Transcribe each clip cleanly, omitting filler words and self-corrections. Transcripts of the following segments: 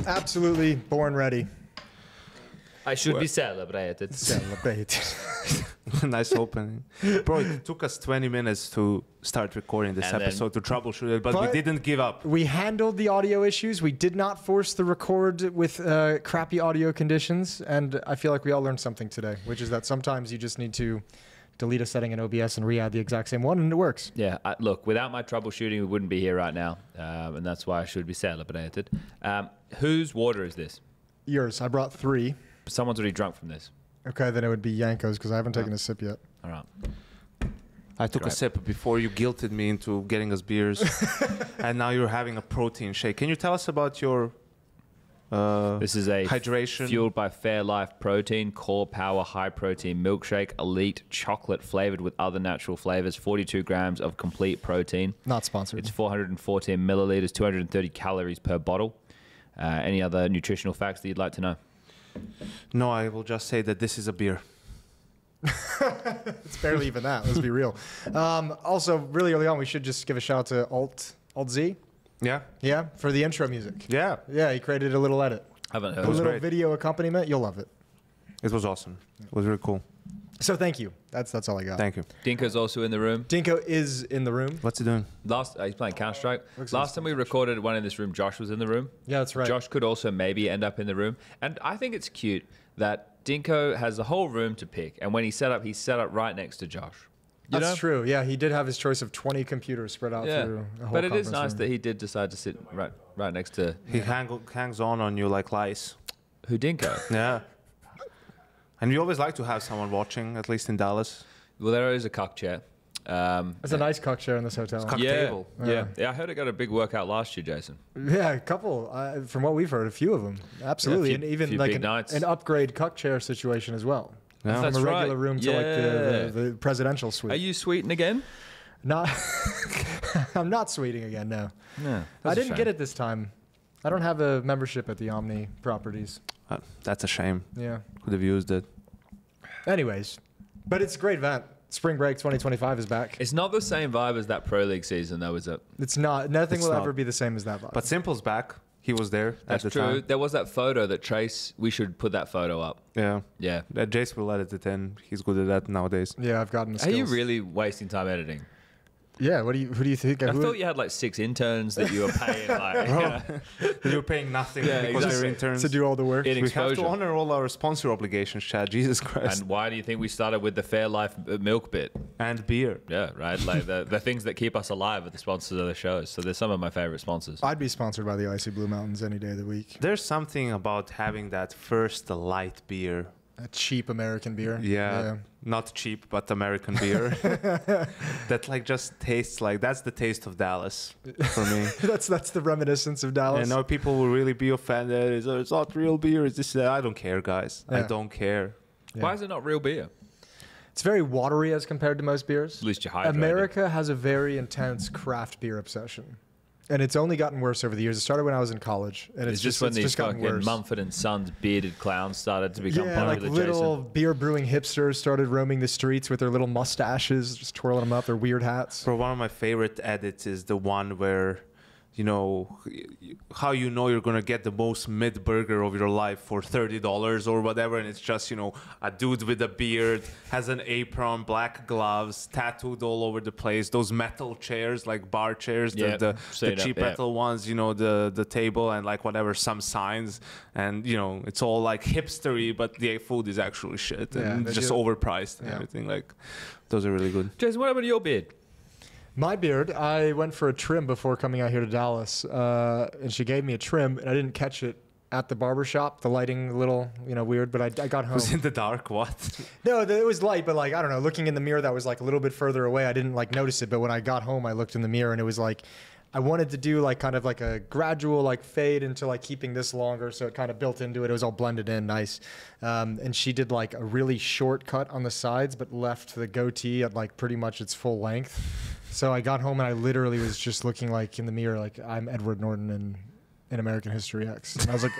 Absolutely born ready. I should be celebrated. Celebrate. Nice opening. Bro, it took us 20 minutes to start recording this episode to troubleshoot it, but we didn't give up. We handled the audio issues. We did not force the record with crappy audio conditions. And I feel like we all learned something today, which is that sometimes you just need to delete a setting in OBS and re-add the exact same one, and it works. Yeah, look, without my troubleshooting, we wouldn't be here right now. And that's why I should be celebrated. Whose water is this? Yours. I brought 3. Someone's already drunk from this. Okay, then it would be Yanko's because I haven't taken a sip yet. All right. I took a sip before you guilted me into getting us beers. And now you're having a protein shake. Can you tell us about your this is a hydration fueled by Fairlife protein, core power, high protein milkshake, elite chocolate flavored with other natural flavors, 42 grams of complete protein. Not sponsored. It's 414 milliliters, 230 calories per bottle. Any other nutritional facts that you'd like to know? No, I will just say that this is a beer. It's barely even that. Let's be real. Also, really early on, we should just give a shout out to Alt Z. Yeah? Yeah, for the intro music. Yeah. Yeah, he created a little edit. I haven't heard A of it. little great. video accompaniment. You'll love it. It was awesome. It was really cool. So thank you. That's all I got. Thank you. Dinko's also in the room. Dinko is in the room. What's he doing? He's playing Counter-Strike. Looks Last time we recorded one in this room, Josh was in the room. Yeah, that's right. Josh could also maybe end up in the room. And I think it's cute that Dinko has the whole room to pick. And when he's set up right next to Josh. That's true. Yeah, he did have his choice of 20 computers spread out through a whole But it is conference nice room. that he did decide to sit right next to... He hangs on you like lice. Who, Dinko? Yeah. And we always like to have someone watching, at least in Dallas. Well, there is a cuck chair. It's a nice cock chair in this hotel. Cuck Yeah, table. yeah. I heard it got a big workout last year, Jason. Yeah, a couple. From what we've heard, a few of them. Absolutely. Yeah, and even few like big nights. an upgrade cuck chair situation as well. Yeah. From That's a regular right. room to like the presidential suite. Are you sweeting again? Not. I'm not sweeting again, no. No. I didn't get it this time. I don't have a membership at the Omni properties. That's a shame. Yeah. Could have used it. Anyways, but it's a great event. Spring Break 2025 is back. It's not the same vibe as that Pro League season, though, is it? It's not. Nothing It's will not. ever be the same as that vibe. But s1mple's back. He was there That's at the true. time. There was that photo that Trace... We should put that photo up. Yeah. Yeah. Jace will edit it in. He's good at that nowadays. yeah, I've gotten the Are skills. you really wasting time editing? Yeah. Who do you think? I thought you had like 6 interns that you were paying. Like, You're paying nothing Yeah, because exactly. they're interns. to do all the work. In We have exposure. to honor all our sponsor obligations, Chad. Jesus Christ. And why do you think we started with the Fairlife milk bit? And beer. Yeah, right. Like the things that keep us alive are the sponsors of the shows. So they're some of my favorite sponsors. I'd be sponsored by the Icy Blue Mountains any day of the week. There's something about having that first light beer. A cheap American beer. Yeah. Not cheap, but American beer. That like just tastes like, that's the taste of Dallas for me. that's the reminiscence of Dallas. I know people will really be offended. It's not real beer. It's this. I don't care, guys. I Yeah. don't care. Yeah. Why is it not real beer? It's very watery as compared to most beers. At least you're hydrated. America has a very intense craft beer obsession. And it's only gotten worse over the years. It started when I was in college. And It's just when these gotten fucking worse. Mumford and Sons bearded clowns started to become Yeah, like popular. little Jason. beer brewing hipsters started roaming the streets with their little mustaches, just twirling them up, their weird hats. For one of my favorite edits is the one where, you know, how you know you're gonna get the most mid burger of your life for $30 or whatever, and it's just, you know, a dude with a beard, has an apron, black gloves, tattooed all over the place. Those metal chairs, like bar chairs, Yeah, the straight up, cheap yeah. metal ones, you know, the table and like whatever, some signs, and you know, it's all like hipstery, but the food is actually shit Yeah, and they just do- overpriced and Yeah. everything. Like, those are really good. Jason, what happened to your beard? My beard, I went for a trim before coming out here to Dallas, and she gave me a trim, and I didn't catch it at the barber shop. The lighting a little, weird, but I got home. Was in the dark. What? No, it was light, but like, I don't know, looking in the mirror that was like a little bit further away, I didn't like notice it, but when I got home, I looked in the mirror and it was like, I wanted to do like kind of like a gradual like fade into like keeping this longer, so it kind of built into it. It was all blended in nice. And she did like a really short cut on the sides, but left the goatee at like pretty much its full length. So I got home and I literally was just looking like in the mirror, like I'm Edward Norton in American History X. And I was like,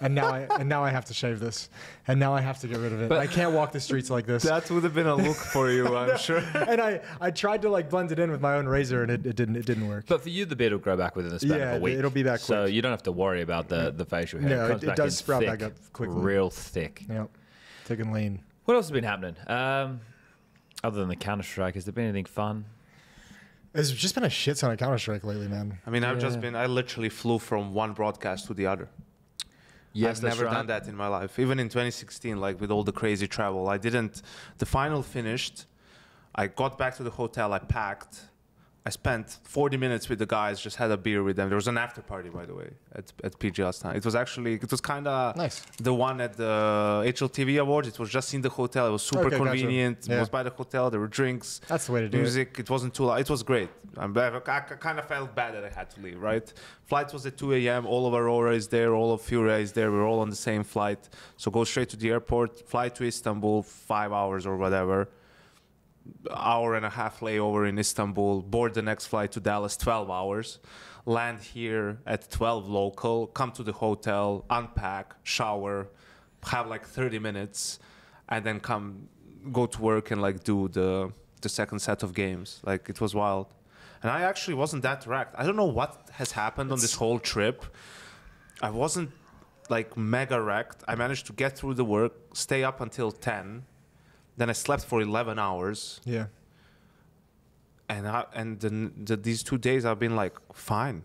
and now I have to shave this, and now I have to get rid of it. I can't walk the streets like this. That would have been a look for you, I'm sure. And I tried to like blend it in with my own razor, and it didn't work. But for you, the beard will grow back within the span of a week. It'll be back quick. So you don't have to worry about the facial hair. No, comes it back does in sprout thick, back up quickly. real thick. Yep, thick and lean. What else has been happening? Other than the Counter-Strike, has there been anything fun? There's just been a shit ton of Counter-Strike lately, man. I mean, I literally flew from one broadcast to the other. Yes, I've that's never right. done that in my life. Even in 2016, like with all the crazy travel, I didn't. The final finished. I got back to the hotel. I packed. I spent 40 minutes with the guys. Just had a beer with them. There was an after party, by the way, at PG Astana. It was kind of Nice. the one at the HLTV Awards. It was just in the hotel. It was super Okay, gotcha. convenient. Yeah. It was by the hotel. There were drinks. That's the way to do music. It wasn't too loud. It was great. I kind of felt bad that I had to leave, right? Flight was at 2 a.m. All of Aurora is there. All of Furia is there. We're all on the same flight. So go straight to the airport, fly to Istanbul, 5 hours or whatever. Hour and a half layover in Istanbul, board the next flight to Dallas, 12 hours, land here at 12 local, come to the hotel, unpack, shower, have like 30 minutes, and then go to work and like do the second set of games. Like it was wild. And I actually wasn't that wrecked. I don't know what has happened on this whole trip. I wasn't like mega wrecked. I managed to get through the work, stay up until 10. Then I slept for 11 hours. Yeah. And these 2 days I've been like fine.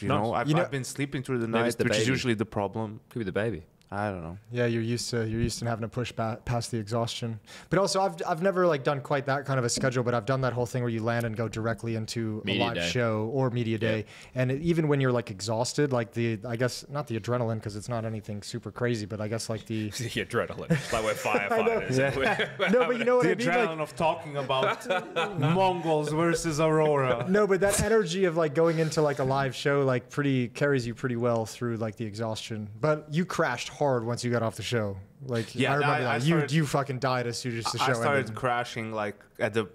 I've been sleeping through the night, which is usually the problem. Could be the baby. I don't know. Yeah, you're used to having to push past the exhaustion. But also, I've never like done quite that kind of a schedule. But I've done that whole thing where you land and go directly into Media a live day. show or media day. And even when you're like exhausted, like I guess not the adrenaline because it's not anything super crazy, but I guess like the The adrenaline. Like we're firefighters. no, but you know what The I mean. adrenaline Like, of talking about Mongols versus Aurora. no, but that energy of like going into like a live show like carries you pretty well through like the exhaustion. But you crashed hard once you got off the show. Like Yeah, I remember I that. started- You fucking died as soon as the show I started ended. crashing like at the,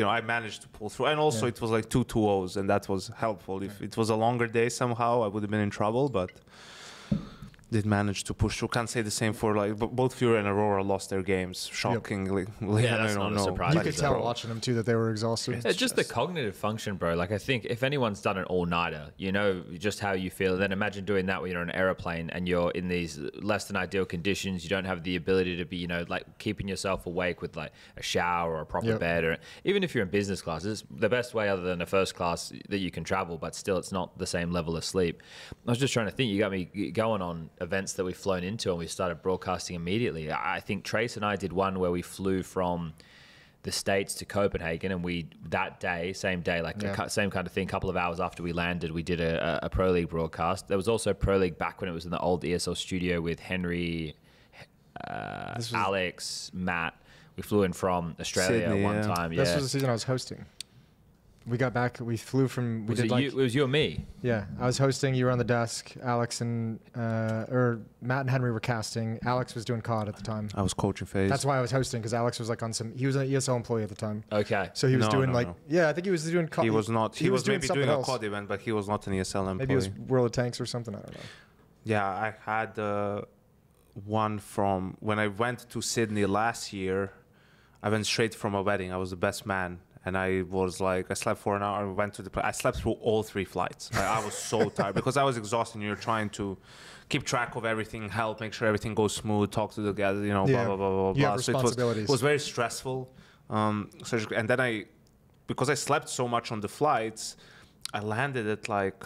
I managed to pull through. And also it was like 2 2-0s, and that was helpful. If it was a longer day somehow, I would have been in trouble, but did manage to push through. Can't say the same for like both Furia and Aurora lost their games shockingly. Yeah, that's not a surprise. You That could is tell bro. watching them too that they were exhausted. It's just the cognitive function, bro. Like I think if anyone's done an all-nighter, you know just how you feel. Then imagine doing that when you're on an aeroplane and you're in these less than ideal conditions. You don't have the ability to be, like keeping yourself awake with like a shower or a proper Yep. bed, or even if you're in business class, it's the best way other than a first class that you can travel. But still, it's not the same level of sleep. I was just trying to think. You got me going on events that we've flown into, and we started broadcasting immediately. I think Trace and I did one where we flew from the States to Copenhagen, and we that day, same day, like same kind of thing, couple of hours after we landed, we did a Pro League broadcast. There was also Pro League back when it was in the old ESL studio with Henry, Alex, Matt. We flew in from Australia Sydney, one yeah. time. This Yeah. was the season I was hosting. We got back. We flew from. We Was did it, like. it was you and me. Yeah, I was hosting. You were on the desk. Alex and or Matt and Henry were casting. Alex was doing COD at the time. I was coaching phase. That's why I was hosting, because Alex was like on some. He was an ESL employee at the time, Okay. so he was No, doing no, like. no. Yeah, I think he was doing COD. He was not. He was maybe doing a else. COD event, but he was not an ESL employee. Maybe it was World of Tanks or something. I don't know. Yeah, I had one from when I went to Sydney last year. I went straight from a wedding. I was the best man. And I was like, I slept for an hour. I slept through all 3 flights. I was so tired because I was exhausted. You're trying to keep track of everything, help, make sure everything goes smooth, talk to the guys, blah, blah, blah, blah, You blah. have So responsibilities. it was very stressful. And then because I slept so much on the flights, I landed at like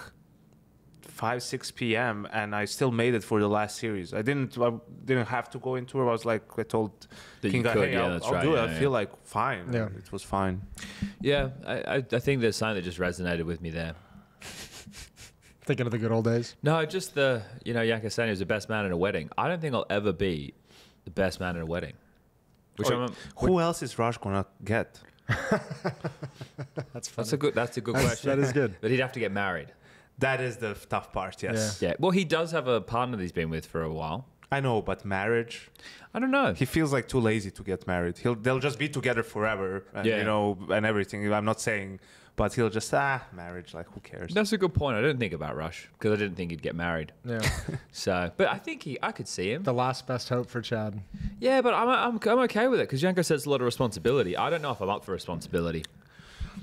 5, 6 p.m. and I still made it for the last series. I didn't have to go into it. I was like, I told That King, you could, hey, yeah, I'll that's do right, it. yeah, I yeah. feel like fine. Yeah. It was fine. Yeah, I think there's something that just resonated with me there. Thinking of the good old days. No, just Yanka saying he was the best man in a wedding. I don't think I'll ever be the best man in a wedding. Who else is Raj gonna get? That's funny. That's a good question. That is good. But he'd have to get married. That is the tough part. Yes, Yeah. Well, he does have a partner that he's been with for a while. I know, but marriage. I don't know. He feels like too lazy to get married. They'll just be together forever, and, Yeah. and everything. I'm not saying, But he'll just, marriage, like, who cares? That's a good point. I didn't think about Rush because I didn't think he'd get married. Yeah. So, but I think I could see him. The last best hope for Chad. Yeah, but I'm okay with it because Janko says a lot of responsibility. I don't know if I'm up for responsibility.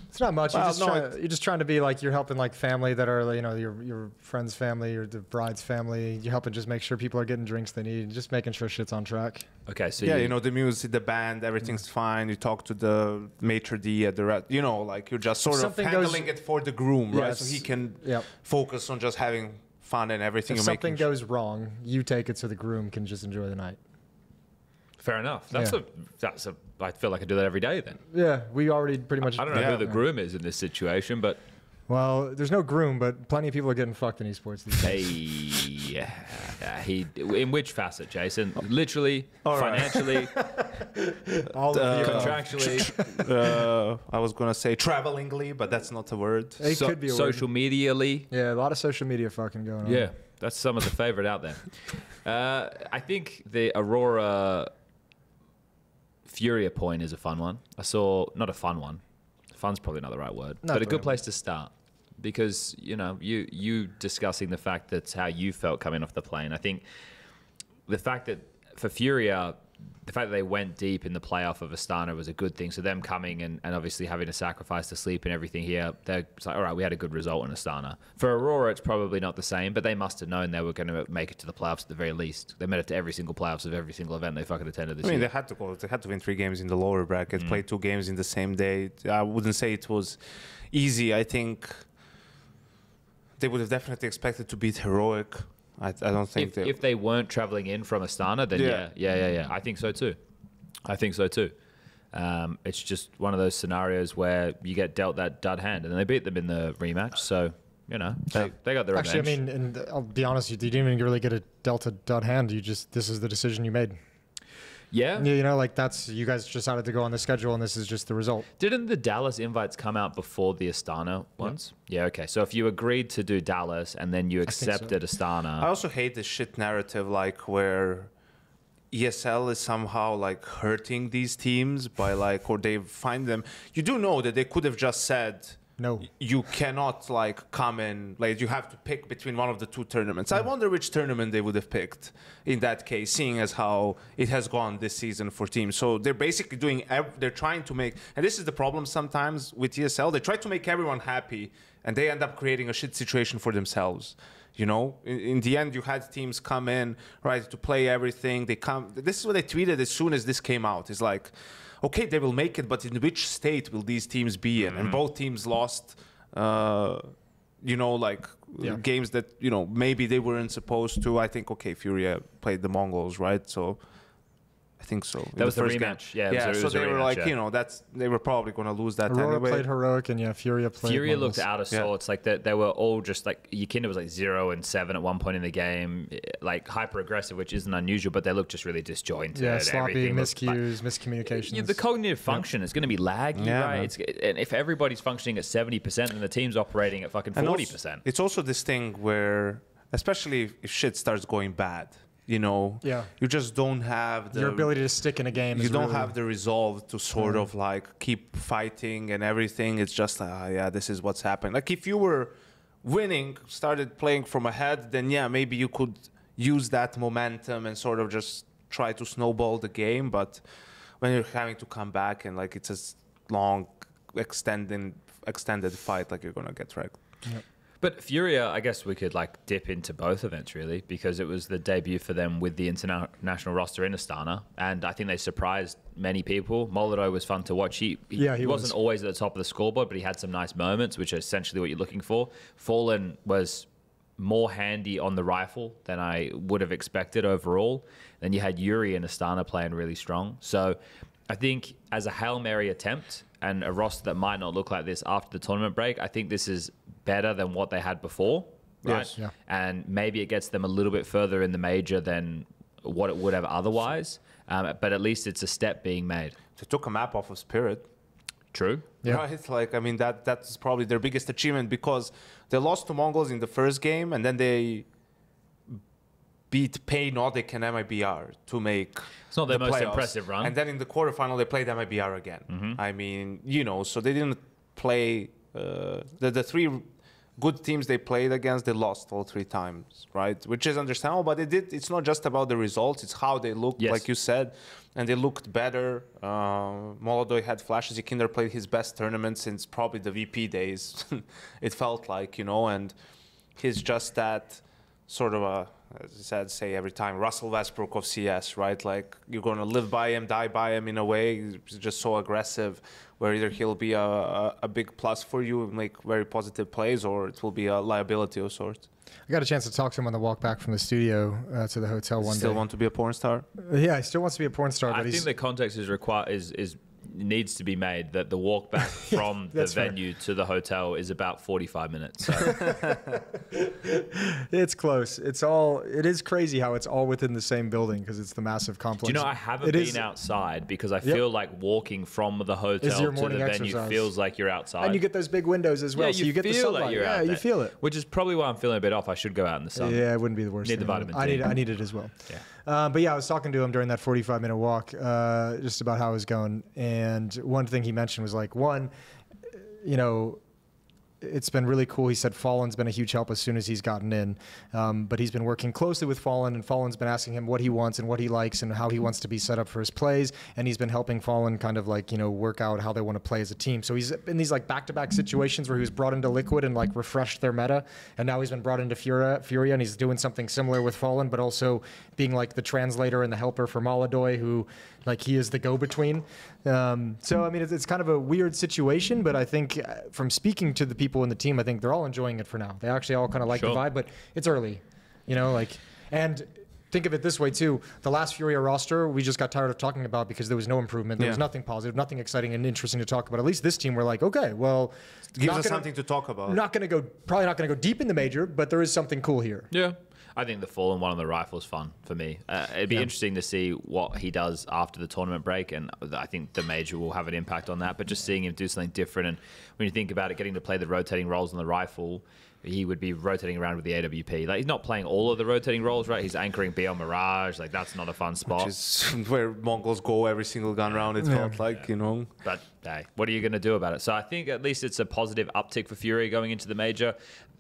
It's not much. Well, You're just trying to be like, you're helping like family that are, you know, your friend's family or the bride's family. You're helping just make sure people are getting drinks they need. Just making sure shit's on track. Okay, so Yeah, you know, the music, the band, everything's fine. You talk to the maitre d' at the, you know, like you're just sort of something handling it for the groom, right? Yes. So he can Yep. focus on just having fun and everything. If you're something making goes wrong, you take it so the groom can just enjoy the night. fair enough. Yeah. I feel like I do that every day then. Yeah, we already pretty much. I don't know Yeah. who the groom is in this situation, but Well, there's no groom, but plenty of people are getting fucked in esports these days. he in which facet, Jason? Literally, All right. financially, All of the above. contractually, I was going to say travelingly, but that's not a word. It could be a word. social medially. Yeah, a lot of social media fucking going on. Yeah, that's some of the favorite out there. I think the Aurora Furia point is a fun one. Not a fun one. Fun's probably not the right word, Not but a the good right place to start. Because, you know, you discussing the fact that's how you felt coming off the plane. I think the fact that for Furia, the fact that they went deep in the playoff of Astana was a good thing. So them coming and obviously having to sacrifice the sleep and everything here, they're like, all right, we had a good result in Astana. For Aurora, it's probably not the same, but they must have known they were going to make it to the playoffs at the very least. They made it to every single playoffs of every single event they fucking attended this I mean, year. they had to go. They had to win 3 games in the lower bracket, play 2 games in the same day. I wouldn't say it was easy. I think they would have definitely expected to beat Heroic. I don't think If they weren't traveling in from Astana, then yeah. I think so too. It's just one of those scenarios where you get dealt that dud hand, and then they beat them in the rematch. So, you know, they got their revenge. Actually, I mean, and I'll be honest, you didn't even really get a Delta dud hand. This is the decision you made. Yeah. You know, like you guys decided to go on the schedule, and this is just the result. Didn't the Dallas invites come out before the Astana ones? Yeah, okay. So if you agreed to do Dallas and then you accepted Astana. I also hate this shit narrative, like where ESL is somehow like hurting these teams by like, or they find them. You do know that they could have just said, No. you cannot like come in, like you have to pick between one of the 2 tournaments. I wonder which tournament they would have picked in that case, seeing as how it has gone this season for teams. So they're basically doing, they're trying to make, and this is the problem sometimes with ESL, they try to make everyone happy and they end up creating a shit situation for themselves. You know, in the end, you had teams come in, right, to play everything. This is what they tweeted as soon as this came out. It's like, okay, they will make it, but in which state will these teams be in? And both teams lost, you know, like games that, you know, maybe they weren't supposed to. I think, okay, Furia played the Mongols, right? So I think so. That was the first rematch. Game. Yeah, so they were rematch, like, you know, they were probably going to lose that Aurora anyway. played Heroic, and Furia played Furia Mongols. looked out of sorts. Like they were all just like Yakinda was like 0-7 at one point in the game, like hyper aggressive, which isn't unusual, but they looked just really disjointed. Yeah, sloppy, Everything looked miscues, miscommunications. Yeah, the cognitive function is going to be laggy, right? And if everybody's functioning at 70%, then the team's operating at fucking 40%. It's also this thing where, especially if shit starts going bad, you know, you just don't have your ability to stick in a game. You don't have the resolve to sort of like keep fighting and everything. It's just like, this is what's happening. Like if you were winning, started playing from ahead, then maybe you could use that momentum and sort of just try to snowball the game. But when you're having to come back and like it's a long, extended fight, like you're gonna get wrecked. Yep. But Furia, I guess we could like dip into both events really, because it was the debut for them with the international roster in Astana, and I think they surprised many people. Molodov was fun to watch. He wasn't always at the top of the scoreboard, but he had some nice moments, which are essentially what you're looking for. Fallen was more handy on the rifle than I would have expected overall. Then you had Yuri and Astana playing really strong. So I think as a Hail Mary attempt and a roster that might not look like this after the tournament break, I think this is better than what they had before, right? Yes. Yeah. And maybe it gets them a little bit further in the major than what it would have otherwise. But at least it's a step being made. They took a map off of Spirit. True. Yeah. Right? Like, I mean, that's probably their biggest achievement because they lost to Mongols in the first game and then they beat Pay Nordic and MIBR to make It's not their most playoffs. impressive run. And then in the quarterfinal, they played MIBR again. I mean, you know, so they didn't play the three good teams they played against, they lost all 3 times, right? Which is understandable, but it's not just about the results, it's how they looked, like you said, and they looked better. Molodoi had flashes. Ikinder played his best tournament since probably the VP days, it felt like, and he's just that sort of a, as I say every time, Russell Westbrook of CS, right? Like, you're going to live by him, die by him in a way. He's just so aggressive, where either he'll be a big plus for you and make very positive plays, or it will be a liability of sorts. I got a chance to talk to him on the walk back from the studio to the hotel one day. Still want to be a porn star? Yeah, he still wants to be a porn star. I But think the context is needs to be made that the walk back from the venue to the hotel is about 45 minutes. So. It's close. It is crazy how it's all within the same building because it's the massive complex. Do you know, I haven't been outside because I feel like walking from the hotel to the venue exercise. Feels like you're outside. And you get those big windows as well, so you get the sunlight. Like you're out there, you feel it. Which is probably why I'm feeling a bit off. I should go out in the sun. Yeah, it wouldn't be the worst. Need the vitamin D. I need it as well. Yeah. But yeah, I was talking to him during that 45-minute walk just about how it was going. And one thing he mentioned was like, it's been really cool. He said Fallen's been a huge help as soon as he's gotten in. But he's been working closely with Fallen, and Fallen's been asking him what he wants and what he likes and how he wants to be set up for his plays. And he's been helping Fallen kind of like, work out how they want to play as a team. So he's in these like back-to-back situations where he was brought into Liquid and like refreshed their meta. And now he's been brought into Furia, and he's doing something similar with Fallen, but also being like the translator and the helper for Molodoi, who like he is the go-between. So, I mean, it's kind of a weird situation, but I think from speaking to the people in the team, I think they're all enjoying it for now. They actually all kind of like the vibe, but it's early, and think of it this way too. The last Furia roster, we just got tired of talking about because there was no improvement. There was nothing positive, nothing exciting and interesting to talk about. At least this team, we're like, okay, well, it gives us something to talk about. Probably not going to go deep in the major, but there is something cool here. Yeah. I think the Fallen one on the rifle is fun for me. It'd be interesting to see what he does after the tournament break, and I think the major will have an impact on that. But just seeing him do something different, and when you think about it, getting to play the rotating roles on the rifle, he would be rotating around with the AWP. Like, he's not playing all of the rotating roles, right? He's anchoring BL Mirage. Like, that's not a fun spot. Which is where Mongols go every single gun round, it felt like, But, hey, what are you going to do about it? So I think at least it's a positive uptick for Fury going into the major.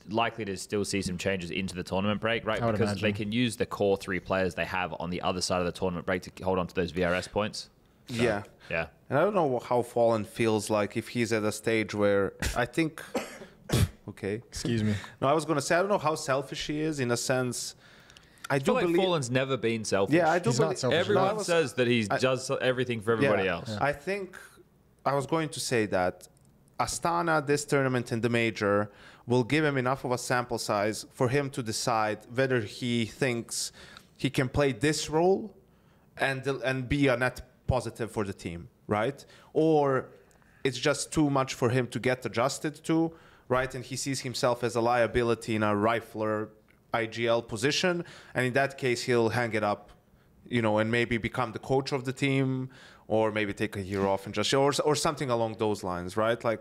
Likely to still see some changes into the tournament break, right? Because they can use the core 3 players they have on the other side of the tournament break to hold on to those VRS points. So, yeah. And I don't know how Fallen feels like if he's at a stage where I think... Okay. Excuse me. No, I was going to say, I don't know how selfish he is in a sense. I do believe Fallen's never been selfish. Yeah, I do He's not selfish. Everyone says that he does everything for everybody else. Yeah. I think I was going to say that Astana, this tournament and the major, will give him enough of a sample size for him to decide whether he thinks he can play this role and be a net positive for the team, right? Or it's just too much for him to get adjusted to, right? And he sees himself as a liability in a rifler IGL position, and in that case he'll hang it up, and maybe become the coach of the team, or maybe take a year off and just or something along those lines, right? Like,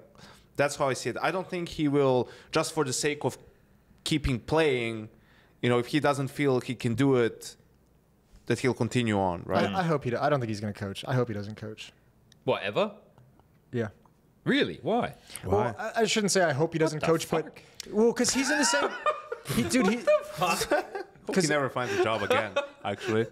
that's how I see it. I don't think he will, just for the sake of keeping playing, if he doesn't feel he can do it, that he'll continue on, right? I hope I don't think he's going to coach. I hope he doesn't coach. Whatever? Yeah. Really? Why? Well, I shouldn't say I hope he doesn't coach, but because he's in the same. Because he never finds a job again, actually.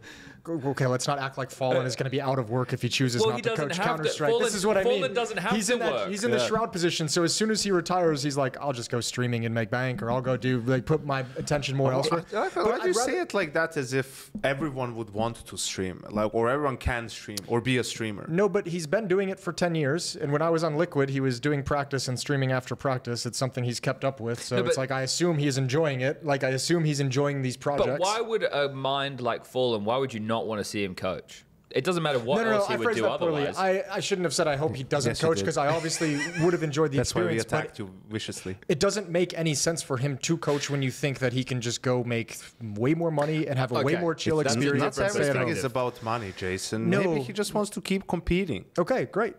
Okay, let's not act like Fallen is going to be out of work if he chooses not to coach Counter-Strike. This is what I mean. Fallen doesn't have to work. He's in the Shroud position, so as soon as he retires, he's like, I'll just go streaming and make bank, or I'll go put my attention more elsewhere. Why do you say it like that, as if everyone would want to stream, or everyone can stream, or be a streamer? No, but he's been doing it for 10 years, and when I was on Liquid, he was doing practice and streaming after practice. It's something he's kept up with, so it's like, I assume he's enjoying it. Like, I assume he's enjoying these projects. But why would a mind like Fallen, why would you not want to see him coach? It doesn't matter what else he would do otherwise. I shouldn't have said I hope he doesn't coach, because I obviously would have enjoyed the experience. That's why we attacked you viciously. It doesn't make any sense for him to coach when you think that he can just go make way more money and have a way more chill experience. Not everything is about money, Jason. No. Maybe he just wants to keep competing. Okay, great.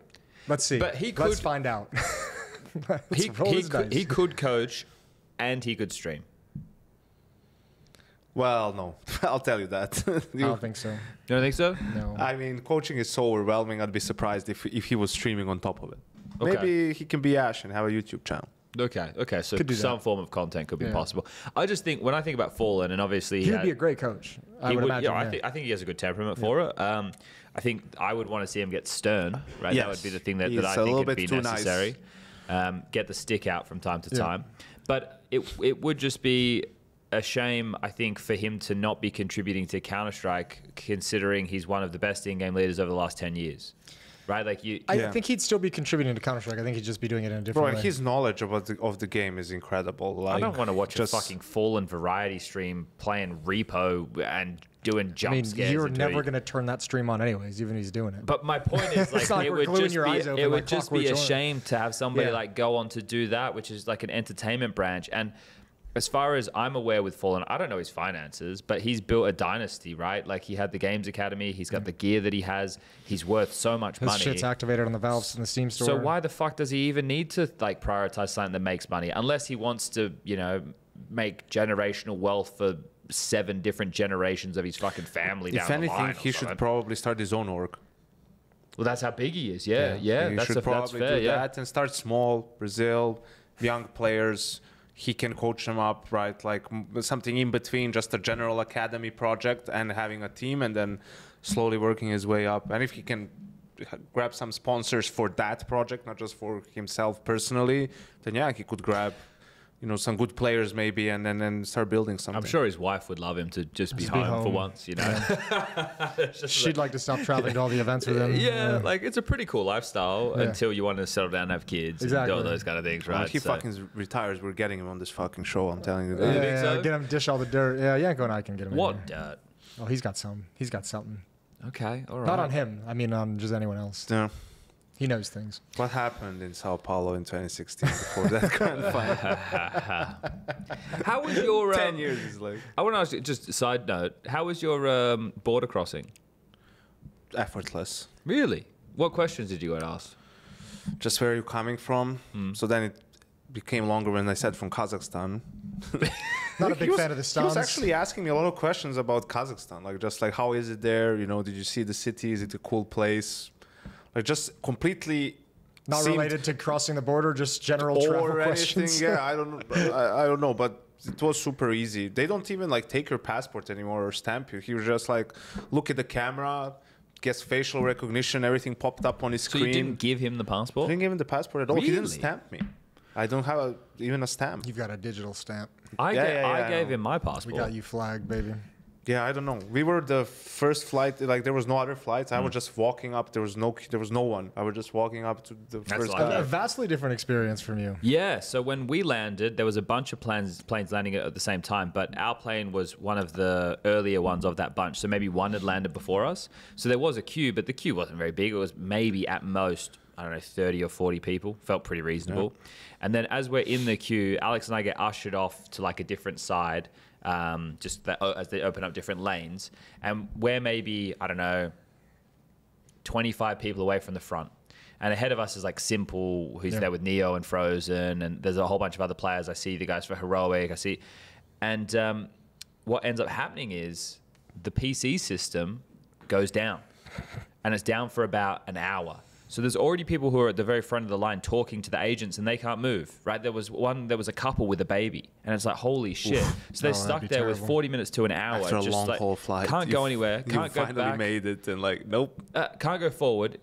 Let's see. But let's find out. He could coach and he could stream. Well, no. I'll tell you that. I don't think so. You don't think so? No. I mean, coaching is so overwhelming. I'd be surprised if he was streaming on top of it. Okay. Maybe he can be Ash and have a YouTube channel. Okay. So Could do some that. form of content could be Yeah. possible. I just think when I think about Fallen, and obviously He would be a great coach. I he would imagine. yeah, I think he has a good temperament for it. I think I would want to see him get stern, right? That would be the thing that He's I a think little would bit be too nice. necessary. Get the stick out from time to time. But it would just be a shame, I think, for him to not be contributing to Counter-Strike, considering he's one of the best in-game leaders over the last 10 years. Right? Like I think he'd still be contributing to Counter-Strike. I think he'd just be doing it in a different Bro, way. and his knowledge of the game is incredible. Like, I don't want to watch a fucking Fallen variety stream playing repo and doing jump scares. You're into never it. going to turn that stream on anyways, even if he's doing it. But my point is, like, not like it we're would gluing just your eyes be, open it like would just be a Clockwork Orange. shame to have somebody Yeah. like go on to do that, which is like an entertainment branch. And as far as I'm aware with Fallen, I don't know his finances, but he's built a dynasty, right? Like he had the Games Academy, he's got the gear that he has, he's worth so much This money. shit's activated on the Valves and the Steam store. So why the fuck does he even need to like prioritize something that makes money? Unless he wants to, make generational wealth for 7 different generations of his fucking family down If the anything, line. or he should something. probably start his own org. Well, that's how big he is. Yeah. He That's should that's probably fair. do Yeah. that and start small. Brazil, young players. He can coach them up, right? Like something in between just a general academy project and having a team, and then slowly working his way up. And if he can grab some sponsors for that project, not just for himself personally, then yeah, he could grab, some good players maybe, and then start building something. I'm sure his wife would love him to just be home for once, It's just She'd like to stop traveling to all the events with him. yeah, like it's a pretty cool lifestyle Yeah. until you want to settle down and have kids and Exactly. do all those kind of things, When right? he So- fucking retires, we're getting him on this fucking show. I'm telling you Yeah, that. You think so? get him dish all the dirt. Yeah, Yanko and I can get him. in What here. dirt? Oh, he's got some. He's got something. Okay, all right. Not on him. I mean, on just anyone else. Yeah. He knows things. What happened in Sao Paulo in 2016 before that grand final? How was your 10 years is like I want to ask you, just a side note, how was your border crossing? effortless. Really? What questions did you get asked? Just where are you coming from? So then it became longer when I said from Kazakhstan. Not a big fan of the He was Stans. actually asking me a lot of questions about Kazakhstan, like just like how is it there? Did you see the city? Is it a cool place? Like just completely Not seemed- related to crossing the border, just general travel or anything. questions. Yeah, I don't know. I don't know, but it was super easy. They don't even like take your passport anymore or stamp you. He was just like, look at the camera, gets facial recognition, everything popped up on his So screen. you didn't give him the I passport? didn't give him the passport at all. He didn't Really? stamp me. I don't have even a stamp. You've got a digital stamp. I I gave know. him my We passport. got you flagged, baby. Yeah, I don't know. We were the first flight. Like there was no other flights. I was just walking up. There was no one. I was just walking up to the first like guy. A vastly different experience from you. Yeah, so when we landed, there was a bunch of planes landing at the same time, but our plane was one of the earlier ones of that bunch. So maybe one had landed before us. So there was a queue, but the queue wasn't very big. It was maybe at most, 30 or 40 people. Felt pretty reasonable. And then as we're in the queue, Alex and I get ushered off to like a different side, as they open up different lanes. And we're maybe, 25 people away from the front. And ahead of us is like s1mple, who's there with Neo and Frozen, and there's a whole bunch of other players. I see the guys for Heroic. And what ends up happening is the PC system goes down, and it's down for about an hour. So there's already people who are at the very front of the line talking to the agents, and they can't move. Right? There was a couple with a baby, and it's like holy shit. So they're that'd stuck be there with terrible. 40 minutes to an hour, After a just long like, haul flight, can't go anywhere, You can't go finally back. made it, and like nope. Can't go forward.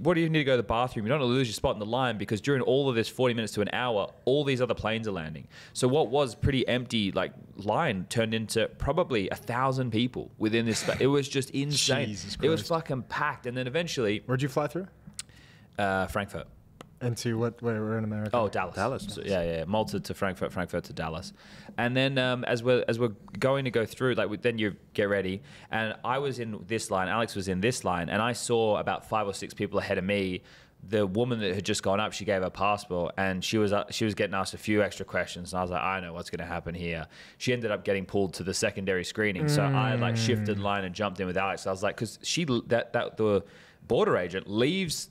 What do you need to go to the bathroom? You don't want to lose your spot in the line because during all of this 40 minutes to an hour, all these other planes are landing. So what was pretty empty line turned into probably 1,000 people within this. It was just insane. Jesus It was Christ. fucking packed. And then eventually, Where'd you fly through? Frankfurt. Into what? Where we're in America. Oh, Dallas. Dallas. So, yeah. Malta to Frankfurt, Frankfurt to Dallas, and then as we're going to go through, then you get ready, and I was in this line, Alex was in this line, and I saw about 5 or 6 people ahead of me. The woman that had just gone up, she gave her passport, and she was getting asked a few extra questions, and I was like, I know what's going to happen here. She ended up getting pulled to the secondary screening, so I shifted line and jumped in with Alex. I was like, because the border agent leaves,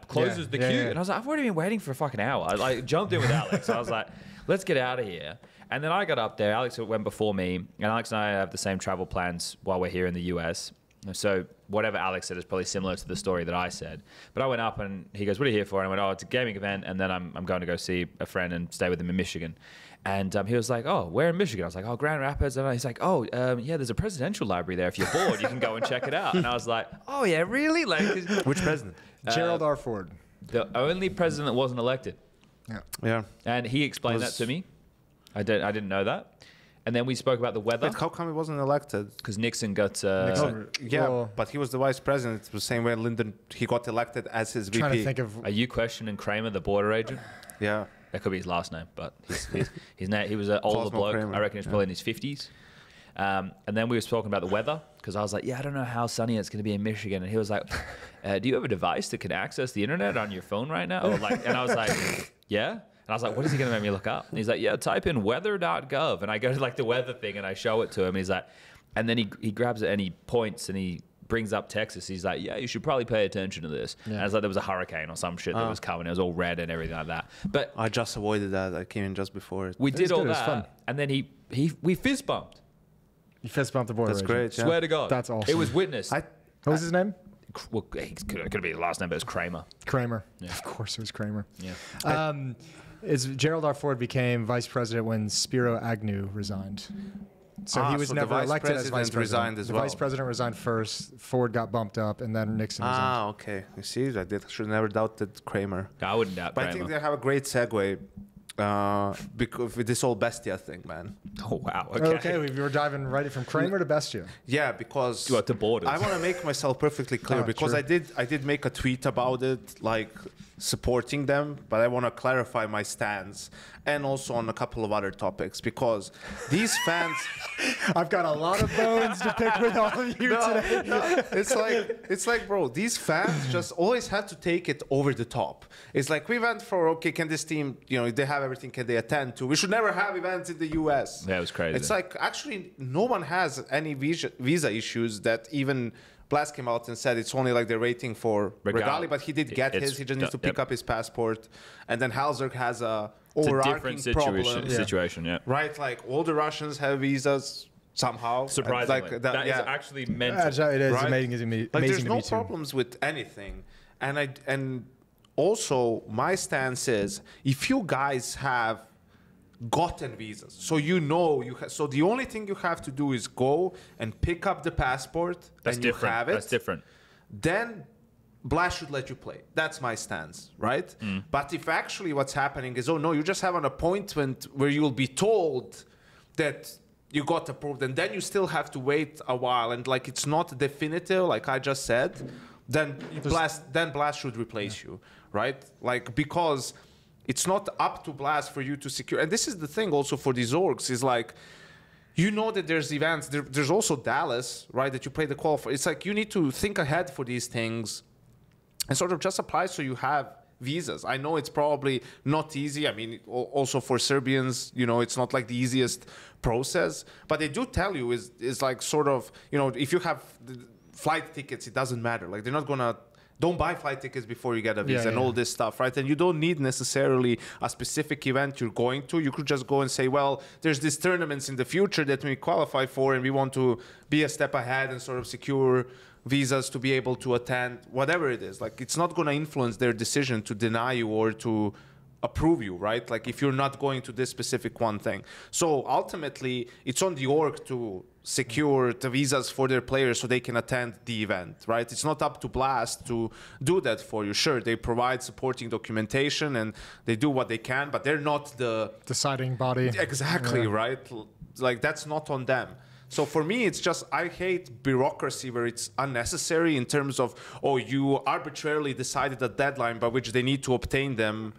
closes the queue. yeah. And I was like, I've already been waiting for a fucking hour. I jumped in with Alex. I was like, let's get out of here. And then I got up there. Alex went before me. And Alex and I have the same travel plans while we're here in the US. So whatever Alex said is probably similar to the story that I said. But I went up and he goes, "What are you here for?" And I went, "Oh, it's a gaming event, and then I'm going to go see a friend and stay with him in Michigan." And he was like, "Oh, where in Michigan?" I was like, "Oh, Grand Rapids." And he's like, "Oh, yeah, there's a presidential library there. If you're bored, you can go and check it out." And I was like, "Oh yeah, really?" Like, Which president? Gerald R. Ford. The only president that wasn't elected. Yeah. And he explained that to me. I didn't know that. And then we spoke about the weather. Wait, how come he wasn't elected? Because Nixon got... Yeah, Well, but he was the vice president. It's the same way Lyndon, he got elected as his VP. trying to think of Are you questioning Kramer, the border agent? Yeah. That could be his last name, but his name, he was an older Cosmo bloke. Kramer. I reckon he's probably in his 50s. And then we were talking about the weather, because I was like, "Yeah, I don't know how sunny it's going to be in Michigan." And he was like, "Do you have a device that can access the internet on your phone right now?" Or like, and I was like, "Yeah." And I was like, "What is he going to make me look up?" And he's like, "Yeah, type in weather.gov." And I go to like the weather thing and I show it to him. And he's like, and then he grabs it and he points and he brings up Texas. He's like, "Yeah, you should probably pay attention to this." Yeah. And I was like, there was a hurricane or some shit that was coming. It was all red and everything like that. But I just avoided that. I came in just before it. we did all good. It was that. fun. And then we fist bumped. you fist bumped the border. That's agent. great. Yeah. Swear to God. That's awesome. It was witnessed. What was his name? Well, it could be the last name, but it's Kramer. Kramer. Yeah. Of course, it was Kramer. Yeah. Gerald R. Ford became vice president when Spiro Agnew resigned. So he was so the never vice elected as vice president president. resigned as the well. vice president resigned first. Ford got bumped up, and then Nixon resigned. Ah, okay. You see, I should never doubted Kramer. I wouldn't doubt But Kramer. I think they have a great segue because with this whole Bestia thing, man. Oh, wow. Okay, we were diving right from Kramer to Bestia. Yeah, because You are to borders. I want to make myself perfectly clear because true. I did make a tweet about it, like supporting them, but I want to clarify my stance and also on a couple of other topics because these fans. I've got a lot of bones to pick with all of you today. No, it's like, bro, these fans just always have to take it over the top. It's like we went for, okay, can this team, they have everything, can they attend to? We should never have events in the US. Yeah, it was crazy. It's like, actually, no one has any visa issues that even Blast came out and said it's only like they're waiting for Regali, but he did get his. He just needs to pick up his passport. And then Halzerg has a overarching problem. Situation, yeah. Right, like all the Russians have visas somehow. Surprisingly. Like that is actually mental. It is Right? amazing. Like there's to no me too. problems with anything, and also my stance is if you guys have gotten visas, so so the only thing you have to do is go and pick up the passport That's and different. you have it. That's different. Then Blast should let you play. That's my stance, right? But if actually what's happening is, oh no, you just have an appointment where you'll be told that you got approved, and then you still have to wait a while, and like it's not definitive, like I just said, then Blast should replace you, right? Like because it's not up to Blast for you to secure. And this is the thing also for these orgs is like, that there's events. There's also Dallas, right? That you play the qualifier. It's like you need to think ahead for these things and sort of just apply so you have visas. I know it's probably not easy. I mean, also for Serbians, it's not like the easiest process. But they do tell you is like sort of, if you have flight tickets, it doesn't matter. Like they're not going to... Don't buy flight tickets before you get a visa and all this stuff, right? And you don't need necessarily a specific event you're going to. You could just go and say, well, there's these tournaments in the future that we qualify for and we want to be a step ahead and sort of secure visas to be able to attend, whatever it is. Like, it's not going to influence their decision to deny you or to approve you, right? Like, if you're not going to this specific one thing. So, ultimately, it's on the org to secure the visas for their players so they can attend the event, right? It's not up to Blast to do that for you. Sure, they provide supporting documentation and they do what they can, but they're not the deciding body. Exactly, right? Like, that's not on them. So for me, it's just, I hate bureaucracy where it's unnecessary in terms of, oh, you arbitrarily decided a deadline by which they need to obtain them,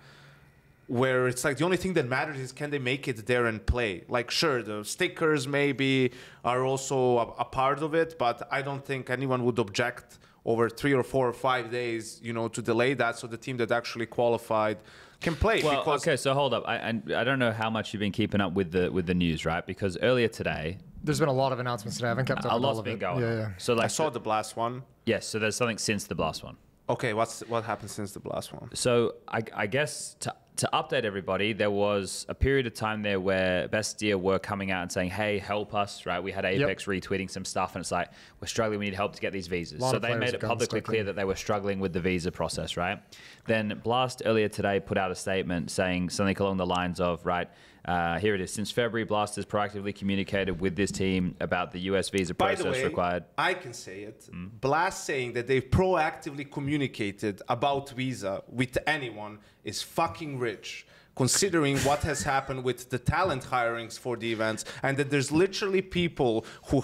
where it's like the only thing that matters is can they make it there and play. Like, sure, the stickers maybe are also a part of it, but I don't think anyone would object over 3 or 4 or 5 days, to delay that so the team that actually qualified can play. Well, because okay, so hold up. I don't know how much you've been keeping up with the news, right? Because earlier today... There's been a lot of announcements today. I haven't kept up a with all lot's of been it. going on. Yeah. So like I saw the Blast one. Yes, so there's something since the Blast one. Okay, what happened since the Blast one? So I guess to update everybody, there was a period of time there where BESTIA were coming out and saying, hey, help us, right? We had Apex retweeting some stuff, and it's like, we're struggling, we need help to get these visas. So they made it publicly clear that they were struggling with the visa process, right? Then Blast earlier today put out a statement saying something along the lines of, right, here it is. Since February, Blast has proactively communicated with this team about the US visa process required. I can say it. Blast saying that they've proactively communicated about visa with anyone is fucking rich, considering what has happened with the talent hirings for the events, and that there's literally people who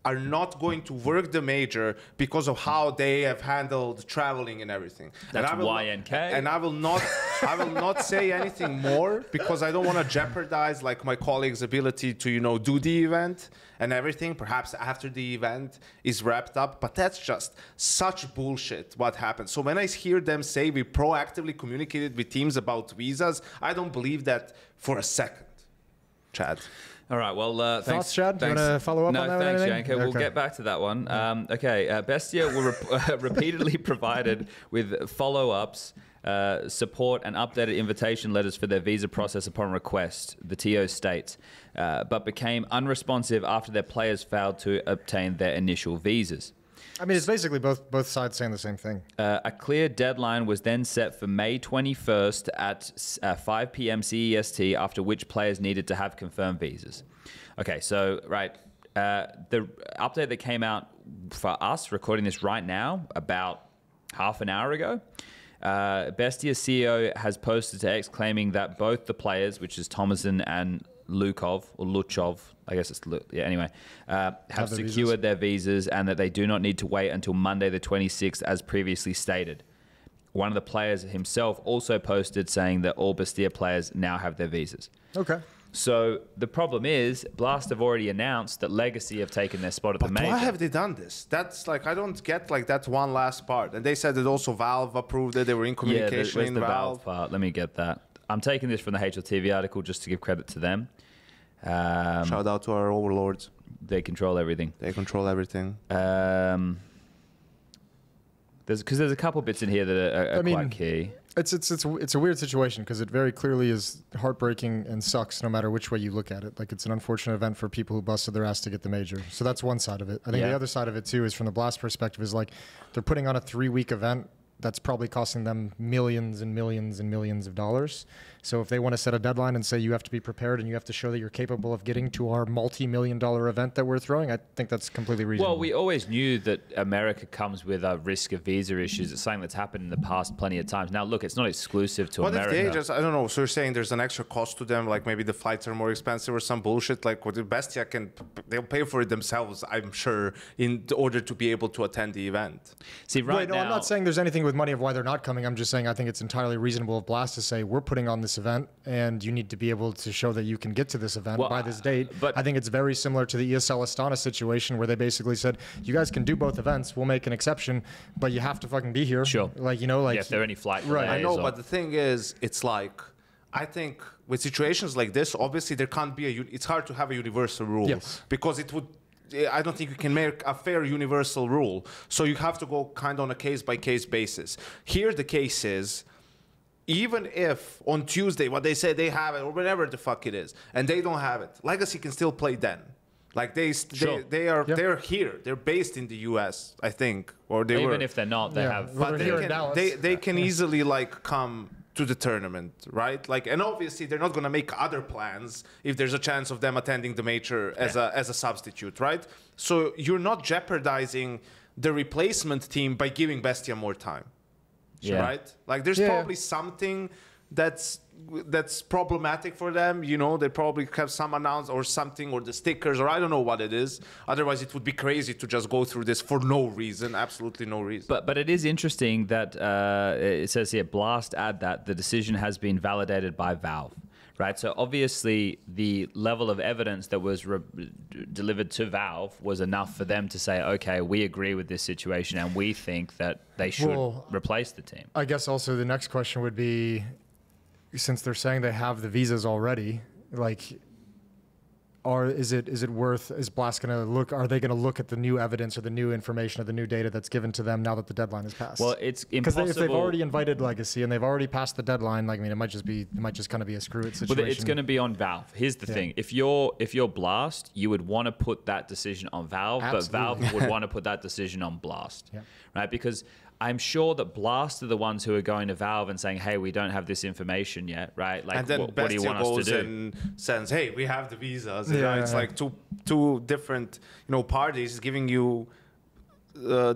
are not going to work the major because of how they have handled traveling and everything. That's YNK. And I will not say anything more because I don't want to jeopardize like my colleagues' ability to, you know, do the event and everything, perhaps after the event is wrapped up. But that's just such bullshit what happened. So when I hear them say we proactively communicated with teams about visas, I don't believe that for a second, Chad. All right, well, thanks. Thoughts, Chad? Do you want to follow up on that? No, thanks, Yanko. Okay. We'll get back to that one. BESTIA were repeatedly provided with follow-ups, support, and updated invitation letters for their visa process upon request, the TO states, but became unresponsive after their players failed to obtain their initial visas. I mean, it's basically both sides saying the same thing. A clear deadline was then set for May 21st at 5 p.m. CEST, after which players needed to have confirmed visas. Okay, so, right, the update that came out for us, recording this right now, about half an hour ago, BESTIA's CEO has posted to X claiming that both the players, which is Thomason and Luchov, I guess it's, anyway, have secured their visas and that they do not need to wait until Monday the 26th as previously stated. One of the players himself also posted saying that all BESTIA players now have their visas. Okay. So the problem is, Blast have already announced that Legacy have taken their spot at the major. Why have they done this? That's like, I don't get like that one last part. And they said that also Valve approved it. They were in communication where's in the Valve part? Let me get that. I'm taking this from the HLTV article just to give credit to them. Shout out to our overlords. They control everything. They control everything. There's a couple bits in here that are quite key. It's a weird situation because it very clearly is heartbreaking and sucks no matter which way you look at it. Like, it's an unfortunate event for people who busted their ass to get the major. So that's one side of it. I think the other side of it too is from the Blast perspective is like they're putting on a 3-week event that's probably costing them millions and millions and millions of dollars. So if they want to set a deadline and say you have to be prepared and you have to show that you're capable of getting to our multi-million-dollar event that we're throwing, I think that's completely reasonable. Well, we always knew that America comes with a risk of visa issues. It's something that's happened in the past plenty of times. Now, look, it's not exclusive to America. What if they just, I don't know, so you're saying there's an extra cost to them, like maybe the flights are more expensive or some bullshit, like what the BESTIA they'll pay for it themselves, I'm sure, in order to be able to attend the event. See, right now, I'm not saying there's anything with money of why they're not coming. I'm just saying I think it's entirely reasonable of Blast to say we're putting on this event and you need to be able to show that you can get to this event by this date. But I think it's very similar to the ESL Astana situation where they basically said, you guys can do both events. We'll make an exception, but you have to fucking be here. Sure. Like, you know, like. Yeah, if there are any flight delays. Right. I know, but the thing is, it's like, I think with situations like this, obviously there can't be it's hard to have a universal rule. Yes. Because it would, I don't think you can make a fair universal rule. So you have to go kind of on a case-by-case basis. Here the case is, even if on Tuesday, what they say they have it, or whenever the fuck it is, and they don't have it, Legacy can still play then. Like they're here. They're based in the U.S., I think, or they even if they're not, they have. But they can easily like come to the tournament, right? Like, and obviously they're not gonna make other plans if there's a chance of them attending the major as a substitute, right? So you're not jeopardizing the replacement team by giving BESTIA more time. Yeah. Right? Like there's probably something that's problematic for them. You know, they probably have some announce or something, or the stickers, or I don't know what it is. Otherwise, it would be crazy to just go through this for no reason, absolutely no reason. But it is interesting that it says here, Blast add that the decision has been validated by Valve. Right, so obviously the level of evidence that was delivered to Valve was enough for them to say, okay, we agree with this situation and we think that they should replace the team. I guess also the next question would be, since they're saying they have the visas already, like, is it worth? Is Blast going to look? Are they going to look at the new evidence or the new information or the new data that's given to them now that the deadline has passed? Well, it's impossible. Because if they've already invited Legacy and they've already passed the deadline, like, I mean, it might just kind of be a screw it situation. Well, it's going to be on Valve. Here's the thing: if you're Blast, you would want to put that decision on Valve, Absolutely. but Valve would want to put that decision on Blast, Yeah. right? Because I'm sure that Blast are the ones who are going to Valve and saying, "Hey, we don't have this information yet, right? Like, and then what do you Bestia want us to goes do?" and says, "Hey, we have the visas." And Yeah, it's yeah. like two different, parties giving you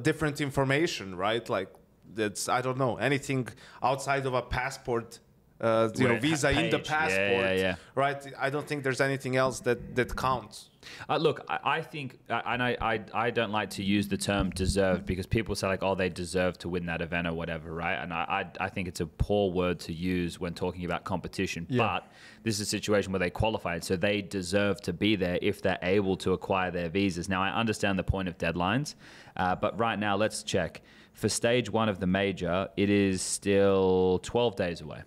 different information, right? Like that's I don't know anything outside of a passport. Right, visa in the page. passport, Yeah. right? I don't think there's anything else that counts. Look, I think, and I don't like to use the term deserved because people say like, oh, they deserve to win that event or whatever, right? And I think it's a poor word to use when talking about competition. Yeah. But this is a situation where they qualified, so they deserve to be there if they're able to acquire their visas. Now, I understand the point of deadlines, but right now, let's check. For stage 1 of the major, it is still 12 days away.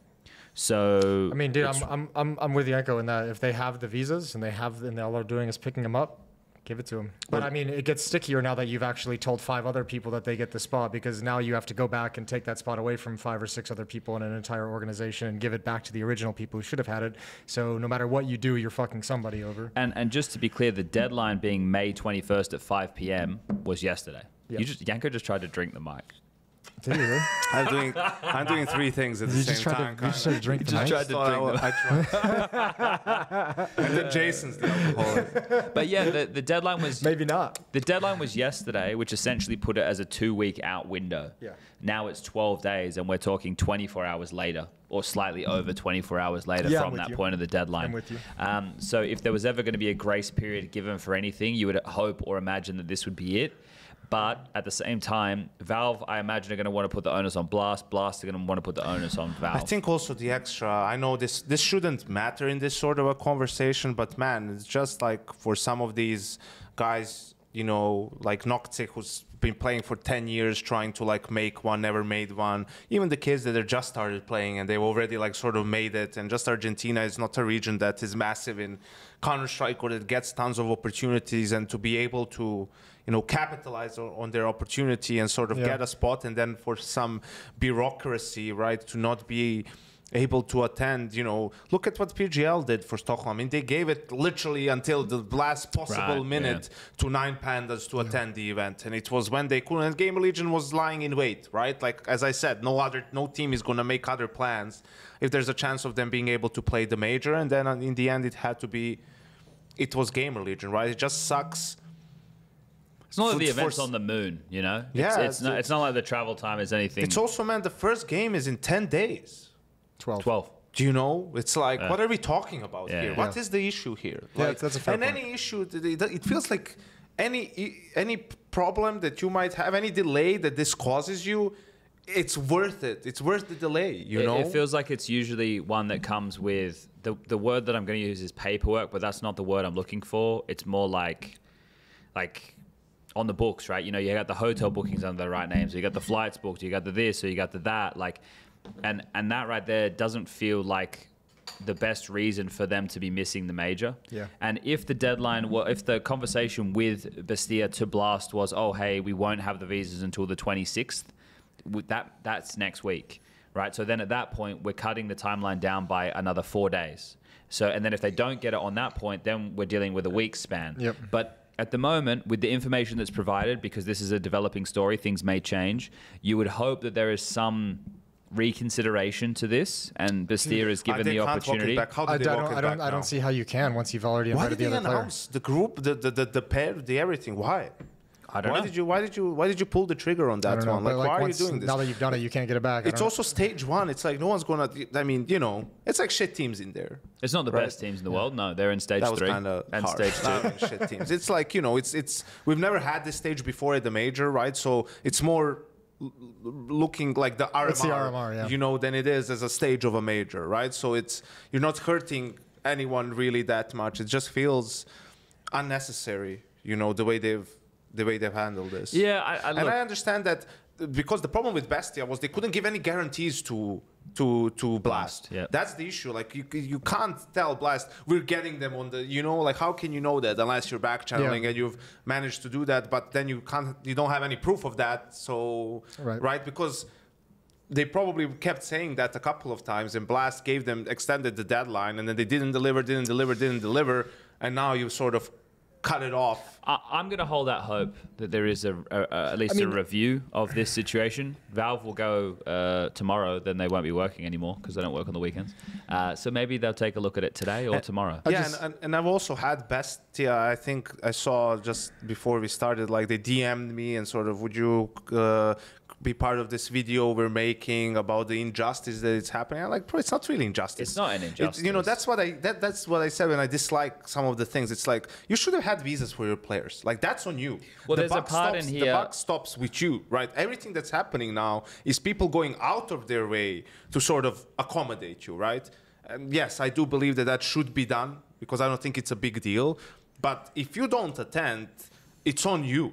So I mean, dude, I'm with Yanko in that if they have the visas and all they're doing is picking them up, give it to them. But I mean, it gets stickier now that you've actually told 5 other people that they get the spot, because now you have to go back and take that spot away from 5 or 6 other people in an entire organization and give it back to the original people who should have had it. So no matter what you do, you're fucking somebody over. And just to be clear, the deadline being May 21st at 5 p.m. was yesterday. Yep. Yanko just tried to drink the mic. Did you really? I'm doing 3 things at the You same just tried time. to, you just tried to drink the just mic? tried to I tried. And then Jason's the alcoholic. But yeah, the deadline was Maybe not. the deadline was yesterday, which essentially put it as a 2-week out window. Yeah. Now it's 12 days, and we're talking 24 hours later, or slightly over 24 hours later Yeah, I'm from with that you. point of the deadline. I'm with you. So if there was ever going to be a grace period given for anything, you would hope or imagine that this would be it. But at the same time, Valve, I imagine, are going to want to put the onus on Blast. Blast are going to want to put the onus on Valve. I think also the extra. I know this shouldn't matter in this sort of a conversation, but man, it's just like for some of these guys, like Noctic, who's been playing for 10 years, trying to like make one, never made one. Even the kids that are just started playing and they've already like sort of made it. And just Argentina is not a region that is massive in Counter-Strike or that gets tons of opportunities, and to be able to capitalize on their opportunity and sort of get a spot, and then for some bureaucracy, right, to not be able to attend. Look at what PGL did for Stockholm. I mean, they gave it literally until the last possible minute to 9 pandas to attend the event, and it was when they couldn't. And Gamer Legion was lying in wait, right? Like as I said, no team is going to make other plans if there's a chance of them being able to play the major. And then in the end, it was Gamer Legion, right? It just sucks. It's not like the event's on the moon, Yeah, it's not like the travel time is anything. It's also, man, the first game is in 10 days. 12. Do you know? It's like, what are we talking about here? Yeah. What is the issue here? Yeah, Like, that's a fair and point. any issue, it feels like any problem that you might have, any delay that this causes you, it's worth it. It's worth the delay, you know? It feels like it's usually one that comes with, the word that I'm going to use is paperwork, but that's not the word I'm looking for. It's more like on the books, right? You got the hotel bookings under the right names, so you got the flights booked, you got the this, or you got the that, like, and that right there doesn't feel like the best reason for them to be missing the major. Yeah. And if the deadline, if the conversation with Bestia to Blast was, oh, hey, we won't have the visas until the 26th, that's next week, right? So then at that point, we're cutting the timeline down by another 4 days. So, and then if they don't get it on that point, then we're dealing with a week span. Yep. But at the moment, with the information that's provided, because this is a developing story, things may change. You would hope that there is some reconsideration to this, and Bestia is given the opportunity. I don't see how you can once you've already Why invited did the they other player. announce the group, the pair, the everything? Why? I don't know. Why did you pull the trigger on I that don't know, one? but Like, why are you once- doing this? Now that you've done it, you can't get it back. It's also stage 1. It's like no one's gonna. I mean, it's like shit teams in there. It's not the best teams in the world. No, they're in stage That was 3 kind of and hard. stage 2. I mean, shit teams. It's like it's we've never had this stage before at the major, right? So it's more looking like the RMR, It's the RMR, yeah. Than it is as a stage of a major, right? So you're not hurting anyone really that much. It just feels unnecessary, the way they've handled this. Yeah, I and I understand that, because the problem with Bestia was they couldn't give any guarantees to to Blast. Yeah. That's the issue. Like you can't tell Blast we're getting them on the, you know, like how can you know that unless you're back channeling and you've managed to do that, but then you don't have any proof of that. So right, because they probably kept saying that a couple of times, and Blast extended the deadline, and then they didn't deliver, and now you sort of cut it off. I'm going to hold out hope that there is at least a review of this situation. Valve will go tomorrow, then they won't be working anymore because they don't work on the weekends. So maybe they'll take a look at it today or tomorrow. And I've also had Bestia. I think I saw just before we started, like they DM'd me and sort of, would you be part of this video we're making about the injustice that it's happening? I'm like, bro, it's not really injustice. It's not an injustice. You know, that's what I said when I dislike some of the things. It's like, you should have had visas for your players. Like, that's on you. Well, there's a part in here. The buck stops with you, right? Everything that's happening now is people going out of their way to sort of accommodate you, right? And yes, I do believe that should be done because I don't think it's a big deal. But if you don't attend, it's on you,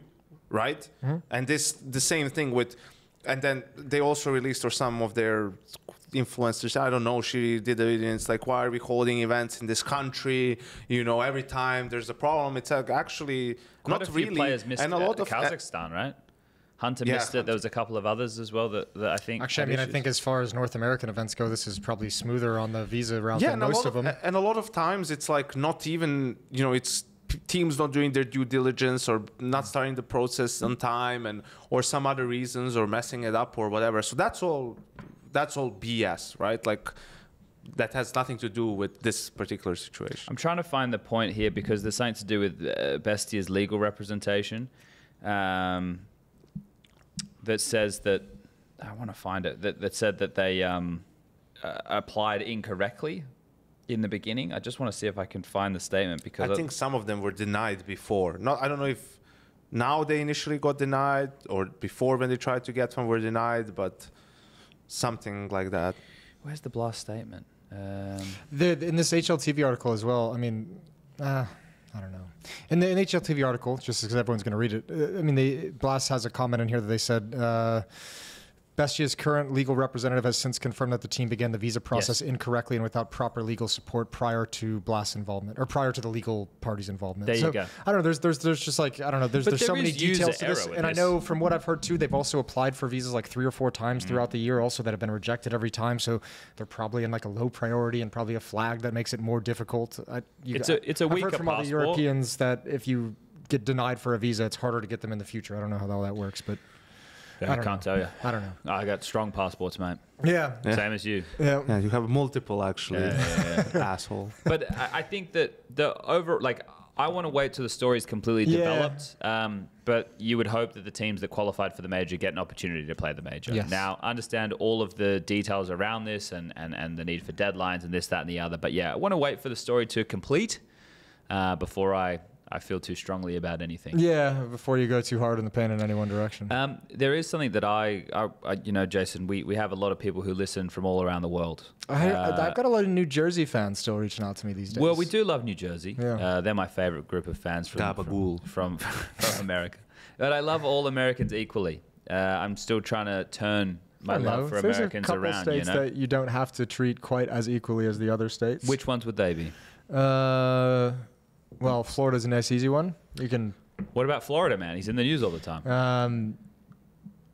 right? Mm-hmm. And the same thing with. And then they also released, or some of their influencers, I don't know, she did a video, and it's like, why are we holding events in this country? You know, every time there's a problem, it's like actually quite not a few really. Players missed and it a lot of Kazakhstan, right? Hunter missed it. There was a couple of others as well that I think. Actually, I mean, I think as far as North American events go, this is probably smoother on the visa route than most of them. And a lot of times it's like not even, you know, it's teams not doing their due diligence or not starting the process on time or some other reasons or messing it up or whatever. So that's all BS, right? Like that has nothing to do with this particular situation. I'm trying to find the point here because there's something to do with Bestia's legal representation that says that, I want to find it, that said that they applied incorrectly in the beginning. I just want to see if I can find the statement because I think some of them were denied before. I don't know if now they initially got denied or before when they tried to get one were denied, but something like that. Where's the Blast statement? In this HLTV article as well, I mean, I don't know. In the HLTV article, just because everyone's going to read it, I mean, Blast has a comment in here that they said, Bestia's current legal representative has since confirmed that the team began the visa process incorrectly and without proper legal support prior to Blast's involvement or prior to the legal party's involvement. There you go. I don't know. There's just like, I don't know. There's so many details to this. And I know from what I've heard too, they've also applied for visas like 3 or 4 times throughout the year also that have been rejected every time. So they're probably in like a low priority and probably a flag that makes it more difficult. It's a weaker I've heard from other Europeans that if you get denied for a visa, it's harder to get them in the future. I don't know how all that works, but... I can't tell you. I don't know. I got strong passports, mate. Yeah. Same as you. Yeah, you have multiple, actually. Asshole. But I think that I want to wait till the story's completely developed. But you would hope that the teams that qualified for the major get an opportunity to play the major. Yes. Now, understand all of the details around this and the need for deadlines and this, that, and the other. But yeah, I want to wait for the story to complete before I feel too strongly about anything. Yeah, before you go too hard in the paint in any one direction. There is something that I you know, Jason, we have a lot of people who listen from all around the world. I've got a lot of New Jersey fans still reaching out to me these days. Well, we do love New Jersey. Yeah. They're my favorite group of fans from America. But I love all Americans equally. I'm still trying to turn my love for Americans around. There's a couple states that you don't have to treat quite as equally as the other states. Which ones would they be? Well, Florida's a nice, easy one. You can. What about Florida, man? He's in the news all the time.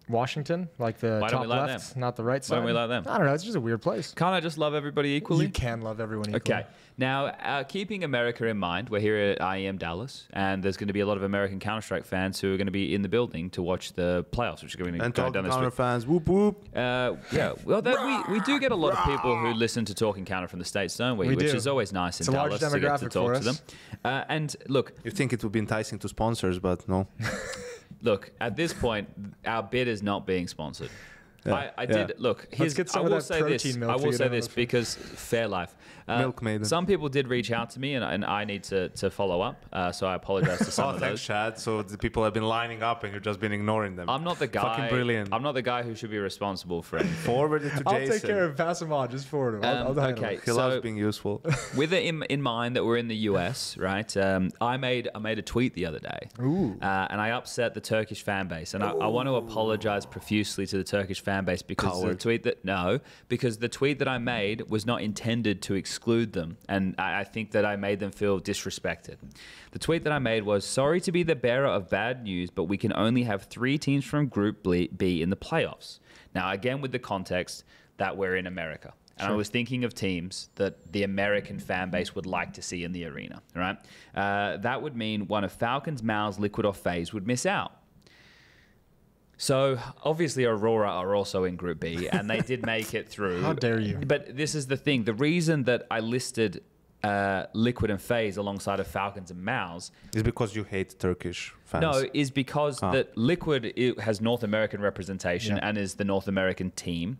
Washington, like the top left, not the right side. Why don't we like them? I don't know. It's just a weird place. Can't I just love everybody equally? You can love everyone equally. Okay. Now, keeping America in mind, we're here at IEM Dallas, and there's going to be a lot of American Counter-Strike fans who are going to be in the building to watch the playoffs, which are going to go down this week. Counter fans, whoop whoop. Yeah, well, we do get a lot of people who listen to Talking Counter from the States, don't we? Which is always nice in Dallas to get to talk to them. And look, you think it would be enticing to sponsors, but no. Look, at this point, our bid is not being sponsored. Yeah. I did look. Let's get some of that protein milk. I will say this because fair life. Milk maiden. Some people did reach out to me, and I need to follow up. So I apologize to some of those. Thanks, Chad. So the people have been lining up, and you've just been ignoring them. I'm not the guy. Fucking brilliant. I'm not the guy who should be responsible for anything. Forward it to Jason. I'll take care of pass him on. Just forward him. I'll okay. He loves being useful. With it in mind that we're in the US, right? I made a tweet the other day, Ooh. And I upset the Turkish fan base, and I want to apologize profusely to the Turkish fan fan base because the tweet that I made was not intended to exclude them, and I think that I made them feel disrespected. The tweet that I made was, sorry to be the bearer of bad news, but we can only have 3 teams from Group B in the playoffs. Now, again, with the context that we're in America. And I was thinking of teams that the American fan base would like to see in the arena, right? That would mean one of Falcons, mouz, Liquid, or FaZe would miss out. So, obviously, Aurora are also in Group B, and they did make it through. How dare you? But this is the thing. The reason that I listed Liquid and FaZe alongside of Falcons and mouz is because you hate Turkish fans. No, is because that Liquid has North American representation and is the North American team,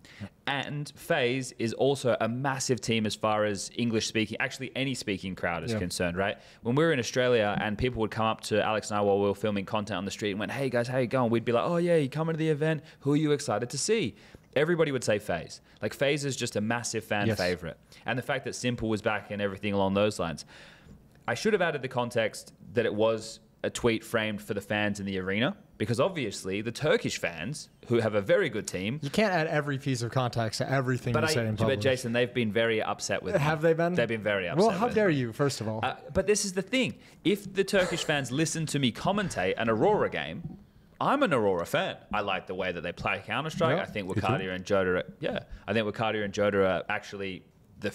and FaZe is also a massive team as far as English speaking, actually any speaking crowd is concerned, right? When we were in Australia and people would come up to Alex and I while we were filming content on the street and went, "Hey guys, how you going?" We'd be like, "Oh yeah, you coming to the event? Who are you excited to see?" Everybody would say FaZe. Like, FaZe is just a massive fan favorite. And the fact that s1mple was back and everything along those lines. I should have added the context that it was a tweet framed for the fans in the arena, because obviously the Turkish fans, who have a very good team... You can't add every piece of context to everything you say in public. But Jason, they've been very upset with me. Have they been? They've been very upset. Well, how dare you, first of all? But this is the thing. If the Turkish fans listen to me commentate an Aurora game... I'm an Aurora fan. I like the way that they play Counter-Strike. I think Wakadia and Joda are actually I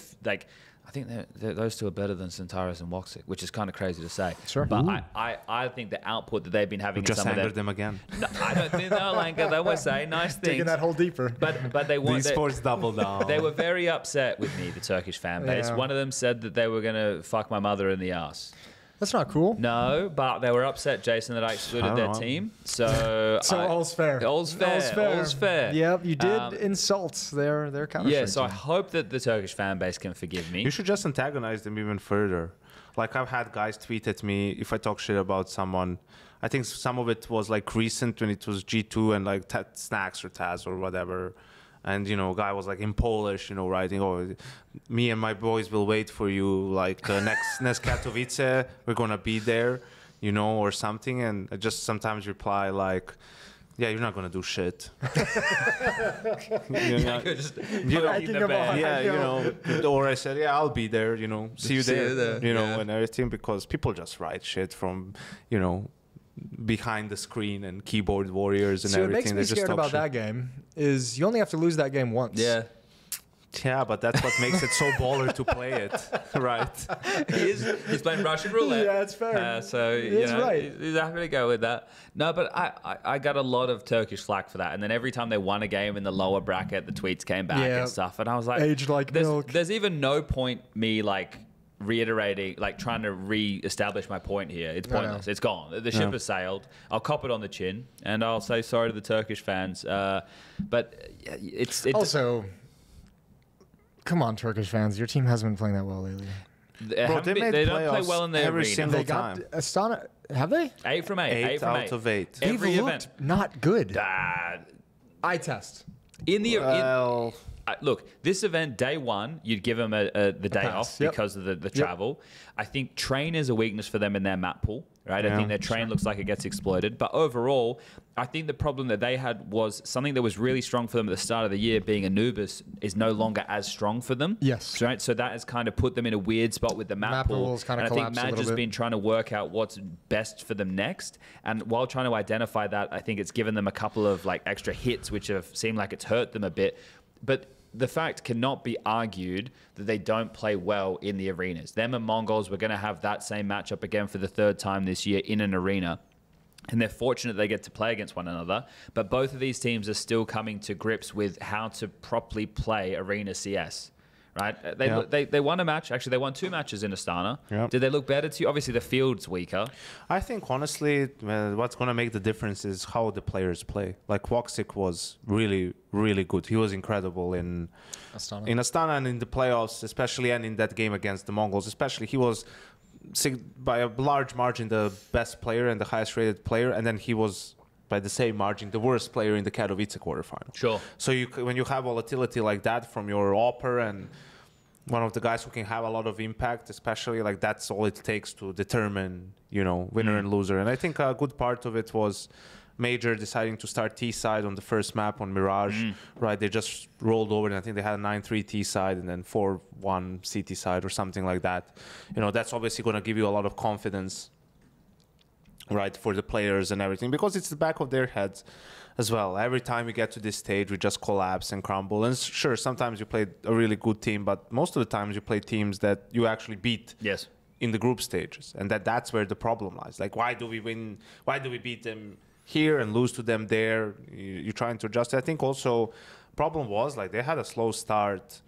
think those two are better than Centaurus and Woxic, which is kind of crazy to say. Sure. But I think the output that they've been having just angered them again. No, I don't think they'll anger. They will say nice things. Digging that hole deeper. But they want esports double down. They were very upset with me, the Turkish fan base. Yeah. One of them said that they were going to fuck my mother in the ass. That's not cool. No, but they were upset, Jason, that I excluded their team. So all's fair. All's fair. All's fair. Yep, you did insult their Counter-Strike. Yeah, so I hope that the Turkish fan base can forgive me. You should just antagonize them even further. Like, I've had guys tweet at me if I talk shit about someone. I think some of it was like recent when it was G2 and like Snacks or Taz or whatever. And, you know, a guy was like in Polish, you know, writing, "Oh, me and my boys will wait for you, like next Katowice, we're going to be there," you know, or something. And I just sometimes reply like, "Yeah, you're not going to do shit." you know, or I said, "Yeah, I'll be there, you know, see you there, you know, and everything," because people just write shit from, you know, behind the screen and keyboard warriors and everything. What makes me scared about that game is you only have to lose that game once. Yeah, but that's what makes it so baller to play it, right? He's playing Russian roulette. Yeah, it's fair. So you know, he's happy to go with that. No, but I got a lot of Turkish flack for that. And then every time they won a game in the lower bracket, the tweets came back and stuff. And I was like, aged like milk. There's even no point me like reiterating, like trying to re-establish my point here. It's pointless. It's gone. The ship has sailed. I'll cop it on the chin and I'll say sorry to the Turkish fans. But it's also, come on, Turkish fans. Your team hasn't been playing that well lately. They don't play well in their every arena. single They got time. Astana. Have they? 8 from 8. 8 out of 8. They've looked not good. Eye test. Look, this event, day one, you'd give them the day off because of the travel. I think train is a weakness for them in their map pool, right? I think their train looks like it gets exploited. But overall, I think the problem that they had was something that was really strong for them at the start of the year, being Anubis, is no longer as strong for them. Yes. Right? So that has kind of put them in a weird spot with the map pool. Kind of and I think Madge has been trying to work out what's best for them next. And while trying to identify that, I think it's given them a couple of like extra hits, which have seemed like it's hurt them a bit. But the fact cannot be argued that they don't play well in the arenas. Them and Mongols were going to have that same matchup again for the 3rd time this year in an arena. And they're fortunate they get to play against one another. But both of these teams are still coming to grips with how to properly play arena CS. Right? They won a match. Actually, they won 2 matches in Astana. Yep. Did they look better to you? Obviously, the field's weaker. I think, honestly, what's going to make the difference is how the players play. Like, Woxic was really, really good. He was incredible in Astana and in the playoffs, especially, and in that game against the Mongols. Especially, he was, by a large margin, the best player and the highest rated player. And then he was, by the same margin, the worst player in the Katowice quarterfinal. Sure. So when you have volatility like that from your upper and one of the guys who can have a lot of impact, especially, like, that's all it takes to determine, you know, winner and loser. And I think a good part of it was major deciding to start T-side on the first map on Mirage, right? They just rolled over, and I think they had a 9-3 T-side and then 4-1 CT side or something like that. That's obviously going to give you a lot of confidence, right, for the players and everything, because it's the back of their heads as well. Every time we get to this stage, we just collapse and crumble. And sure, sometimes you play a really good team, but most of the times you play teams that you actually beat. Yes. In the group stages, and that's where the problem lies. Like, why do we win? Why do we beat them here and lose to them there? You're trying to adjust. I think also problem was like they had a slow start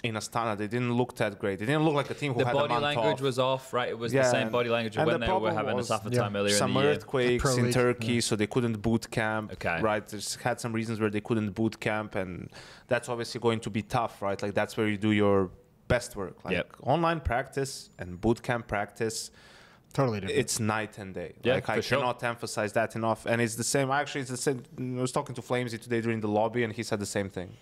in Astana. They didn't look that great. They didn't look like a team who had a month off. The body language was off, right? It was the same body language when they were having a tougher time earlier in the year. Some earthquakes in Turkey, so they couldn't boot camp. Okay. Right? They just had some reasons where they couldn't boot camp, and that's obviously going to be tough, right? Like that's where you do your best work. Like online practice and boot camp practice, totally different. It's night and day. Yeah, like I cannot emphasize that enough. And it's the same. Actually, it's the same. I was talking to Flamesy today during the lobby, and he said the same thing.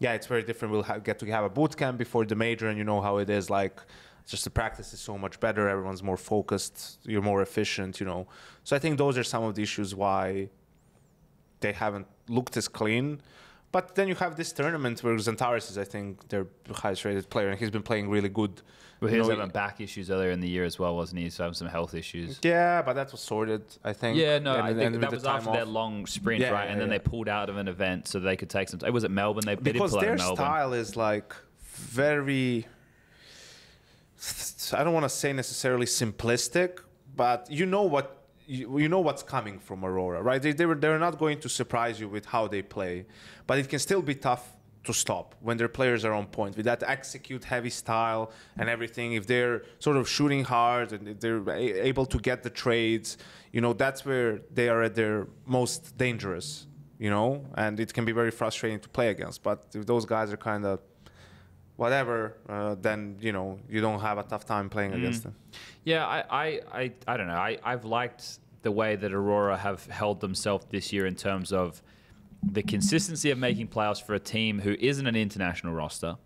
It's very different. We'll get to have a boot camp before the major, and you know how it is. Like, just the practice is so much better. Everyone's more focused. You're more efficient. So I think those are some of the issues why they haven't looked as clean. But then you have this tournament where Xantares is, I think, their highest rated player, and he's been playing really good. Well, he was having back issues earlier in the year as well, wasn't he? So having some health issues. Yeah, but that was sorted, I think. Yeah, no, I think that was after their long sprint, right? And then they pulled out of an event so they could take some. Was it Melbourne? They did pull out of Melbourne. Because their style is like very. I don't want to say necessarily simplistic, but you know what's coming from Aurora, right? They're not going to surprise you with how they play, but it can still be tough to stop when their players are on point with that execute heavy style and everything. If they're sort of shooting hard and if they're able to get the trades, that's where they are at their most dangerous, and it can be very frustrating to play against. But if those guys are kind of whatever, then you don't have a tough time playing against them. Yeah, I don't know. I've liked the way that Aurora have held themselves this year in terms of the consistency of making playoffs for a team who isn't an international roster,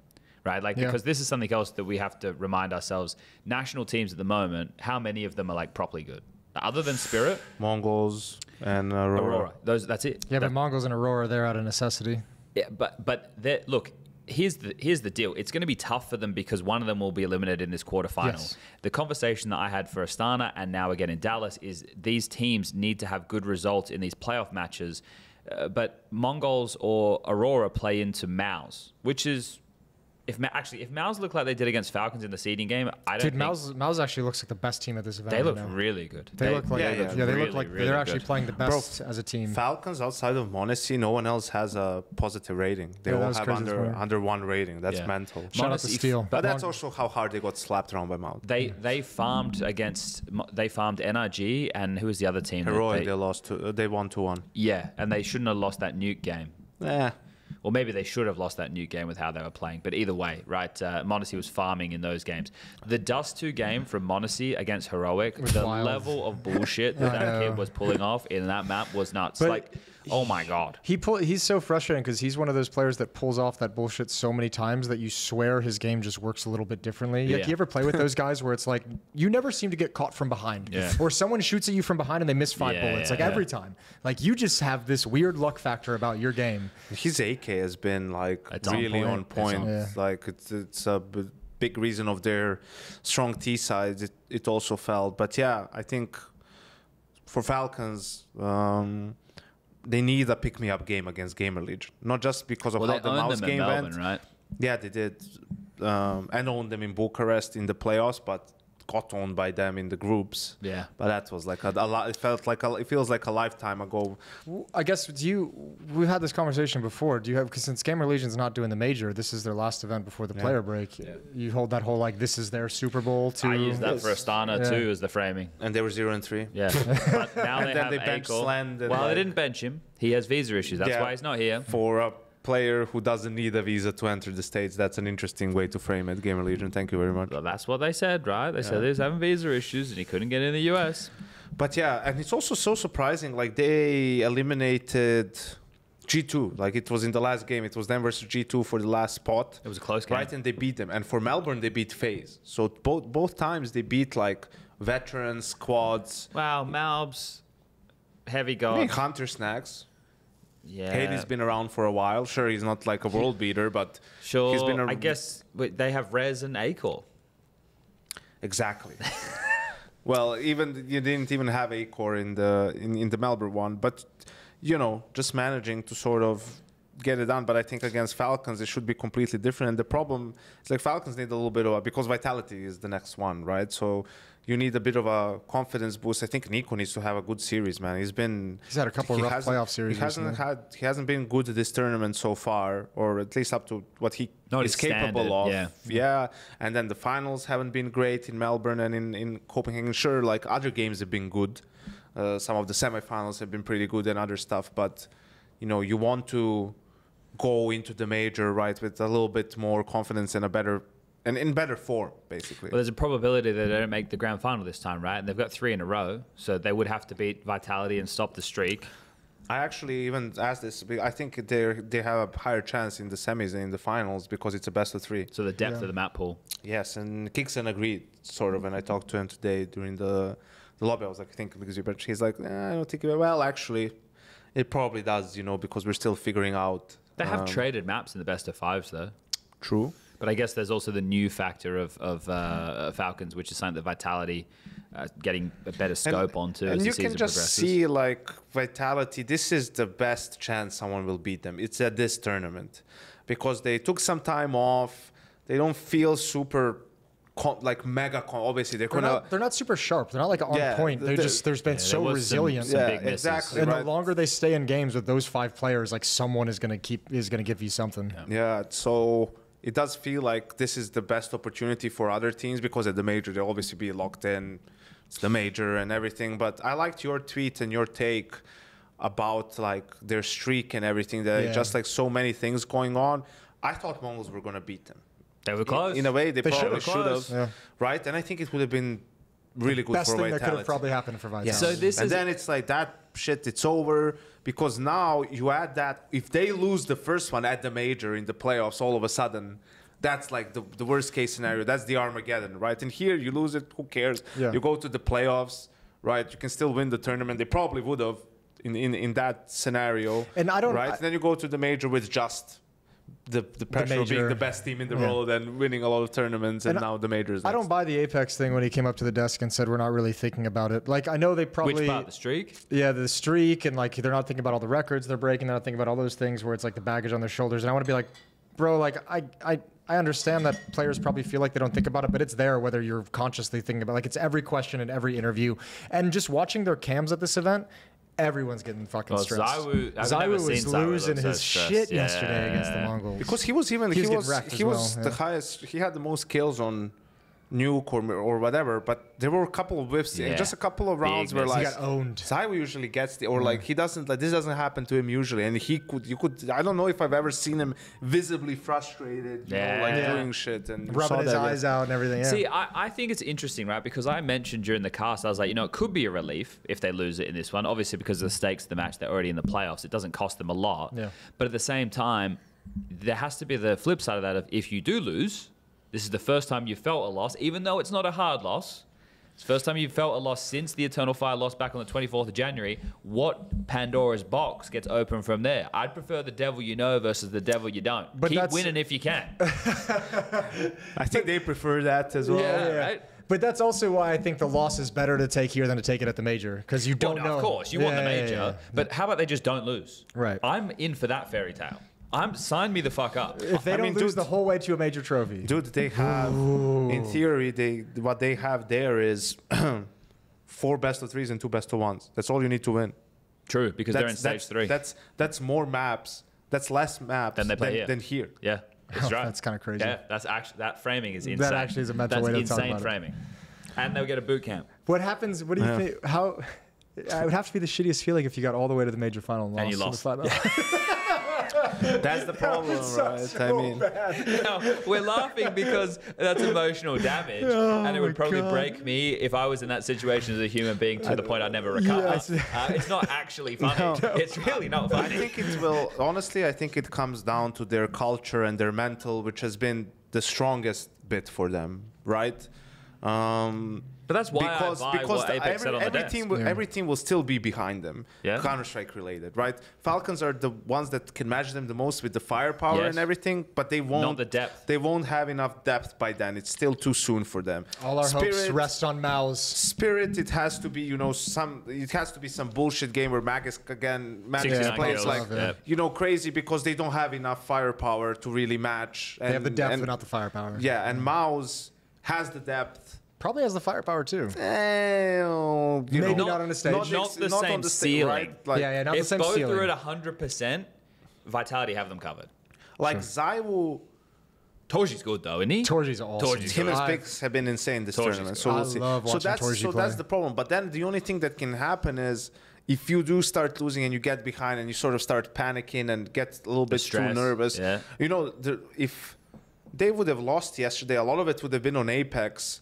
right? Because this is something else that we have to remind ourselves. National teams at the moment, how many of them are probably good? Other than Spirit? Mongols and Aurora. That's it. Yeah, but Mongols and Aurora, they're out of necessity. Yeah, but look, here's the deal. It's going to be tough for them because one of them will be eliminated in this quarterfinal. Yes. The conversation that I had for Astana and now again in Dallas is these teams need to have good results in these playoff matches. But Mongols or Aurora play into mouz, which is if mouz look like they did against Falcons in the seeding game, I don't think... mouz actually looks like the best team at this event. They look really good. They look like they look like really they're actually good. playing the best as a team. Falcons outside of Monacy, no one else has a positive rating. They all have under one rating. That's mental. Shout out to Steel. But that's also how hard they got slapped around by mouz. They farmed NRG, and who was the other team? Heroic, they won 2-1. Yeah, and they shouldn't have lost that nuke game. Yeah. Or maybe they should have lost that nuke game with how they were playing. But either way, right, Monacy was farming in those games. The Dust 2 game from Monacy against Heroic, the level of bullshit that kid was pulling off in that map was nuts. But oh my God. He's so frustrating because he's one of those players that pulls off that bullshit so many times that you swear his game just works a little bit differently. Yeah. Like, you ever play with those guys where it's like you never seem to get caught from behind, or someone shoots at you from behind and they miss 5 bullets every time. Like, you just have this weird luck factor about your game. His AK has been really on point. Like it's a big reason of their strong T sides. It also felt, but I think for Falcons. They need a pick-me-up game against Gamer Legion. Not just because of how the mouse game went. Right? Yeah, they did. And owned them in Bucharest in the playoffs, but got owned by them in the groups. Yeah. But that was like a lot. It feels like a lifetime ago. I guess we've had this conversation before. Do you have, because since Gamer Legion's not doing the major, this is their last event before the player break. Yeah. You hold that whole this is their Super Bowl too. I use that for Astana too as the framing. And they were 0-3. Yeah. But now they benched Sland. Well, they didn't bench him. He has visa issues. That's why he's not here. For a player who doesn't need a visa to enter the States, that's an interesting way to frame it. Gamer Legion, thank you very much. Well, that's what they said, right? They said he was having visa issues and he couldn't get in the US. But and it's also so surprising. They eliminated G2. It was in the last game. It was them versus G2 for the last spot. It was a close game. Right, and they beat them. And for Melbourne, they beat FaZe. So both times they beat veterans, squads. Wow, Malbs. Heavy I God. mean, Hunter Snacks. Yeah. Katie's been around for a while. Sure, he's not like a world beater, but Sure. he's been I guess they have Rez and Acor. Exactly. Well, even you didn't even have Acor in the Melbourne one, but you know, just managing to sort of get it done. But I think against Falcons, it should be completely different. And the problem is like Falcons need a little bit of because Vitality is the next one, right? So you need a bit of a confidence boost. I think Nico needs to have a good series, man. He's had a couple of rough playoff series. He hasn't been good at this tournament so far, or at least up to what he is capable of. Yeah. And then the finals haven't been great in Melbourne and in Copenhagen. Sure, like other games have been good. Some of the semifinals have been pretty good and other stuff. But, you know, you want to go into the major, right, with a little bit more confidence and in better form, basically. Well, there's a probability that they don't make the grand final this time, right? And they've got 3 in a row, so they would have to beat Vitality and stop the streak. I actually even asked this. I think they have a higher chance in the semis and in the finals because it's a best of 3. So the depth of the map pool. Yes, and Kixon agreed, sort of, and I talked to him today during the lobby. I was like, I think because he's like, I don't think. Well, actually, it probably does, you know, because we're still figuring out. They have traded maps in the best of 5s, though. True. But I guess there's also the new factor of Falcons, which is something that Vitality getting a better scope onto as the season progresses. And you can just see, like, Vitality, this is the best chance someone will beat them. It's at this tournament. Because they took some time off. They don't feel super, obviously, they're not super sharp. They're not, like, on point. They've been so resilient. Exactly. And the longer they stay in games with those 5 players, like, someone is going to give you something. Yeah, so it does feel like this is the best opportunity for other teams because at the major they'll obviously be locked in. It's the major and everything. But I liked your tweet and your take about like their streak and everything. Just like so many things going on. I thought Mongols were going to beat them. They were close. In a way, they probably should have. Yeah. Right? And I think it would have been really good best for thing Vitality. that could have probably happened for Vitality. Yeah. So then it's like that shit, it's over. Because now you add that, if they lose the first one at the major in the playoffs, all of a sudden, that's like the worst case scenario. That's the Armageddon, right? And here you lose it, who cares? Yeah. You go to the playoffs, right? You can still win the tournament. They probably would have in that scenario. And I don't. Right? And then you go to the major with just the pressure of being the best team in the world and winning a lot of tournaments, and now the majors. I don't buy the Apex thing when he came up to the desk and said we're not really thinking about it. Like I know they probably which part, the streak? Yeah, the streak, and like they're not thinking about all the records they're breaking. They're not thinking about all those things where it's like the baggage on their shoulders. And I want to be like, bro, like I understand that players probably feel like they don't think about it, but it's there whether you're consciously thinking about it. Like it's every question in every interview, and just watching their cams at this event. Everyone's getting fucking stressed. Zywoo was losing his shit yesterday against the Mongols. Because he was the highest. He had the most kills on Nuke or whatever. But there were a couple of whiffs, just a couple of rounds where like he got owned. Zywoo usually gets like he doesn't like this doesn't happen to him usually, and you could. I don't know if I've ever seen him visibly frustrated, doing shit and rubbing his eyes out and everything. Yeah. See, I think it's interesting, right? Because I mentioned during the cast, I was like, it could be a relief if they lose it in this one. Obviously, because of the stakes of the match, they're already in the playoffs. It doesn't cost them a lot. Yeah. But at the same time, there has to be the flip side of that. If you do lose, this is the first time you felt a loss, even though it's not a hard loss. It's the first time you've felt a loss since the Eternal Fire loss back on the 24th of January. What Pandora's box gets open from there? I'd prefer the devil you know versus the devil you don't. But keep winning if you can. I think they prefer that as well. Yeah, right? But that's also why I think the loss is better to take here than to take it at the major, because you don't know. Of course, you want the major. But how about they just don't lose? Right. I'm in for that fairy tale. Sign me the fuck up. If they don't lose the whole way to a major trophy. Dude, they have, in theory, what they have there is 4 best of 3s and 2 best of 1s. That's all you need to win. True, because they're in stage 3. That's more maps. That's less maps than here. Yeah, that's right. That's kind of crazy. Yeah, that's actually, that framing is insane. That actually is a mental way to talk about it. That's insane framing. And they'll get a boot camp. What happens? What do you think? How? It would have to be the shittiest feeling if you got all the way to the major final and you lost. That's the problem, right? So No, we're laughing because that's emotional damage, and it would probably break me if I was in that situation as a human being to the point I'd never recover. It's not actually funny. No. It's really not funny. I think it will. Honestly, I think it comes down to their culture and their mental, which has been the strongest bit for them, right? But that's why because I buy what Apex said on the desk. every team will still be behind them. Yeah. Counter-Strike related, right? Falcons are the ones that can match them the most with the firepower Yes. and everything, but they won't. Not the depth. They won't have enough depth by then. It's still too soon for them. All our hopes rest on mouz. Spirit, it has to be, you know, it has to be some bullshit game where Magus 69 plays kills. like, Yeah. you know, crazy because they don't have enough firepower to really match. They have the depth, but not the firepower. Yeah, and mouz has the depth. Probably has the firepower too. Maybe not on the stage. Not the same ceiling. Right? Like, yeah, not the If same both ceiling. are at 100%, Vitality have them covered. like Zaiwu, Torji's good though, isn't he? Torji's awesome. Torji's him and I- Spix have been insane this Torji's tournament. good. So I we'll see. love watching that's Torji play. the problem. But then the only thing that can happen is if you do start losing and you get behind and you sort of start panicking and get a little bit too stress, nervous. yeah. You know, if they would have lost yesterday, a lot of it would have been on Apex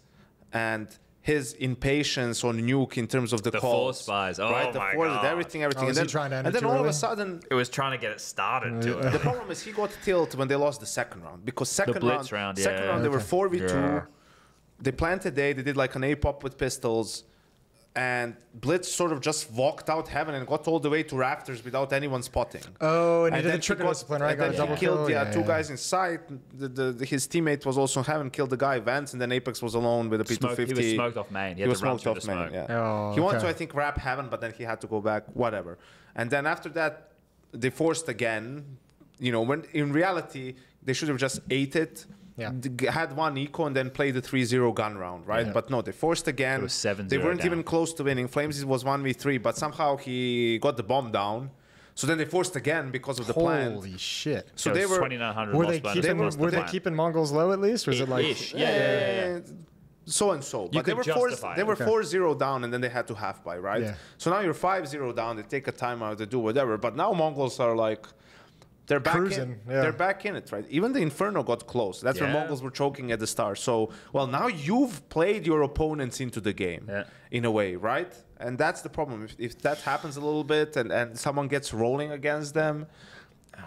and his impatience on Nuke in terms of the calls. force buys. Oh right? The my force, God. everything. Oh, and is he then, trying to end and it then too all of a early? sudden, It was trying to get it started too. the problem is he got tilt when they lost the second round because second blitz round, second yeah. round they were 4v2. Yeah. They planted A. They did like an A pop with pistols, and Blitz sort of just walked out heaven and got all the way to rafters without anyone spotting. Oh, and he did then the trigger got- discipline, right? and Got a then double he killed kill. two guys in sight. His teammate was also in heaven, killed the guy Vance, and then Apex was alone with a P250. He was smoked off main. He had was to run smoked through the off main. smoke. Yeah. Oh, he wanted to, okay. I think, wrap heaven, but then he had to go back. Whatever. And then after that, they forced again. You know, when in reality they should have just ate it. Yeah. Had one eco and then played the 3-0 gun round, right? Yeah. But no, they forced again. It was 7-0 They weren't down. even close to winning. Flames was 1v3, but somehow he got the bomb down. So then they forced again because of the plan. Holy shit. So It they was were 2,900 Were lost they bonus keeping plus the were they plan. keeping Mongols low at least, or is it like Ish. Yeah. so and so. But they could were justify they it. were Okay. 4-0 down and then they had to half buy, right? Yeah. So now you're 5-0 down, they take a timeout, they do whatever. But now Mongols are like they're back Cruising, in. yeah. They're back in it, right? Even the Inferno got close. That's when Yeah. Mongols were choking at the start. So, well, now you've played your opponents into the game Yeah. in a way, right? And that's the problem. If that happens a little bit and someone gets rolling against them,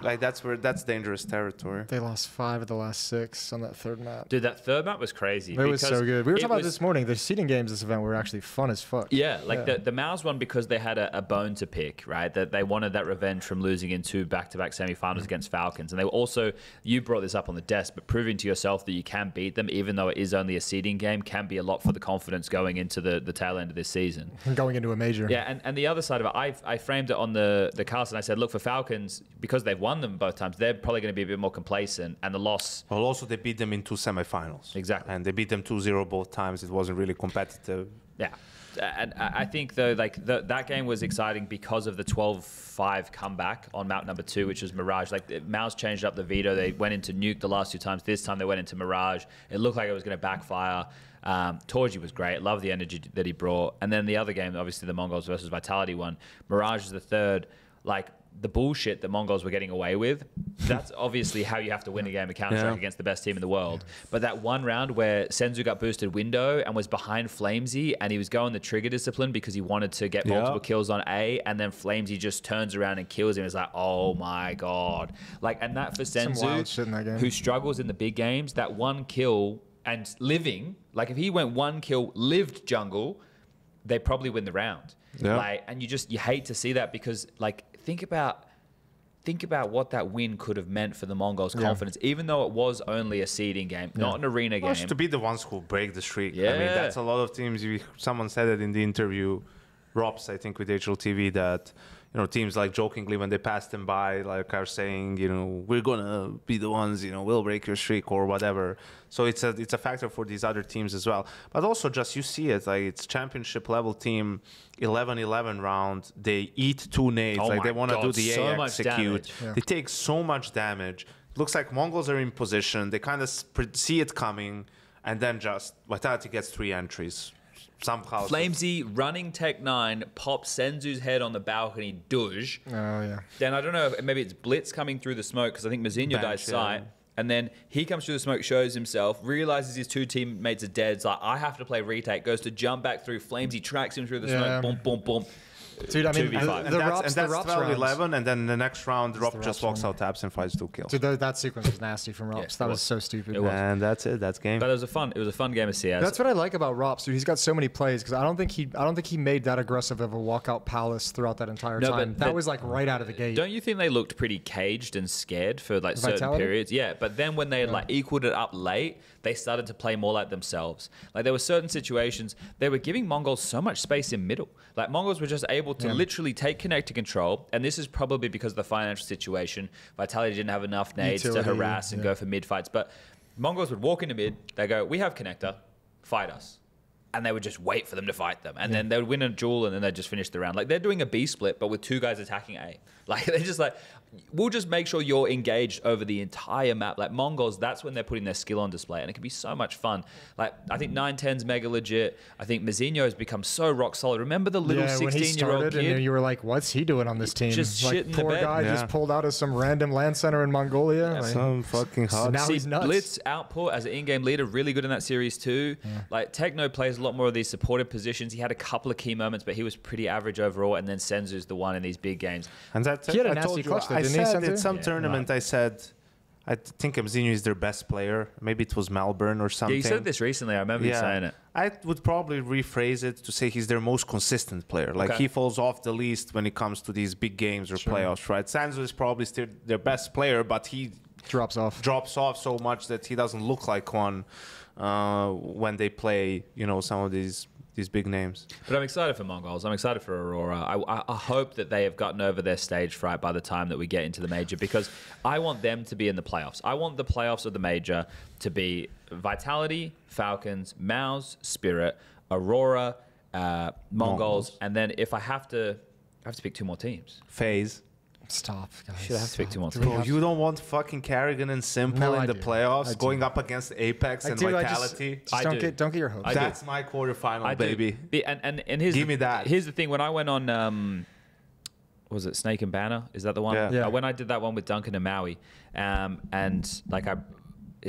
like that's dangerous territory. they lost 5 of the last 6 on that third map? Dude, that third map was crazy. It was so good. We were it talking about was- this morning. The seeding games this event were actually fun as fuck. Yeah, like Yeah. the mouz one because they had a bone to pick, right? That they wanted that revenge from losing in 2 back-to-back semifinals against Falcons, and they were also, you brought this up on the desk, but proving to yourself that you can beat them, even though it is only a seeding game, can be a lot for the confidence going into the tail end of this season. And going into a major. Yeah, and the other side of it, I framed it on the cast and I said, look, for Falcons, because they've won them both times, they're probably going to be a bit more complacent, and the loss. Well, also they beat them in 2 semifinals. Exactly. And they beat them 2-0 both times. It wasn't really competitive. Yeah. And I think, though, like that game was exciting because of the 12-5 comeback on map number 2, which was Mirage. Like, mouz changed up the veto. They went into Nuke the last 2 times. This time they went into Mirage. It looked like it was going to backfire. Torji was great. Love the energy that he brought. And then the other game, obviously the Mongols versus Vitality one. Mirage is the third. Like, the bullshit that Mongols were getting away with, that's obviously how you have to win a game of Counter-Strike against the best team in the world. But that one round where s1mple got boosted window and was behind Flamesy and he was going the trigger discipline because he wanted to get multiple kills on A, and then Flamesy just turns around and kills him. It's like, oh my God. Like, and that for Some wild shit in that s1mple, game. who struggles in the big games, that one kill and living, like if he went 1 kill, lived jungle, they probably win the round. Yeah. Like, and you hate to see that because, like, think about what that win could have meant for the Mongols' confidence, even though it was only a seeding game, not an arena game. To be the ones who break the streak. I mean, Yeah. that's a lot of teams. Someone said it in the interview, Robs, I think, with HLTV, that teams like jokingly when they pass them by, like are saying, we're gonna be the ones, we'll break your streak or whatever. So it's a factor for these other teams as well. But also just you see it, like it's championship level team, 11-11 round. They eat 2 nades, like they want to do the so A much execute. damage. Yeah. They take so much damage. Looks like Mongols are in position. They kind of see it coming, and then just Vitality gets 3 entries. Somehow Flamesy running Tech 9 pops s1mple's head on the balcony, douche. Oh yeah. Then I don't know, maybe it's Blitz coming through the smoke because I think Mazinho Bench, dies yeah. sight. And then he comes through the smoke, shows himself, realizes his 2 teammates are dead. It's like, I have to play retake. Goes to jump back through. Flamesy tracks him through the Yeah. smoke. Boom, boom, boom. Dude, I mean, 2v5. And that's 12-11, and then the next round, Rob the just Rops walks round. out, taps, and fights 2 kills. Dude, that sequence was nasty from Rops. it That was was. so stupid. It was. And that's it. That's game. But it was a fun game of CS. That's what I like about Rops, dude. He's got so many plays because I don't think he made that aggressive of a walkout palace throughout that entire time. That was like right out of the gate. Don't you think they looked pretty caged and scared for like certain Vitality? periods? Yeah, but then when they like equaled it up late, they started to play more like themselves. Like there were certain situations they were giving Mongols so much space in middle. Like Mongols were just able to literally take connector control, and this is probably because of the financial situation. Vitality didn't have enough nades to Utility, harass and go for mid fights, but Mongols would walk into mid. They go, "We have connector, fight us." And they would just wait for them to fight them. And then they would win a duel and then they'd just finish the round. Like they're doing a B split, but with 2 guys attacking A. Like they're just like, we'll just make sure you're engaged over the entire map. Like Mongols, that's when they're putting their skill on display. And it can be so much fun. Like I think 9-10's mega legit. I think Mazinho has become so rock solid. Remember the little when he 16-year-old started, kid? and you were like, "What's he doing on this team?" Just like, shit in the poor bed. guy Yeah. just pulled out of some random land center in Mongolia. Like, Some fucking hot. now See, he's nuts. Blitz output as an in-game leader, really good in that series too. Like Techno plays a lot more of these supportive positions. He had a couple of key moments, but he was pretty average overall. And then Senzu's the one in these big games. And that's He had a I nasty told you, clutch though, I didn't he, said Senzu? in some Yeah. tournament, I said, I think Mzinho is their best player. Maybe it was Melbourne or Yeah, something. you said this recently. I remember you saying it. I would probably rephrase it to say he's their most consistent player. Like Okay. he falls off the least when it comes to these big games or playoffs, right? Sanzo is probably still their best player, but he drops off. drops off so much that he doesn't look like one when they play, some of these big names. But I'm excited for Mongols. I'm excited for Aurora. I hope that they have gotten over their stage fright by the time that we get into the major, because I want them to be in the playoffs. I want the playoffs of the major to be Vitality, Falcons, mouz, Spirit, Aurora, Mongols, and then if I have to pick 2 more teams. FaZe. Stop, guys. Should I have to pick 2 more Do we teams? Bro, have you don't want fucking Carrigan and s1mple No, in I the do. playoffs, I do. going up against Apex and Vitality. Just I don't do. get your hopes. I do. That's my quarterfinal, I do. baby. And here's Give me that. Here's the thing. When I went on, was it Snake and Banner? Is that the one? Yeah. Yeah. When I did that one with Duncan and Maui, and like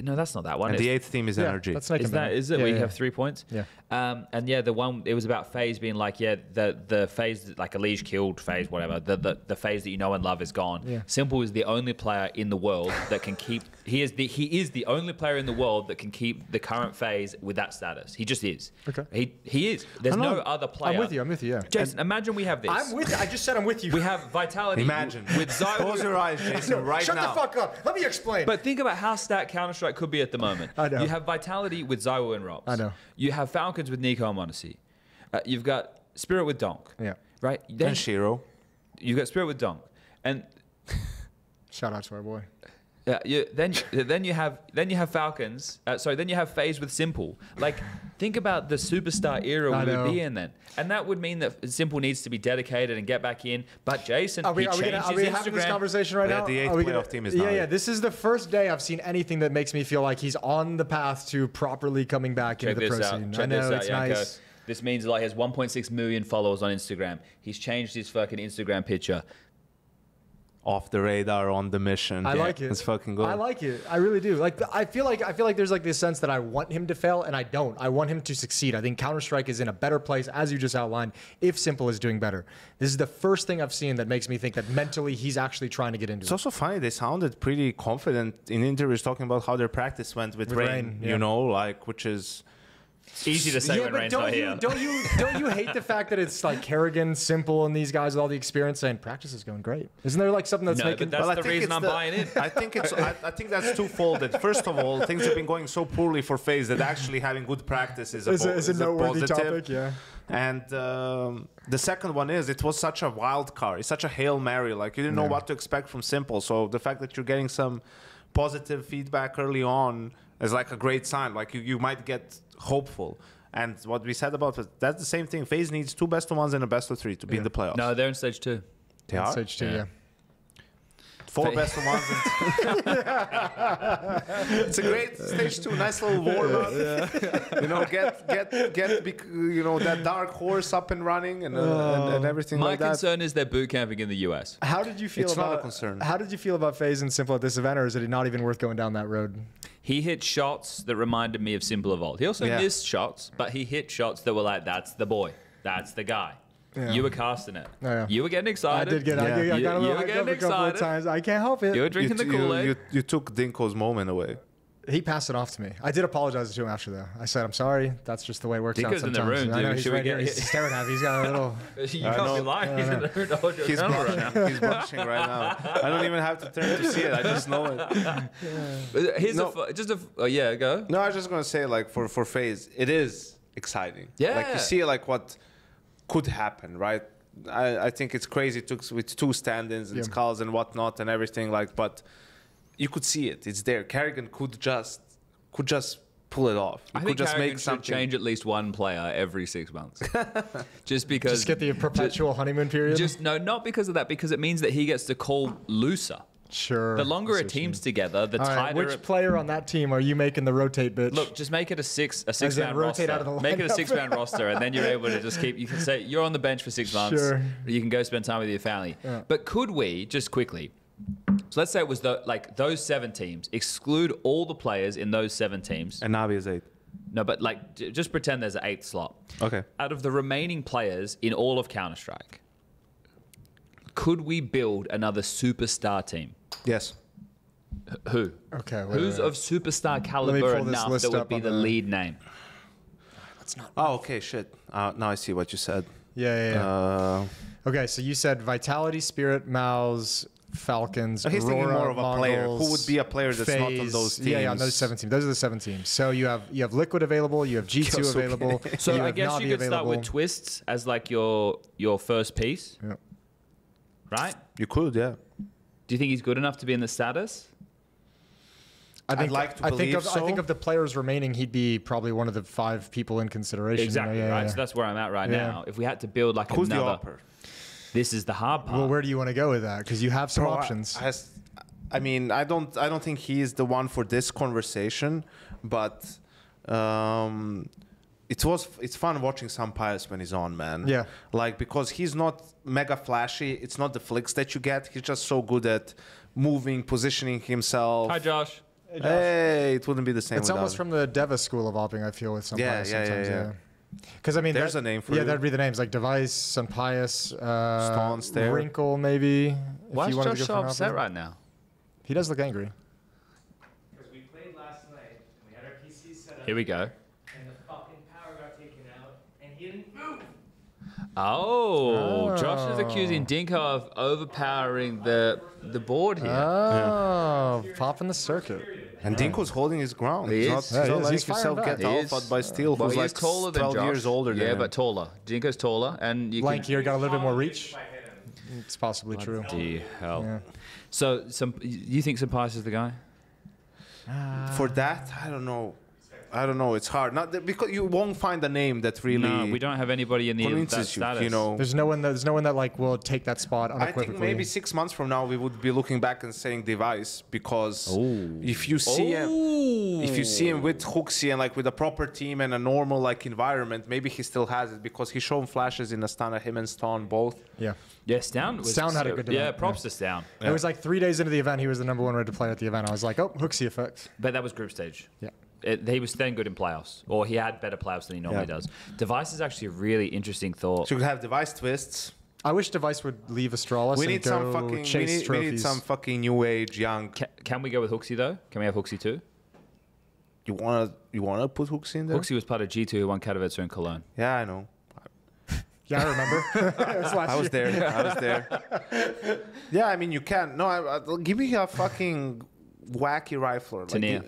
no, that's not that one. And It's- the 8th team is Yeah, Energy. that's Snake Is and that Banner. is it? Yeah, We yeah. have 3 points. Yeah. And yeah, the one it was about FaZe being like, yeah, the FaZe like Elige killed FaZe, whatever. The FaZe that you know and love is gone. Yeah. s1mple is the only player in the world that can keep. He is the only player in the world that can keep the current FaZe with that status. He just is. Okay. He is. There's I know. no other player. I'm with you. Yeah. Jason, imagine we have this. I'm with you. I just said I'm with you. We have Vitality. Imagine. with Zywo. Close your eyes, Jason, right Shut now. the fuck up. Let me explain. But think about how stacked Counter-Strike could be at the moment. I know. You have Vitality with Zywo and Robs. I know. You have Falcons with Nico and Monacy. You've got Spirit with Donk. Yeah. Right? Then And Shiro. you've got Spirit with Donk. And Shout out to our boy. then you have Falcons. Then you have FaZe with s1mple. Like, think about the superstar era I we know. would be in then. And that would mean that s1mple needs to be dedicated and get back in. But Jason, Are we, he are we, changed gonna, are his we Instagram. having this conversation right Yeah, now? the 8th Are we playoff team is Yeah, not yeah. it. This is the first day I've seen anything that makes me feel like he's on the path to properly coming back Check into the pro this scene. out. I Check know, this out, it's Yanko. nice. This means like he has 1.6 million followers on Instagram. He's changed his fucking Instagram picture. Off the radar, on the mission. I like it. It's fucking good. I like it. I really do. Like I feel like there's like this sense that I want him to fail and I don't. I want him to succeed. I think Counter-Strike is in a better place, as you just outlined, if s1mple is doing better. This is the first thing I've seen that makes me think that mentally he's actually trying to get into It's it. also funny, they sounded pretty confident in interviews talking about how their practice went with Rain, Rain, yeah. you know, like, which is... Easy to say when Rain's not here. don't you hate the fact that it's like Kerrigan, s1mple, and these guys with all the experience saying practice is going great? Isn't there like something that's No, making? but that's Well, I the think reason it's I'm the- buying in. I think it's. I think that's twofold. First of all, things have been going so poorly for FaZe that actually having good practice is a, is a noteworthy positive. topic. Yeah. And the second one is it was such a wild card. It's such a Hail Mary. Like you didn't know what to expect from s1mple. So the fact that you're getting some positive feedback early on is like a great sign. Like you might get hopeful. And what we said about it, that's the same thing. FaZe needs 2 best of 1s and a best of 3 to be in the playoffs. No, they're in stage 2. they are. Stage 2, yeah. 4 best of 1s. It's a great stage 2, nice little warm up. You know, get that dark horse up and running and everything My like that. concern is they're boot camping in the US. How did you feel It's about not a concern. How did you feel about FaZe and s1mple at this event, or is it not even worth going down that road? He hit shots that reminded me of s1mple of old. He also Yeah. missed shots, but he hit shots that were like, that's the boy. That's the guy. Yeah. You were casting it. Oh, yeah. You were getting excited. I did get. Yeah. I got a You little were hyped getting up a couple of excited. times. I can't help it. You were drinking the Kool-Aid. You took Dinko's moment away. He passed it off to me. I did apologize to him after though. I said, "I'm sorry. That's just the way it works out Dinko's in sometimes." the room, I know dude. he's Should we right here. get- He's staring at me. He's got a little. You can't be lying. He's in the room to hold your He's camera right now. blushing. He's blushing right now. I don't even have to turn to see it. I just know it. Here's No. oh yeah, go. No, I was just gonna say like for FaZe, it is exciting. Yeah. Like you see like what could happen, right? I think it's crazy with two stand-ins and Yeah. skulls and whatnot and everything like, but you could see it. It's there. Kerrigan could just pull it off. He I could think just Carrigan make should something. change at least one player every 6 months. Just because. Just get the perpetual honeymoon period. Just no, not because of that. Because it means that he gets to call looser. sure. The longer I see a what you team's mean. together, the All right, tighter. which player on that team are you making the rotate bitch? Look, just make it a six in man rotate roster. out of the Make it a lineup. 6-man roster, and then you're able to just keep. You can say you're on the bench for 6 months. Sure. You can go spend time with your family. Yeah. But could we just quickly? So let's say it was those 7 teams. Exclude all the players in those 7 teams. And Navi is 8. No, but like just pretend there's an 8th slot. Okay. Out of the remaining players in all of Counter-Strike, could we build another superstar team? Yes. Who? Okay. Who's of superstar caliber pull this enough list that would up be on the the- lead name? That's not. Oh, okay. Shit. Now I see what you said. Yeah. Okay, so you said Vitality, Spirit, mouz, Falcons, He's Aurora, thinking more of a player. Who Mongols, would be a player that's not on FaZe. those teams? Yeah, on those 7 teams. Those are the 7 teams. So you have Liquid available, you have G2 Kyosuke. available. So you I have guess Navi you could start available. with Twists as like your first piece, Yeah. right? You could, yeah. Do you think he's good enough to be in the status? I think, I'd like to I think believe of I think so. of the players remaining, he'd be probably one of the 5 people in consideration. Exactly, Yeah, right? yeah. So that's where I'm at right Yeah. now. If we had to build like Who's the another, upper? this is the hard part. Well, where do you want to go with that? Because you have some Bro, options. I mean, I don't think he is the one for this conversation, but it's fun watching s1mple when he's on, man. Yeah. Like because he's not mega flashy. It's not the flicks that you get. He's just so good at moving, positioning himself. Hi, Josh. Hey, it wouldn't be the same. It's without almost him. from the Deva school of opping, I feel, with some Yeah, players yeah, sometimes. yeah. Because I mean, There's a name for yeah, you. that'd be the names like Device, Sunpius, Stone's there. Wrinkle, maybe. Why if is you wanted to Josh go so for an upset opper. right now? He does look angry. Because we played last night, and we had our PC set up, Here we go. and the fucking power got taken out, and he didn't move. Oh, Josh is Oh. accusing Dinko of overpowering the board here. Oh, popping the circuit. And Dinko's holding his ground. He He's is. not, Yeah, he's he not is. letting He's firing himself back. get He is. alpha by Steel, Well, who's he like is taller than 12 Josh. years older than Yeah, him. but taller. Dinko's taller, and you Lank can. here got a little bit more If reach. I hit him. It's possibly true. Bloody hell. Yeah. So, you think s1mple is the guy? For that, I don't know. It's hard. Not that, because you won't find a name that really No, we don't have anybody in that convinces you. status. You know, There's no one that like will take that spot I unequivocally. think maybe 6 months from now we would be looking back and saying Device because if you see him with Hooksy and like with a proper team and a normal like environment, maybe he still has it because he's shown flashes in Astana, him and Stone both. Yeah. Yeah, Stown was. Stown had a good Yeah, event, props to Stown. It was like 3 days into the event, he was the number 1 rated player at the event. I was like, oh, Hooksy effect. But that was group stage. Yeah. He was then good in playoffs, or he had better playoffs than he normally Yeah. does. Device is actually a really interesting thought. So you could have Device twists. I wish Device would leave Astralis We and need go some fucking chase we need trophies. some fucking new age young. Can we go with Hooksy though? Can we have Hooksy too? You wanna put Hooksy in there? Hooksy was part of G2 who won Katowice and Cologne. Yeah, I know. Yeah, I remember. It was last I was year. there. I was there. Yeah, I mean you can. No, give me a fucking wacky rifler. Tania.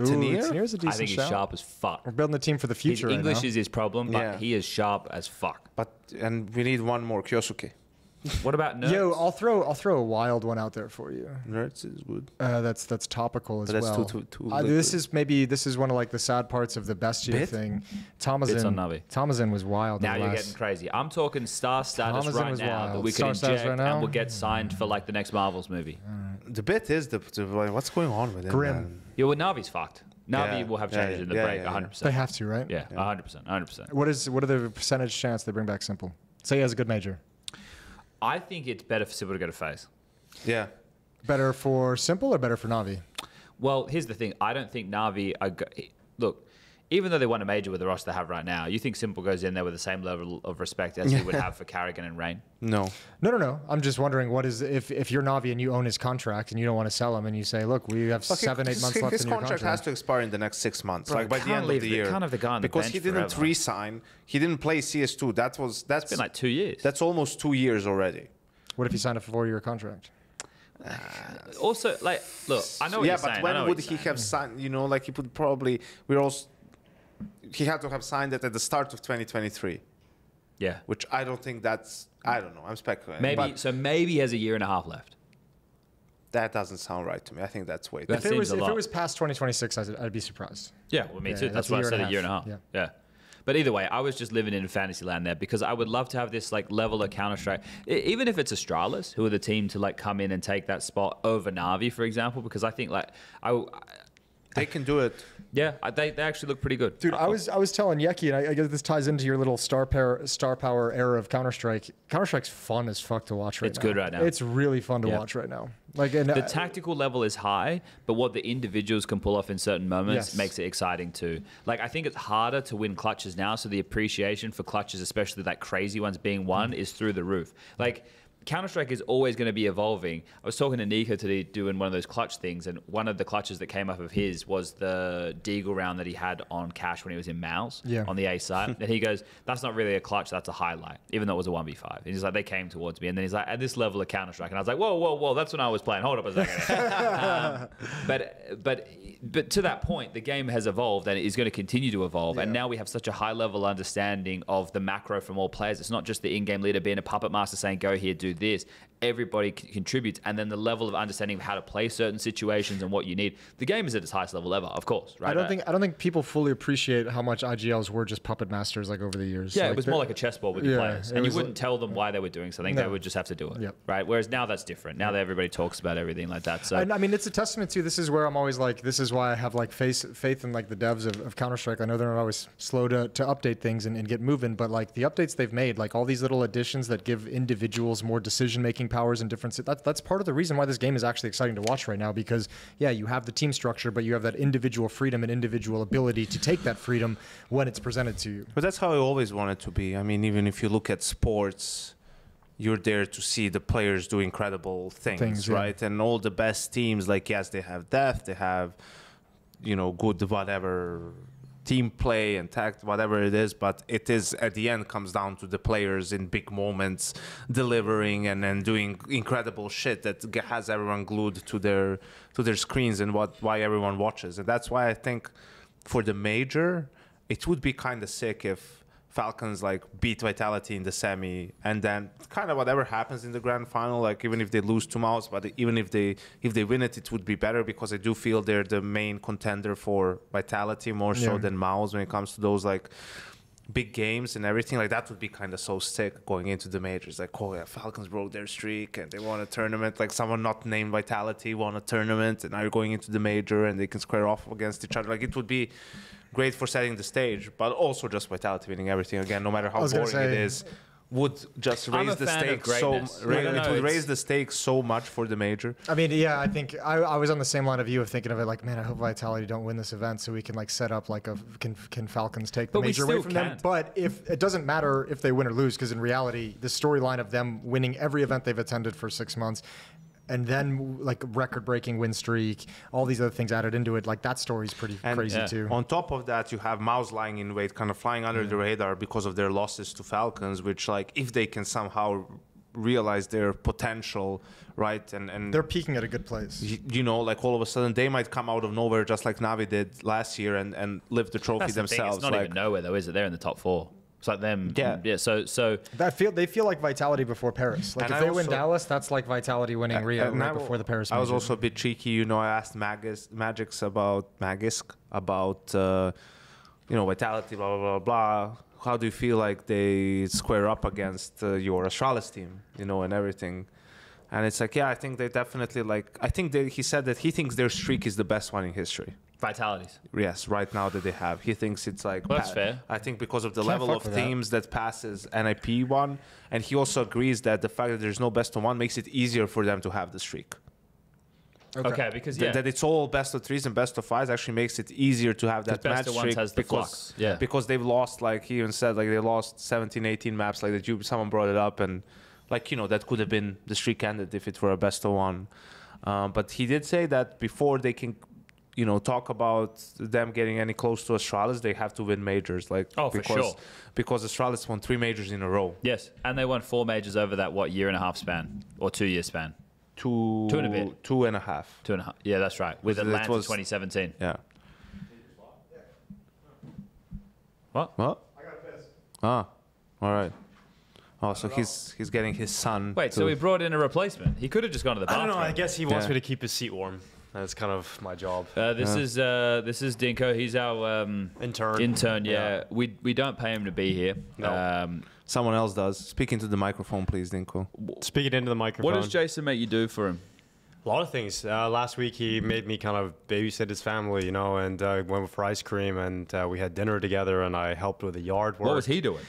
Ooh, Tania? Tania's a decent I think he's shout. sharp as fuck. We're building a team for the His future right English now. is his problem, but Yeah. he is sharp as fuck. And we need one more Kyosuke. What about Nerds? Yo, I'll throw a wild one out there for you. Nerds is good. That's topical as But that's well. too This liquid. this is one of like the sad parts of the Bestia Bit? thing. Bits on Tomazin Navi. was wild. Now in the you're last- getting crazy. I'm talking star status Thomason right was now that wild. we Star can status inject right now? and we'll get signed for like the next Marvels movie. The bit is the like, what's going on with him? Grim. man? Yeah, well, Navi's fucked. Navi Yeah. will have Yeah, changes in the yeah, break, yeah, yeah. 100%. They have to, right? Yeah, 100%. 100%. What are the percentage chance they bring back s1mple? Say he has a good major. I think it's better for s1mple to go to FaZe. Yeah. Better for s1mple or better for Navi? Well, here's the thing. I don't think Navi... Look, even though they won a major with the roster they have right now, you think s1mple goes in there with the same level of respect as he would have for Carrigan and Rain? No. No. I'm just wondering what is if you're Navi and you own his contract and you don't want to sell him and you say, look, we have 7-8 months left in your contract. His contract has to expire in the next 6 months, Bro, like by the end of the year. Can't have the guy on the because bench he didn't forever. re-sign. He didn't play CS2. That's Been like 2 years. That's almost 2 years already. What if he signed a 4-year contract? Also, like, look, I know what you're saying. Yeah, but when would he have signed? You know, like he would probably. He had to have signed it at the start of 2023. Yeah. Which I don't think that's. I don't know. I'm speculating. Maybe he has a year and a half left. That doesn't sound right to me. I think that's way. That If it seems a lot. was past 2026, I'd be surprised. Yeah, well, me too. Yeah, That's that's why I a said year a and year a and a half. half. Yeah. But either way, I was just living in fantasy land there because I would love to have this like level of Counter-Strike, even if it's Astralis, who are the team to like come in and take that spot over Na'Vi, for example, because I think like They can do it. yeah, they actually look pretty good. Dude, I was telling Yeki, and I guess this ties into your little star power era of Counter-Strike. Counter-Strike's fun as fuck to watch right now. It's good right now. It's really fun to Yeah. watch right now. Like, and The tactical level is high, but what the individuals can pull off in certain moments Yes. makes it exciting too. Like I think it's harder to win clutches now, so the appreciation for clutches, especially like crazy ones being won, is through the roof. Like Counter-Strike is always going to be evolving. I was talking to Nico today doing one of those clutch things, and one of the clutches that came up of his was the Deagle round that he had on Cash when he was in mouz on the A side. And he goes, that's not really a clutch, that's a highlight, even though it was a 1v5. And he's like, they came towards me. And then he's like, at this level of Counter-Strike. And I was like, whoa, that's when I was playing. Hold up a second. But to that point, the game has evolved and it is going to continue to evolve. And now we have such a high level understanding of the macro from all players. It's not just the in-game leader being a puppet master saying, go here, do this. Everybody contributes, and then the level of understanding of how to play certain situations and what you need. The game is at its highest level ever, of course, right? I don't think people fully appreciate how much IGLs were just puppet masters like over the years. Yeah, like, it was more like a chessboard with your players, and you wouldn't like, tell them why they were doing something. They would just have to do it, Yep. right? Whereas now that's different. Now that everybody talks about everything like that. So I mean, it's a testament to. This is where I'm always like. This is why I have like faith in like the devs of Counter-Strike. I know they're not always slow to update things and get moving, but like the updates they've made, like all these little additions that give individuals more decision-making powers and different. That's part of the reason why this game is actually exciting to watch right now, because yeah, you have the team structure, but you have that individual freedom and individual ability to take that freedom when it's presented to you. But that's how I always want it to be. I mean, even if you look at sports, you're there to see the players do incredible things, yeah. right? And all the best teams, like, yes, they have depth, they have, you know, good whatever team play and tact, whatever it is, but it is at the end comes down to the players in big moments delivering and then doing incredible shit that has everyone glued to their screens and why everyone watches. And that's why I think for the major, it would be kind of sick if Falcons like beat Vitality in the semi, and then kind of whatever happens in the grand final, like even if they lose to mouz, but even if they win it, it would be better, because I do feel they're the main contender for Vitality more so than mouz when it comes to those like big games and everything. Like that would be kind of so sick going into the majors. Like, oh yeah, Falcons broke their streak and they won a tournament. Like someone not named Vitality won a tournament, and now you're going into the major and they can square off against each other. Like it would be great for setting the stage, but also just Vitality winning everything again, no matter how boring it is, would just raise the stakes so. It would raise the stakes so much for the major. I mean, yeah, I think I was on the same line of you of thinking of it like, man, I hope Vitality don't win this event so we can like set up like can Falcons take the major away from them. But if it doesn't matter if they win or lose, because in reality, the storyline of them winning every event they've attended for 6 months, and then like record-breaking win streak, all these other things added into it, like that story's pretty crazy too. On top of that, you have mouz lying in wait, kind of flying under the radar because of their losses to Falcons, which like if they can somehow realize their potential, right, and they're peaking at a good place. You know, like all of a sudden they might come out of nowhere just like Navi did last year and lift the trophy themselves. It's not even nowhere though, is it? They're in the top 4. It's like them. Yeah. So they feel like Vitality before Paris. Like if they win Dallas, that's like Vitality winning Rio right before the Paris. I was major. also a bit cheeky, you know. I asked Magisk about you know, Vitality, blah blah blah blah. How do you feel like they square up against your Astralis team, you know, and everything? And it's like, yeah, I think they definitely like. I think he said that he thinks their streak is the best one in history. Vitalities. Yes, right now that they have. He thinks it's like... Well, that's fair. I think because of the level of teams that passes NIP one, and he also agrees that the fact that there's no best of one makes it easier for them to have the streak. Okay, because yeah, That it's all best of threes and best of fives actually makes it easier to have that Best match of ones streak has the because flux. Yeah. because they've lost, like he even said, like they lost 17, 18 maps, like that. Someone brought it up, and like, you know, that could have been the streak ended if it were a best of one. But he did say that before they can, you know, talk about them getting any close to Astralis, they have to win majors. Like, Oh, for sure. Because Astralis won 3 majors in a row. yes, and they won 4 majors over that year and a half span or 2 year span. Two and a bit. 2.5. 2.5. Yeah, that's right. With It Atlanta was- 2017. Yeah. What? What? Ah, all right. Oh, so he's getting his son. Wait, so we brought in a replacement. He could have just gone to the I bathroom. don't know. I guess he wants Yeah. me to keep his seat warm. That's kind of my job. This is Dinko. He's our Intern. Intern. Yeah, Yeah. we don't pay him to be here. No. Someone else does. Speak into the microphone, please, Dinko. Speak it into the microphone. What does Jason make you do for him? A lot of things. Last week he made me kind of babysit his family, you know, and went for ice cream, and we had dinner together, and I helped with the yard work. What was he doing?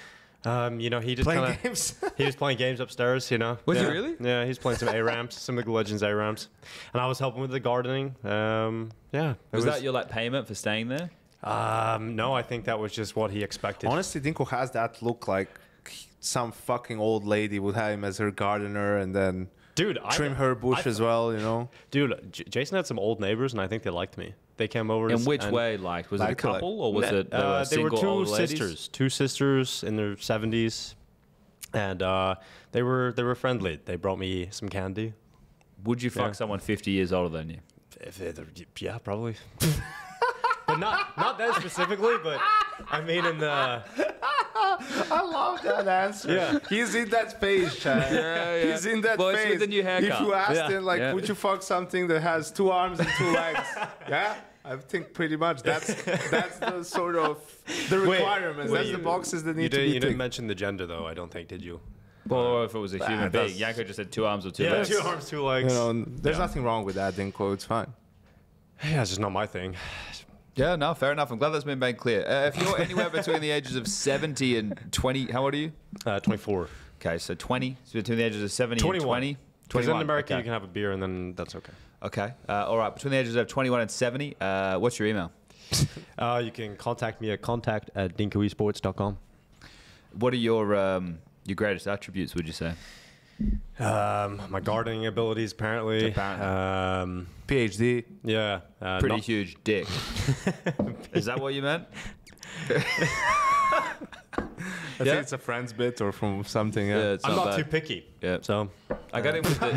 You know, he just Playing kind of games. he was playing games upstairs, you know. Was he Yeah. really? Yeah, he was playing some A ramps, some League of Legends A ramps, and I was helping with the gardening. Yeah. Was that your like payment for staying there? No, I think that was just what he expected. Honestly, Dinko has that look like some fucking old lady would have him as her gardener and then Dude, trim her bush as well, you know? Dude, Jason had some old neighbors, and I think they liked me. They came over. In which and- way? Like, was it a Like- couple or was it they were they were single two old ladies? sisters, in their 70s, and they were friendly. They brought me some candy. Would you fuck Yeah. someone 50 years older than you? Yeah, probably. But not that specifically. But I mean, in the I love that answer. Yeah. He's in that phase, Chad. yeah. He's in that Well, it's phase. with the new haircut. If you asked Yeah. him, like, Yeah. would you fuck something that has 2 arms and 2 legs? Yeah? I think pretty much that's the sort of the requirements. That's the boxes that you need to be didn't ticked. mention the gender though. I don't think, did you? Or if it was a human being. that's- Yanko just had 2 arms or 2 Yeah, legs. 2 arms, 2 You legs. know, there's nothing wrong with that, Dinko. It's fine. Yeah, it's just not my thing. Yeah, no, fair enough. I'm glad that's been made clear. If you're anywhere between the ages of 70 and 20, how old are you? 24. Okay, so 20. So between the ages of 70 21. and 20. Because in 21. America okay. you can have a beer and then that's okay. Okay. All right. Between the ages of 21 and 70, what's your email? You can contact me at contact@dinkoesports.com. What are your greatest attributes, would you say? My gardening abilities, apparently. Apparently. PhD. Yeah. Pretty not- huge dick. Is that what you meant? I think it's a friend's bit or from something. Yeah. it's I'm not bad. too picky. Yeah. So I got in with the.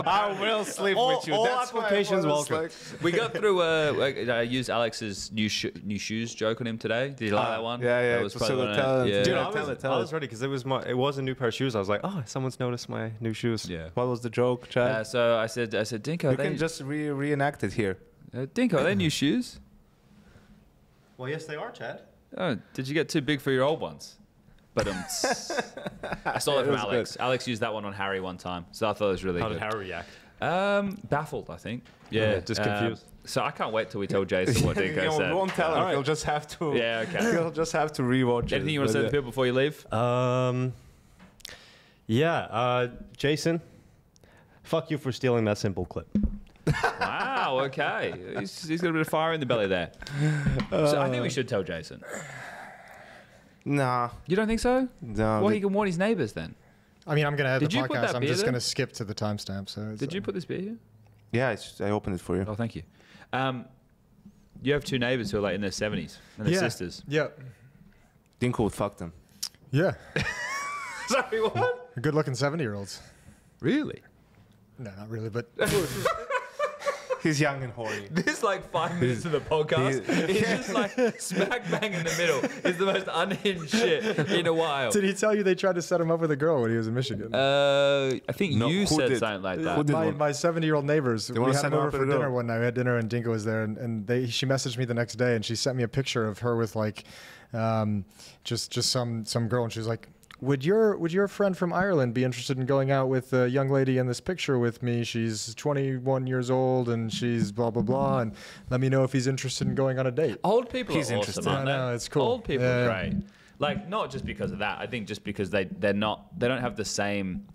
I will sleep with you. all That's why I applications was welcome. like- We got through. I used Alex's new shoes joke on him today. Did you like that one? yeah, yeah, That was so probably the one of- talent- yeah. Dude, Yeah, I tell was it. ready because it was a new pair of shoes. I was like, oh, someone's noticed my new shoes. Yeah. What was the joke, Chad? So I said, Dinko, you they, can just reenact it here. Dinko, are they new shoes? Well, yes, they are, Chad. Oh, did you get too big for your old ones? But I saw that It from was Alex. Alex used that one on Harry one time, so I thought it was really How good. did Harry react? Baffled, I think. Yeah, just confused. So I can't wait till we tell Jason what Dinko You said. won't tell him. All right. He'll just have to. Yeah, okay. He'll just have to rewatch Anything it. you want to say to But the people before you leave? Jason, fuck you for stealing that simple clip. Wow, okay. He's got a bit of fire in the belly there. So I think we should tell Jason. Nah, You don't think so? no. Well, he can warn his neighbors then. I mean, I'm gonna add Did the you put podcast. that I'm beer just there? gonna skip to the timestamp. So it's, Did you put this beer here? Yeah, I opened it for you. Oh, thank you. You have 2 neighbors who are like in their 70s and they're Yeah. sisters. Yeah. Dinko would fuck them. Yeah. Sorry, what? Good-looking 70-year-olds. Really? No, not really, but He's young and horny. This like 5 minutes of the podcast is just like smack bang in the middle. Is the most unhinged shit in a while. did he tell you they tried to set him up with a girl when he was in Michigan? I think No, you who said did? something like Who that. did? my 70-year-old neighbors. We wanna had set them him over up with for a girl? dinner one night. We had dinner and Dinko was there, and she messaged me the next day, and she sent me a picture of her with like, just some girl, and she was like, Would your friend from Ireland be interested in going out with a young lady in this picture with me? She's 21 years old and she's blah blah blah, and let me know if he's interested in going on a date. Old people He's are interested. awesome, aren't I they? know, it's cool. Old people Yeah. are great. Like, not just because of that. I think just because they don't have the same...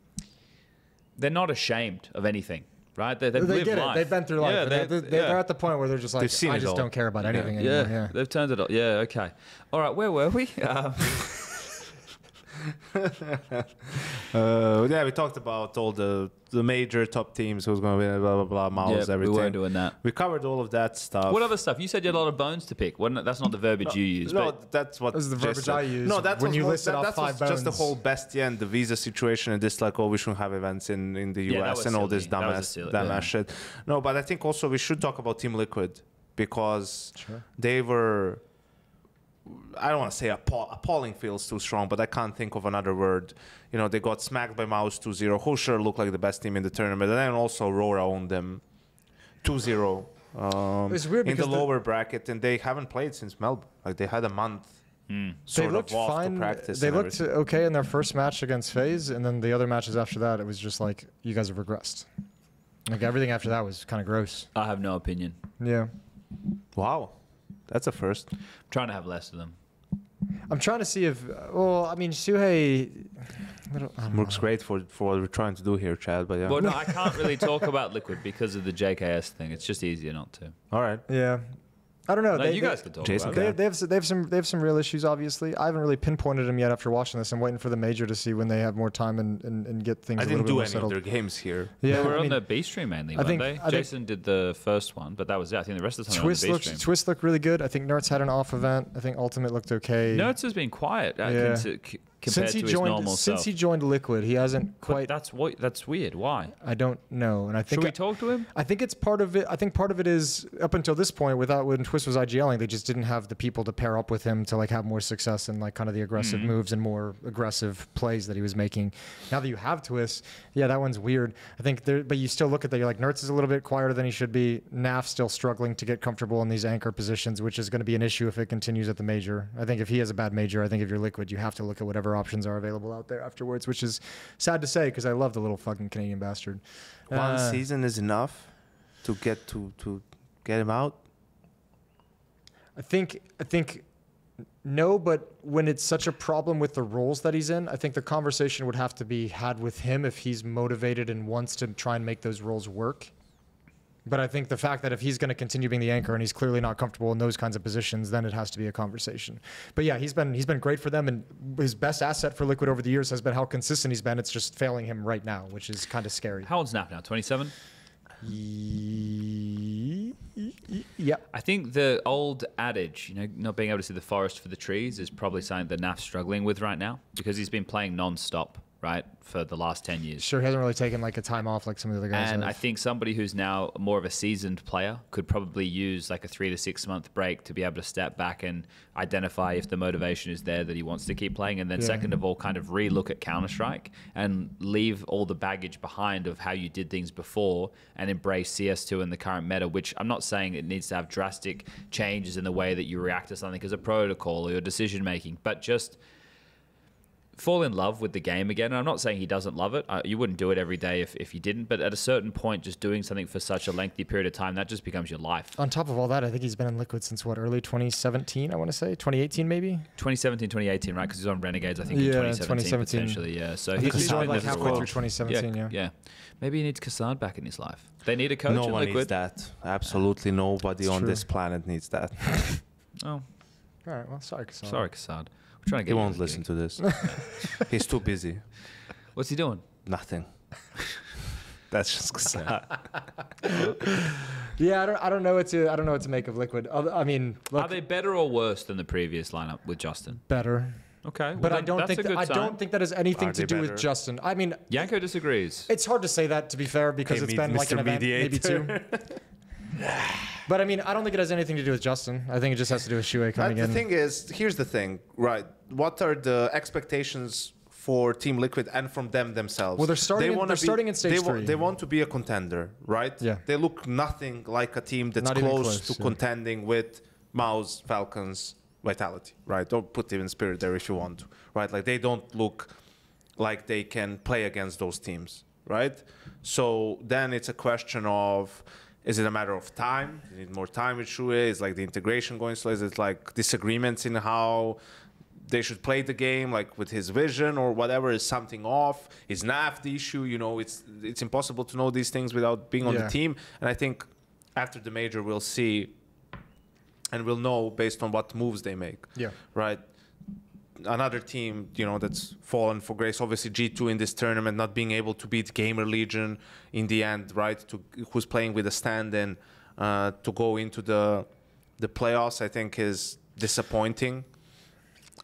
They're not ashamed of anything. right? They've They lived get it. life. They've been through life. Yeah, they're at the point where they're just like, They've seen I it just all. don't care about anything anymore. Yeah. They've turned it on. Yeah, okay. All right, where were we? Yeah, we talked about all the major top teams, who's going to win, blah, blah, blah, mouz, everything. we weren't doing that. We covered all of that stuff. What other stuff? You said you had a lot of bones to pick. That's not the verbiage you used. No, but that's what. This is the Jay verbiage said. I use No, that's when what you was, listed that, off that 5 was just the bones. whole BESTIA and the visa situation, and this like, oh, we shouldn't have events in the Yeah, that US was and all this silly. That was dumbass shit. No, but I think also we should talk about Team Liquid because they were. I don't want to say appalling feels too strong, but I can't think of another word. You know, they got smacked by mouz 2-0, who sure looked like the best team in the tournament, and then also Aurora owned them 2-0 It's weird in the because lower bracket, and they haven't played since Melbourne. Like, they had a month sort They looked of off fine. to practice. They and looked everything. okay in their first match against FaZe, and then the other matches after that, it was just like, you guys have regressed. Like, everything after that was kind of gross. I have no opinion. Yeah. Wow. That's a first. I'm trying to have less of them. I'm trying to see if, well, I mean, Suhei, I don't Looks know. great for what we're trying to do here, Chad, but yeah. Well, no, I can't really talk about Liquid because of the JKS thing. It's just easier not to. All right. Yeah. I don't know. No, you guys can talk Jason about it. can. They have some real issues. Obviously, I haven't really pinpointed them yet after watching this. I'm waiting for the major to see when they have more time and get things. I a didn't little do bit any more of settled. their games here. Yeah, They were I on mean, the B stream mainly, I weren't think- they? I think- Jason did the first one, but that was it. I think the rest of the time they were on the B stream. Twist looked really good. I think Nerds had an off event. I think Ultimate looked okay. Nerds has been quiet Yeah. compared to his normal since self. he joined Liquid, he hasn't But quite. that's weird. Why? I don't know, and I think Should we talk to him? I think it's part of it. I think part of it is up until this point, when Twist was IGLing, they just didn't have the people to pair up with him to like have more success and like kind of the aggressive moves and more aggressive plays that he was making. Now that you have Twist, yeah, that one's weird. I think there, but you still look at that. You're like, Nertz is a little bit quieter than he should be. Naf still struggling to get comfortable in these anchor positions, which is going to be an issue if it continues at the major. I think if he has a bad major, I think if you're Liquid, you have to look at whatever options are available out there afterwards, which is sad to say because I love the little fucking Canadian bastard. One season is enough to get get him out. I think no, but when it's such a problem with the roles that he's in, I think the conversation would have to be had with him if he's motivated and wants to try and make those roles work. But I think the fact that if he's going to continue being the anchor and he's clearly not comfortable in those kinds of positions, then it has to be a conversation. But yeah, he's been great for them, and his best asset for Liquid over the years has been how consistent he's been. It's just failing him right now, which is kind of scary. How old's Naf now? 27? Yeah. I think the old adage, not being able to see the forest for the trees is probably something that Naf's struggling with right now because he's been playing non-stop, right, for the last 10 years. Sure, he hasn't really taken like a time off like some of the other guys And have. I think somebody who's now more of a seasoned player could probably use like a 3 to 6 month break to be able to step back and identify if the motivation is there that he wants to keep playing. And then second of all, kind of re-look at Counter-Strike and leave all the baggage behind of how you did things before and embrace CS2 in the current meta, which I'm not saying it needs to have drastic changes in the way that you react to something as a protocol or your decision making, but just fall in love with the game again. And I'm not saying he doesn't love it. You wouldn't do it every day if you didn't. But at a certain point, just doing something for such a lengthy period of time, that just becomes your life. On top of all that, I think he's been in Liquid since what, early 2017, I want to say? 2018 maybe? 2017, 2018, right? Because he's on Renegades, I think, Yeah, in 2017, 2017. potentially. Yeah. So I think he he's joined been like there for a halfway while. through 2017, yeah. Maybe he needs Kassad back in his life. They need a coach No in one Liquid. needs that. Absolutely nobody It's on true. this planet needs that. Oh, All right, well, sorry, Kassad. sorry, Kassad. We're trying to get He you won't this listen gig. to this. He's too busy. What's he doing? Nothing. That's just sad. Yeah, I don't know what to make of Liquid. I mean, look, Are they better or worse than the previous lineup with Justin? better. Okay, well But I then don't that's think a good I sign. don't think that has anything Are to they do with better? Justin. I mean, Yanko disagrees. it's hard to say that, to be fair, because Okay, it's been like an Mr. event, maybe two. Mediator. But I mean, I don't think it has anything to do with Justin. I think it just has to do with Shuhei But coming the in. thing is, here's the thing, right? What are the expectations for Team Liquid and from them themselves? Well, they're starting in- wanna they're starting in stage three. They want to be a contender, right? Yeah. They look nothing like a team that's Not even close close, to yeah. contending with mouz, Falcons, Vitality, right? Don't put even Spirit there if you want to, right? Like, they don't look like they can play against those teams, right? So then it's a question of, is it a matter of time? You need more time with Shuhei? Is like the integration going slow? Is it like disagreements in how they should play the game like with his vision or whatever. Is something off? Is NAF the issue? You know, it's impossible to know these things without being on the team. And I think after the major, we'll see, and we'll know based on what moves they make. Yeah. Right. Another team, you know, that's fallen for grace. Obviously, G2 in this tournament not being able to beat Gamer Legion in the end, right? Who's playing with a stand-in to go into the playoffs, I think is disappointing.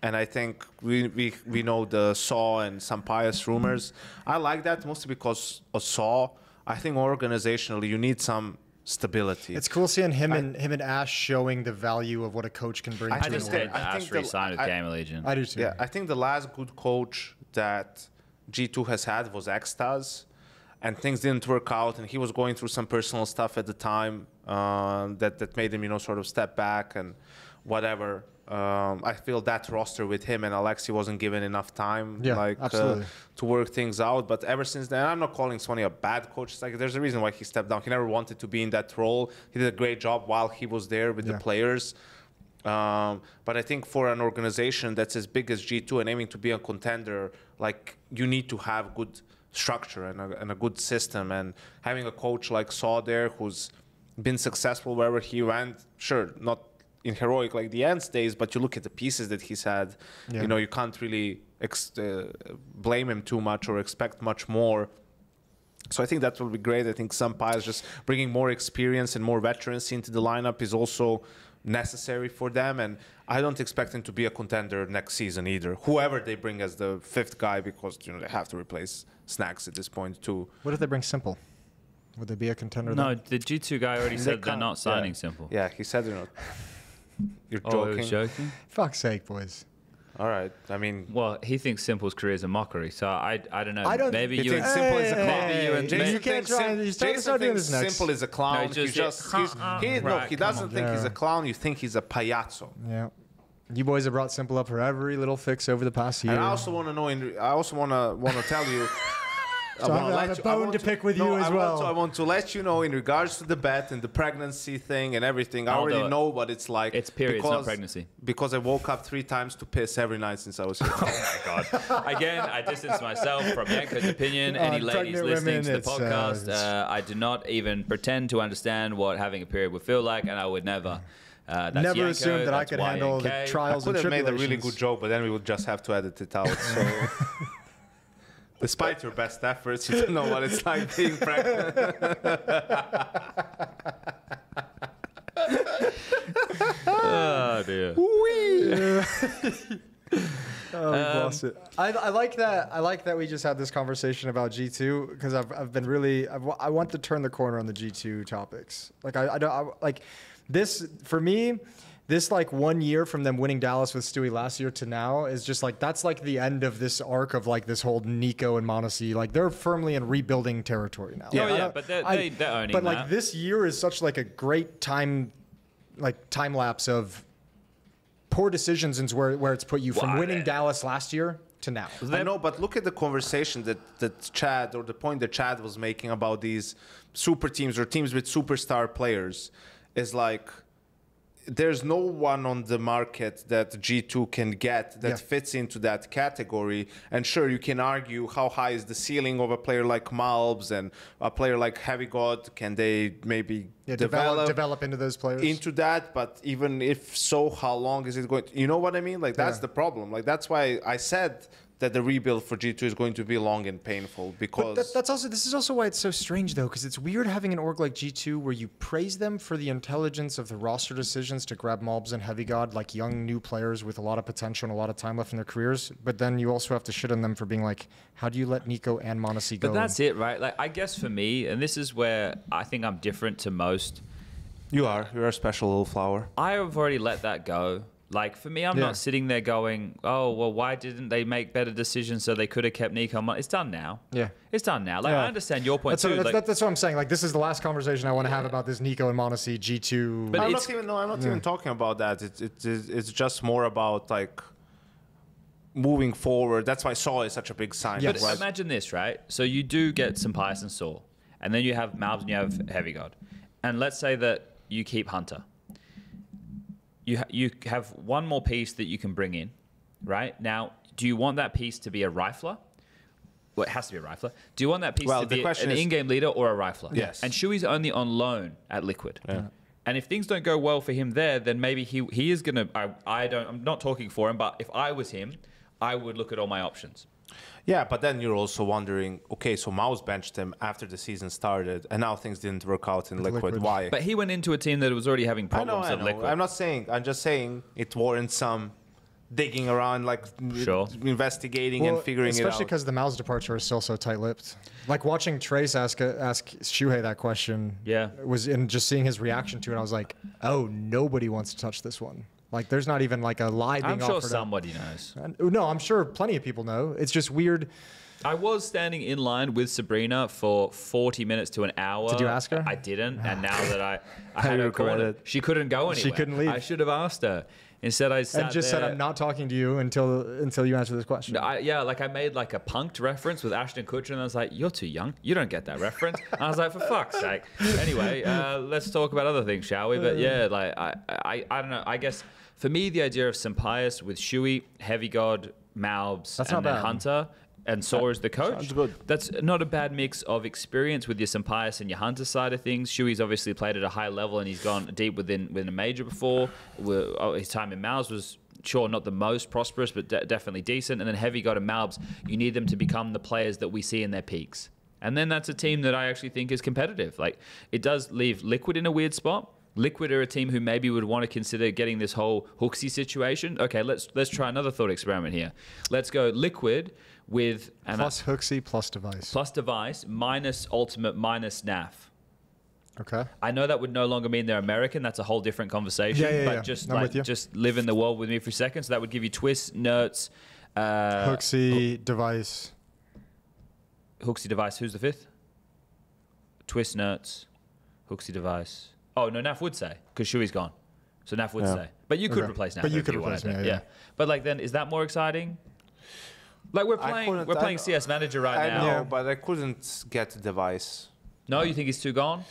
And I think we know the Saw and some pious rumors. I like that mostly because of Saw. I think organizationally you need some stability. It's cool seeing him and Ash showing the value of what a coach can bring. I just hate that Ash re-signed with Gamer Legion. I do too. Yeah, I think the last good coach that G2 has had was Extaz, and things didn't work out, and he was going through some personal stuff at the time that made him, you know, sort of step back and whatever. I feel that roster with him and Alexi wasn't given enough time, to work things out. But ever since then, I'm not calling Sony a bad coach. It's like there's a reason why he stepped down. He never wanted to be in that role. He did a great job while he was there with the players. But I think for an organization that's as big as G2 and aiming to be a contender, like you need to have good structure and a good system. And having a coach like Saw there, who's been successful wherever he went, sure, not in heroic like the Ants days, but you look at the pieces that he's had, you know, you can't really blame him too much or expect much more. So I think that will be great. I think s1mple just bringing more experience and more veterans into the lineup is also necessary for them. And I don't expect him to be a contender next season either. Whoever they bring as the fifth guy, because, you know, they have to replace Snacks at this point too. What if they bring s1mple? Would they be a contender? No, then? the G2 guy already said they're not signing s1mple. Yeah, he said they're not. You're Oh, joking? he was joking? Fuck's sake, boys. All right. I mean, Well, he thinks s1mple's career is a mockery, so I don't know. I don't- Maybe he you thinks and s1mple is a clown. maybe you and Jason, you can't try. He's trying to start doing this next. s1mple is a clown. No, he Doesn't think he's a clown. You think he's a payaso. Yeah. You boys have brought s1mple up for every little fix over the past year. And I also want to know. I also want to tell you. So I have a bone to pick with you as well. I want to let you know in regards to the bet and the pregnancy thing and everything. I I'll already do it. know what it's like. It's period, it's not pregnancy. Because I woke up 3 times to piss every night since I was here. Oh my god! Again, I distance myself from Yanko's opinion. Any ladies pregnant listening women, to the podcast, I do not even pretend to understand what having a period would feel like, and I would never. That's Never Yanko, assumed that I that's could handle the YNK. I trials could and have made a tribulations. really good joke, but then we would just have to edit it out. So, despite your best efforts, you don't know what it's like being pregnant. Oh dear. Oh, we lost it. I like that. I like that we just had this conversation about G2 because I've been really. I want to turn the corner on the G2 topics. Like I like this for me. This like 1 year from them winning Dallas with Stewie last year to now is just like that's like the end of this arc of like this whole Nico and Monacy. Like they're firmly in rebuilding territory now. Yeah, Like, yeah, but they're owning But that. like this year is such like a great time lapse of poor decisions and where it's put you from winning Dallas last year to now. I know, but look at the conversation that Chad, or the point that Chad was making about these super teams or teams with superstar players, is like there's no one on the market that G2 can get that fits into that category. And sure, you can argue how high is the ceiling of a player like Malbs and a player like Heavy God. Can they maybe develop into those players? Into that, but even if so, how long is it going to, you know what I mean? Like that's the problem. Like that's why I said that the rebuild for G2 is going to be long and painful because this is also why it's so strange though, because it's weird having an org like G2 where you praise them for the intelligence of the roster decisions to grab Malbs and Heavy God, like young new players with a lot of potential and a lot of time left in their careers, but then you also have to shit on them for being like, how do you let Nico and Monacy go? But that's it, right? Like I guess for me, and this is where I think I'm different to most. you're a special little flower. I have already let that go. Like, for me, I'm not sitting there going, oh, well, why didn't they make better decisions so they could have kept Nico? It's done now. Yeah. It's done now. Like, I understand your point, too. That's what I'm saying. Like, this is the last conversation I want to have about this Nico and Monacy G2. But I'm not even talking about that. It's just more about, like, moving forward. That's why Saw is such a big sign. But imagine this, right? So you do get some Pius and Saw, and then you have Malbs and you have Heavy God. And let's say that you keep Hunter. You have one more piece that you can bring in, right? Now, do you want that piece to be a rifler? Well, it has to be a rifler. Do you want that piece to be an in-game leader or a rifler? Yes. And Shuey's only on loan at Liquid. Yeah. And if things don't go well for him there, then maybe he is going to... I'm not talking for him, but if I was him, I would look at all my options. Yeah, but then you're also wondering, okay, so mouz benched him after the season started, and now things didn't work out in Liquid. Why? But he went into a team that was already having problems I at know. Liquid. I'm just saying it warrants some digging around, like investigating and figuring it out. Especially because the mouz departure is still so tight-lipped. Like watching Trace ask Shuhei that question. Yeah. Was in just seeing his reaction to it. I was like, oh, nobody wants to touch this one. Like, there's not even like a lie being offered. I'm sure somebody knows. No, I'm sure plenty of people know. It's just weird. I was standing in line with Sabrina for 40 minutes to an hour. Did you ask her? I didn't. And now that I had her cornered, she couldn't go anywhere. She couldn't leave. I should have asked her. Instead, I sat and just there. said, I'm not talking to you until you answer this question. I made like a punked reference with Ashton Kutcher, and I was like, you're too young. You don't get that reference. And I was like, for fuck's sake. Anyway, let's talk about other things, shall we? But yeah, like, I don't know. I guess for me, the idea of Sampaius with Shuey, Heavy God, mouz, and then Hunter, and Saw as the coach. Sounds good. That's not a bad mix of experience with your Sampaius and your Hunter side of things. Shuey's obviously played at a high level, and he's gone deep within a major before. His time in mouz was, sure, not the most prosperous, but definitely decent. And then Heavy God and mouz, you need them to become the players that we see in their peaks. And then that's a team that I actually think is competitive. Like, it does leave Liquid in a weird spot. Liquid are a team who maybe would want to consider getting this whole Hooksy situation. Okay, let's try another thought experiment here. Let's go Liquid with... plus Hooksy, plus Device. Plus Device, minus Ultimate, minus NAF. Okay. I know that would no longer mean they're American. That's a whole different conversation. But just live in the world with me for a second. So that would give you Twist, Nerds... Hooksy, Device. Hooksy, Device. Who's the fifth? Twist, Nerds, Hooksy, Device... Oh, no, Naf would say, because Shuey's gone. So Naf would say. But you could replace Naf. But you could replace me, yeah. But like then, is that more exciting? Like we're playing CS Manager right now. I know, but I couldn't get the Device. No, you think he's too gone?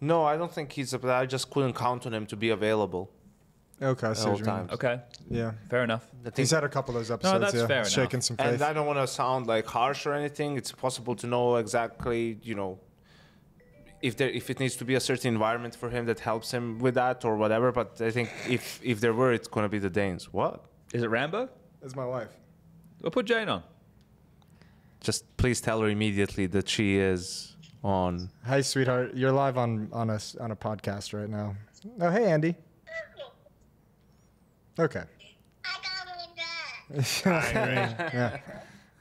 No, I don't think he's... I just couldn't count on him to be available. Okay, I see what you mean. Okay. Yeah. Fair enough. He's had a couple of those episodes. No, that's fair enough. Shaking some faith. And I don't want to sound like harsh or anything. It's impossible to know exactly, if it needs to be a certain environment for him that helps him with that or whatever. But I think if there were, it's going to be the Danes. What? Is it Rambo? That's my wife. We'll put Jane on. Just please tell her immediately that she is on. Hi, sweetheart. You're live on a podcast right now. Oh, hey, Andy. Okay. Yeah.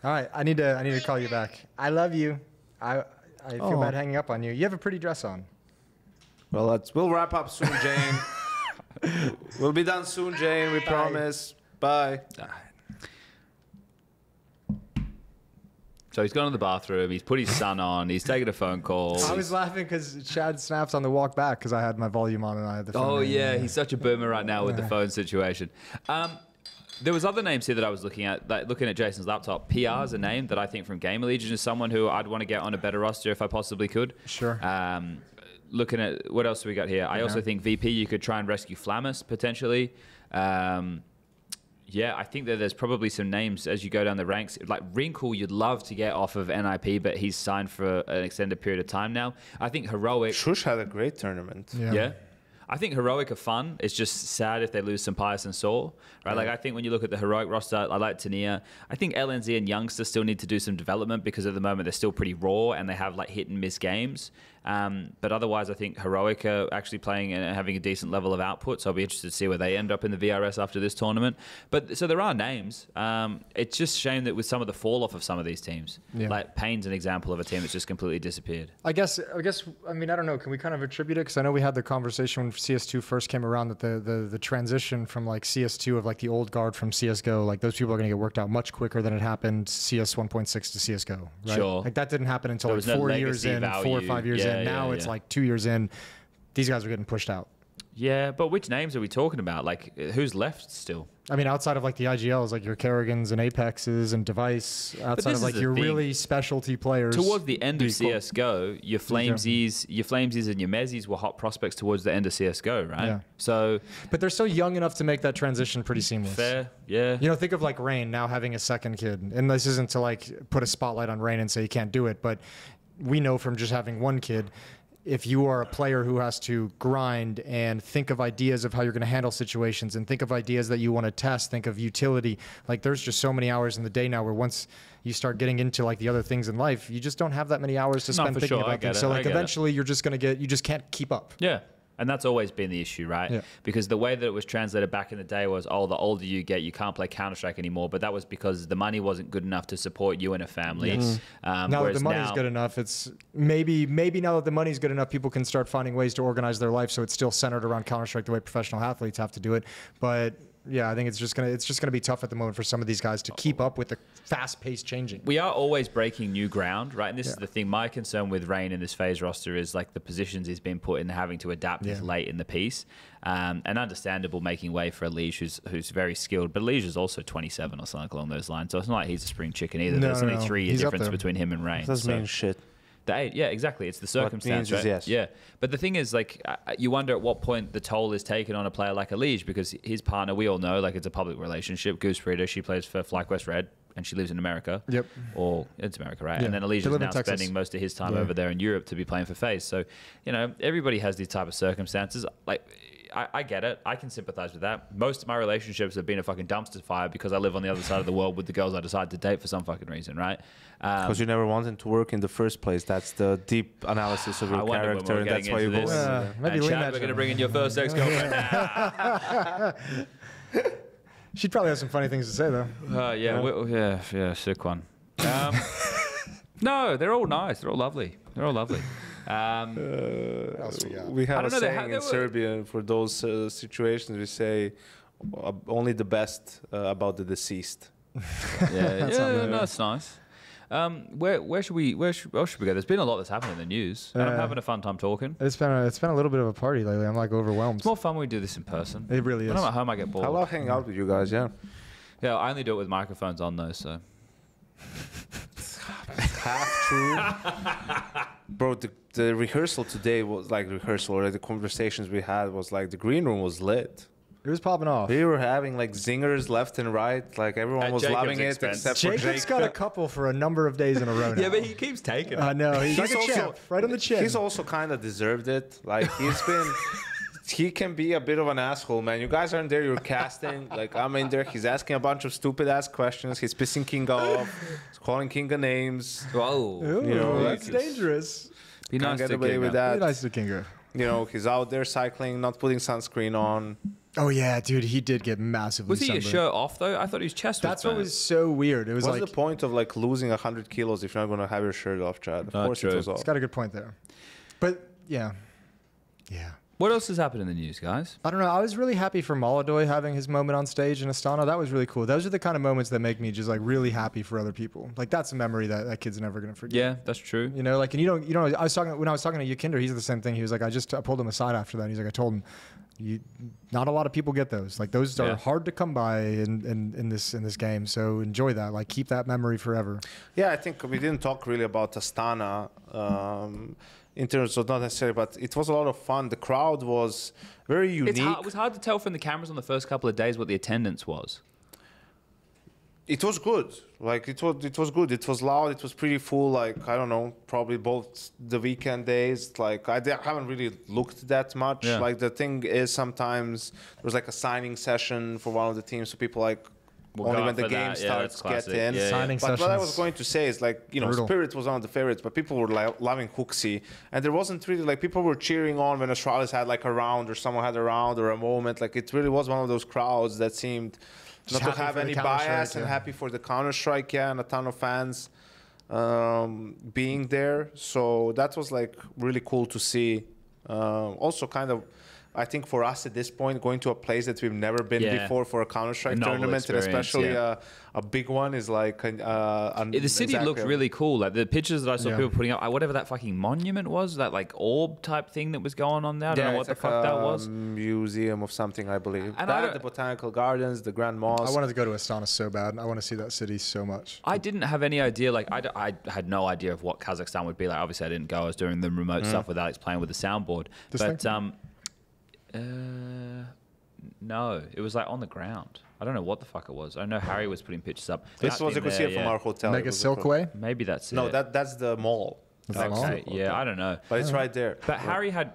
All right. I need to call you back. I love you. I feel bad hanging up on you. You have a pretty dress on. Well, we'll wrap up soon, Jane. We'll be done soon, Jane. We promise. Bye. So he's gone to the bathroom. He's put his son on. He's taking a phone call. I was laughing because Chad snaps on the walk back because I had my volume on and I had the phone. Oh, yeah. He's such a boomer right now with the phone situation. There was other names here that I was looking at, like looking at Jason's laptop. PR is a name that I think from Gamer Legion is someone who I'd want to get on a better roster if I possibly could. Sure. Looking at what else do we got here? I also think VP, you could try and rescue Flammus potentially. Yeah, I think that there's probably some names as you go down the ranks. Like Wrinkle, you'd love to get off of NIP, but he's signed for an extended period of time now. I think Heroic... Shush had a great tournament. Yeah. I think Heroic are fun. It's just sad if they lose Sampaius and Saul, right? Like I think when you look at the Heroic roster, I like Tania. I think LNZ and Youngster still need to do some development because at the moment they're still pretty raw and they have like hit and miss games. But otherwise, I think Heroic are actually playing and having a decent level of output. So I'll be interested to see where they end up in the VRS after this tournament. But so there are names. It's just a shame that with some of the fall off of some of these teams, like Payne's an example of a team that's just completely disappeared. I mean, I don't know. Can we kind of attribute it? Because I know we had the conversation when CS2 first came around that the transition from like CS2 of like the old guard from CSGO, like those people are going to get worked out much quicker than it happened CS 1.6 to CSGO, right? Sure. Like that didn't happen until like 4 years in, 4 or 5 years in. Now it's like 2 years in. These guys are getting pushed out. Yeah, but which names are we talking about? Like, who's left still? I mean, outside of like the IGLs, like your Kerrigans and Apexes and Device, outside of like your really specialty players. Towards the end of CS:GO, your Flamesies, and your Mezzies were hot prospects towards the end of CS:GO, right? Yeah. So, but they're still young enough to make that transition pretty seamless. Fair, yeah. You know, think of like Rain now having a second kid, and this isn't to like put a spotlight on Rain and say he can't do it, but we know from just having one kid, if you are a player who has to grind and think of ideas of how you're going to handle situations and think of ideas that you want to test, think of utility, like there's just so many hours in the day now where once you start getting into like the other things in life, you just don't have that many hours to spend thinking about things. So like eventually you're just going to you just can't keep up. Yeah. And that's always been the issue, right? Yeah. Because the way that it was translated back in the day was, oh, the older you get, you can't play Counter-Strike anymore. But that was because the money wasn't good enough to support you and a family. Yes. Now that the money's good enough, it's maybe now that the money's good enough, people can start finding ways to organize their life so it's still centered around Counter-Strike the way professional athletes have to do it. But yeah, I think it's just gonna be tough at the moment for some of these guys to keep up with the fast-paced changing. We are always breaking new ground, right? And this is the thing. My concern with Rain in this phase roster is like the positions he's been put in, having to adapt late in the piece, and understandable making way for a Liege who's very skilled. But Liege is also 27 or something along those lines, so it's not like he's a spring chicken either. There's only 3 year difference between him and Rain. Doesn't mean shit. Yeah, exactly. It's the circumstance, right? Yes. Yeah. But the thing is, like, you wonder at what point the toll is taken on a player like a Liege, because his partner, we all know, like, it's a public relationship. Goose Frida, she plays for FlyQuest Red, and she lives in America. Yep. Or it's America, right? Yeah. And then Liege is now spending most of his time over there in Europe to be playing for FaZe. So, you know, everybody has these type of circumstances. Like, I get it. I can sympathize with that. Most of my relationships have been a fucking dumpster fire because I live on the other side of the world with the girls I decide to date for some fucking reason, right? Because you never wanted to work in the first place. That's the deep analysis of your character, and that's why you go. Maybe Chad, we're going to bring in your first ex-girlfriend now. She'd probably have some funny things to say, though. Yeah, sick one. No, they're all nice. They're all lovely. They're all lovely. We have a saying in Serbia for those situations. We say only the best about the deceased. That's nice. Where should we go? There's been a lot that's happened in the news, and I'm having a fun time talking. It's been a little bit of a party lately. I'm like overwhelmed. It's more fun when we do this in person. It really is. When I'm at home, I get bored. I love hanging out with you guys. Yeah. Yeah, I only do it with microphones on though, so. Half true. Bro, the rehearsal today was like the conversations we had was like the green room was lit. It was popping off. We were having like zingers left and right. Like everyone was loving it except for Jake. Jacob's got a couple for a number of days in a row now. Yeah, but he keeps taking it. I know. He's like a champ, right on the chin. He's also kind of deserved it. Like he can be a bit of an asshole, man. You guys aren't there. You're casting. Like I'm in there. He's asking a bunch of stupid ass questions. He's pissing King off. He's calling Kinga names. Whoa. Ooh, you know, that's dangerous. Be nice to get away with that. Be nice to Kinga. You know, he's out there cycling, not putting sunscreen on. Oh yeah, dude, he did get massively. Was he a shirt off though? I thought his chest was. That's what was so weird. It was What's like the point of like losing 100 kilos if you're not going to have your shirt off, Chad? Of course it was off. He's got a good point there. But yeah. What else has happened in the news, guys? I don't know. I was really happy for Molodoy having his moment on stage in Astana. That was really cool. Those are the kind of moments that make me just like really happy for other people. Like that's a memory that kid's never gonna forget. Yeah, that's true. You know, like and you know, when I was talking to Yakinder, he's the same thing. He was like, I pulled him aside after that. He's like, I told him, not a lot of people get those. Like those are hard to come by in this game. So enjoy that. Like keep that memory forever. Yeah, I think we didn't talk really about Astana. In terms of not necessarily, but it was a lot of fun. The crowd was very unique. It was hard to tell from the cameras on the first couple of days what the attendance was. It was good. Like it was good. It was loud. It was pretty full. Like I don't know, probably both the weekend days. Like I haven't really looked that much. Yeah. Like the thing is, sometimes there was like a signing session for one of the teams, so people like. Only when the game starts get in. But what I was going to say is like, you know, Spirit was one of the favorites, but people were like loving Hooksy. And there wasn't really like people were cheering on when Astralis had like a round or someone had a round or a moment. Like it really was one of those crowds that seemed not to have any bias and happy for the Counter-Strike, and a ton of fans being there. So that was like really cool to see. Also kind of I think for us at this point, going to a place that we've never been before for a Counter-Strike A novel tournament, and especially experience, a big one, is like The city looked really cool. Like the pictures that I saw people putting up, whatever that fucking monument was, that like orb type thing that was going on there. I don't know what the fuck that was. Museum of something, I believe. And That, the Botanical Gardens, the Grand Mosque. I wanted to go to Astana so bad. I want to see that city so much. I didn't have any idea. Like I had no idea of what Kazakhstan would be like. Obviously, I didn't go. I was doing the remote stuff with Alex playing with the soundboard. No, it was like on the ground. I don't know what the fuck it was. I know Harry was putting pictures up. This was, you could see it from our hotel. Mega Silkway? Maybe that's it. No, that's the mall. Okay, yeah, I don't know. But it's right there. But Harry had...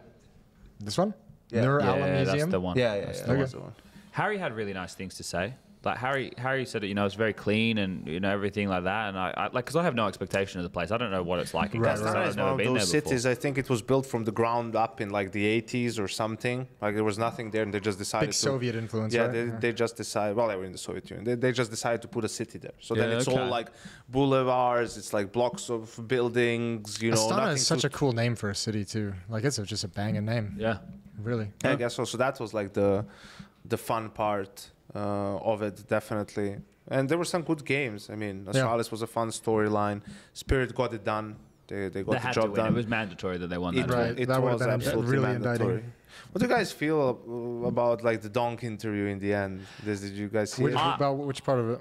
This one? Yeah. Nur Yeah, Alam Museum? that's the one. That's the one. Harry had really nice things to say. Like Harry said, it, it's very clean and everything like that. And I like, because I have no expectation of the place. I don't know what it's like. Astana is one of those cities. I think it was built from the ground up in like the 80s or something. Like there was nothing there, and they just decided. Big Soviet influence. Yeah, right? they just decided. Well, they were in the Soviet Union. They just decided to put a city there. So then it's all like boulevards. It's like blocks of buildings. Astana is such a cool name for a city too. Like it's just a banging name. Yeah, really. Yeah, I guess so. So that was like the fun part of it, definitely. And there were some good games. I mean, Astralis was a fun storyline. Spirit got it done. They got the job done. It was mandatory that they won that. It was absolutely really mandatory. indicting. What do you guys feel about like the Donk interview in the end? Did you guys see it? About which part of it?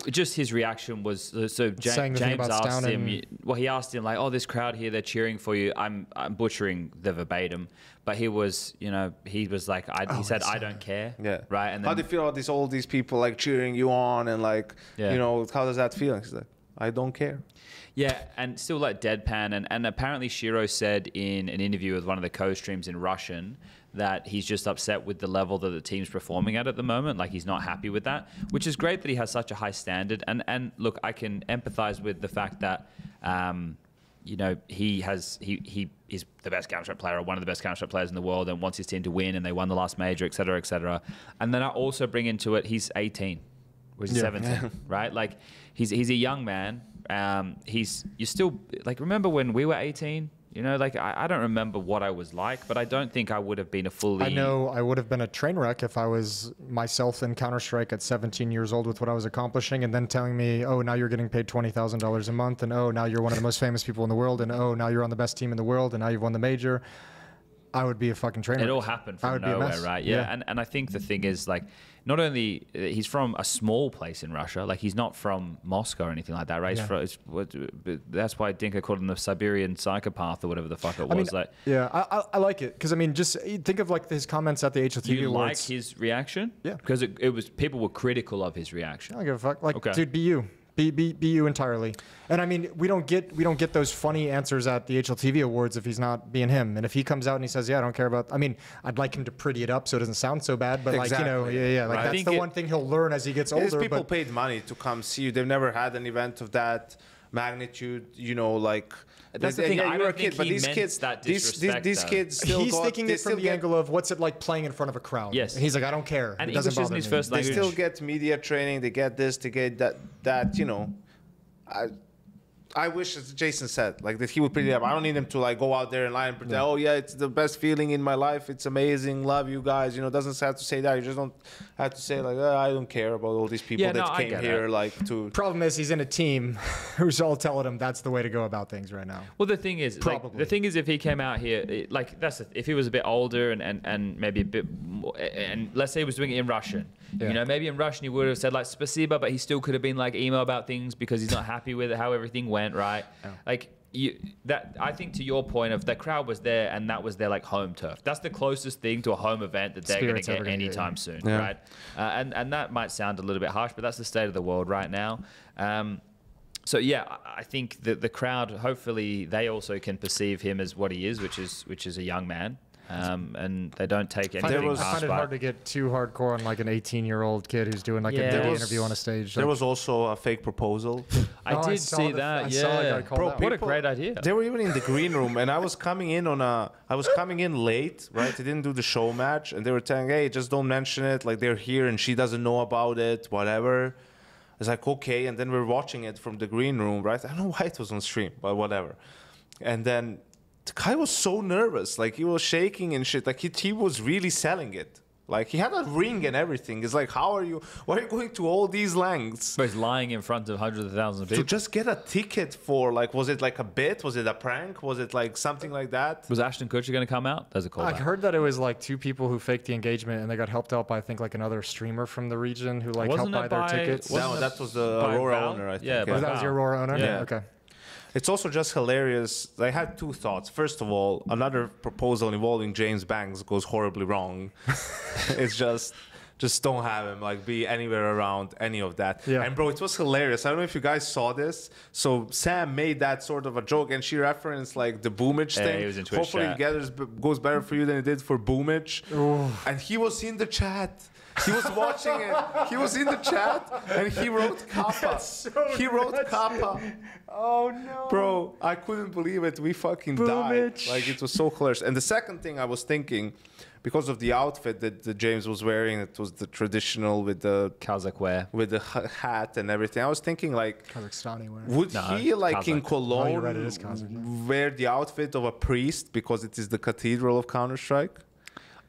Just his reaction was so James asked him. He asked him like, "Oh, this crowd here, they're cheering for you." I'm butchering the verbatim, but he was, he was like, he said, "I don't care." Yeah. Right. And then, how do you feel about all these people like cheering you on and like, how does that feel? He's like, "I don't care." Yeah, and still like deadpan. And apparently Shiro said in an interview with one of the co-streams in Russian that he's just upset with the level that the team's performing at the moment. Like he's not happy with that, which is great that he has such a high standard. And look, I can empathize with the fact that, he is the best Counter-Strike player or one of the best Counter-Strike players in the world and wants his team to win and they won the last major, et cetera, et cetera. And then I also bring into it, he's 18, or he's 17, right? Like he's a young man. You still like, remember when we were 18? I don't remember what I was like, but I don't think I would have been a fully... I know I would have been a train wreck if I was myself in Counter-Strike at 17 years old with what I was accomplishing and then telling me, oh, now you're getting paid $20,000 a month, and oh, now you're one of the most famous people in the world, and oh, now you're on the best team in the world, and now you've won the major. I would be a fucking train wreck. It all happened from nowhere, right? Yeah. And I think the thing is, like, not only he's from a small place in Russia, like he's not from Moscow or anything like that, right? That's why Dinka called him the Siberian psychopath or whatever the fuck it was. I like it because just think of like his comments at the HLTV Do you Awards. like his reaction? Yeah, because it was people were critical of his reaction. I don't give a fuck. Like, dude, be you. Be you entirely. And I mean, we don't get those funny answers at the HLTV Awards if he's not being him. And if he comes out and he says, "Yeah, I don't care about," I mean, I'd like him to pretty it up so it doesn't sound so bad. But like, like that's the one thing he'll learn as he gets older. People paid money to come see you. They've never had an event of that magnitude. Like. That's the thing. I don't think but these kids, that disrespect, these kids still he's thinking it from the angle of what's it like playing in front of a crowd. Yes, and he's like, I don't care. And it doesn't English isn't his first language. They still get media training. They get this. They get that. I wish, as Jason said, like that he would pretty it up. I don't need him to like go out there and lie and pretend, oh yeah, it's the best feeling in my life. It's amazing. Love you guys. Doesn't have to say that. You just don't have to say like, I don't care about all these people that came here. Like to. Problem is, he's in a team who's all telling him that's the way to go about things right now. Well, the thing is, if he came out here, if he was a bit older and maybe a bit more, and let's say he was doing it in Russian. Yeah. Maybe in Russian he would have said like "spasiba," but he still could have been like emo about things because he's not happy with how everything went, right? Oh. Like I think to your point of the crowd was there and that was their like home turf. That's the closest thing to a home event that they're going to get anytime soon, right? And that might sound a little bit harsh, but that's the state of the world right now. So yeah, I think that the crowd, hopefully, they also can perceive him as what he is, which is a young man. And they don't take anything. I find it hard to get too hardcore on like an 18-year-old kid who's doing like a day interview on a stage. There was also a fake proposal. I did see that. Yeah, bro, what a great idea. They were even in the green room, and I was coming in late, right? They didn't do the show match, and they were telling, hey, just don't mention it. Like they're here, and she doesn't know about it. Whatever. It's like okay, and then we're watching it from the green room, right? I don't know why it was on stream, but whatever. And then the guy was so nervous. Like, he was shaking and shit. Like, he was really selling it. Like, he had a ring and everything. It's like, why are you going to all these lengths? But he's lying in front of hundreds of thousands of To people. just get a ticket for, like, was it like a bit? Was it a prank? Was it like something like that? Was Ashton Kutcher going to come out? There's a callback. I heard that it was like 2 people who faked the engagement and they got helped out by, I think, like another streamer from the region who like Wasn't helped it buy their by- tickets. wasn't No, it that was the by Aurora Val? owner, I think. Yeah, by that was your Aurora owner? Yeah. Okay. It's also just hilarious. I had 2 thoughts. First of all, another proposal involving James Banks goes horribly wrong. It's just don't have him like be anywhere around any of that. Yeah. And bro, it was hilarious. I don't know if you guys saw this. So Sam made that sort of a joke, and she referenced like the boomage Yeah, thing. he was in Twitch Hopefully, chat. it goes better for you than it did for boomage. And he was in the chat. He was watching it. He was in the chat, and he wrote Kappa. He wrote Kappa. Oh no. Bro, I couldn't believe it. We fucking died. Boomage. Like, it was so hilarious. And the second thing I was thinking, because of the outfit that James was wearing, it was the traditional with the Kazakh wear. hat and everything. I was thinking, like, Kazakhstani wear. would No, he, like, in Kazakh. Oh, you're Cologne, right, it is Kazakh. wear the outfit of a priest because it is the cathedral of Counter-Strike?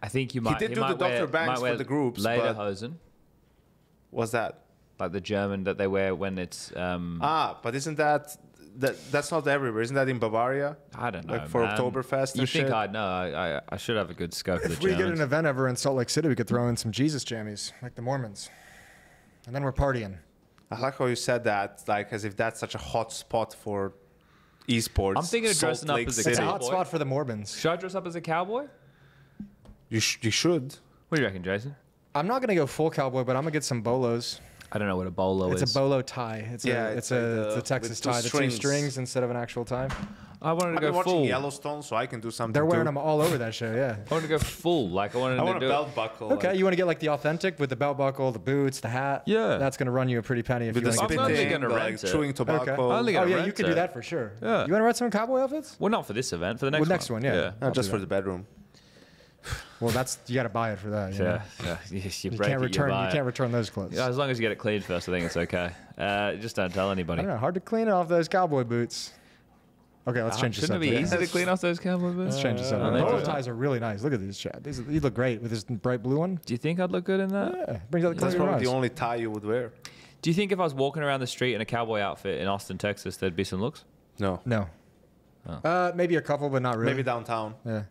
I think you might. did do might the Dr. wear- Banks might for wear the groups, but- Lederhosen, What's that? like the German that they wear when it's. But isn't that's not everywhere? Isn't that in Bavaria? I don't know. Like for man. Oktoberfest You and think shit? I'd know? I should have a good scope of the If we get Germans. an event ever in Salt Lake City, we could throw in some Jesus jammies, like the Mormons. And then we're partying. I like how you said that, like as if that's such a hot spot for esports. I'm thinking of Salt dressing up Lake as a It's a City. hot Cowboy. spot for the Mormons. Should I dress up as a cowboy? You should. What do you reckon, Jason? I'm not going to go full cowboy, but I'm going to get some bolos. I don't know what a bolo is. It's a bolo tie. It's Yeah, a it's it's like a the- Texas with two tie, the 2 strings. strings instead of an actual tie. I wanted to I've been go watching full. Yellowstone, so I can do something. They're wearing too. them all over that show, yeah. I wanted to go full. Like I wanted I to want a do. belt buckle. Okay, like, you want to get like the authentic with the belt buckle, the boots, the hat. Yeah. That's going to run you a pretty penny if with you the want to I'm get only spitting, gonna like rent it. chewing tobacco. Okay. only Oh gonna yeah, rent you could do it. that for sure. Yeah. You want to rent some cowboy outfits? Well, not for this event. For the next Well, one. next one, yeah. Not just for the bedroom. Well, that's you got to buy it for that. You know? Yeah. Yes, you You break can't it, return. You, buy You it. can't return those clothes. Yeah, as long as you get it cleaned first, I think it's okay. Just don't tell I anybody. don't know. Hard to clean off those cowboy boots. Okay, let's change this Shouldn't up. it be Yeah. easy to clean off those cowboy boots? Let's change this up. they Bolo do. ties are really nice. Look at these, Chad. These look great with this bright blue one. Do you think I'd look good in that? Yeah, brings out the That's color of your probably the eyes. only tie you would wear. Do you think if I was walking around the street in a cowboy outfit in Austin, Texas, there'd be some looks? No. No. Oh. Maybe a couple, but not really. Maybe downtown. Yeah.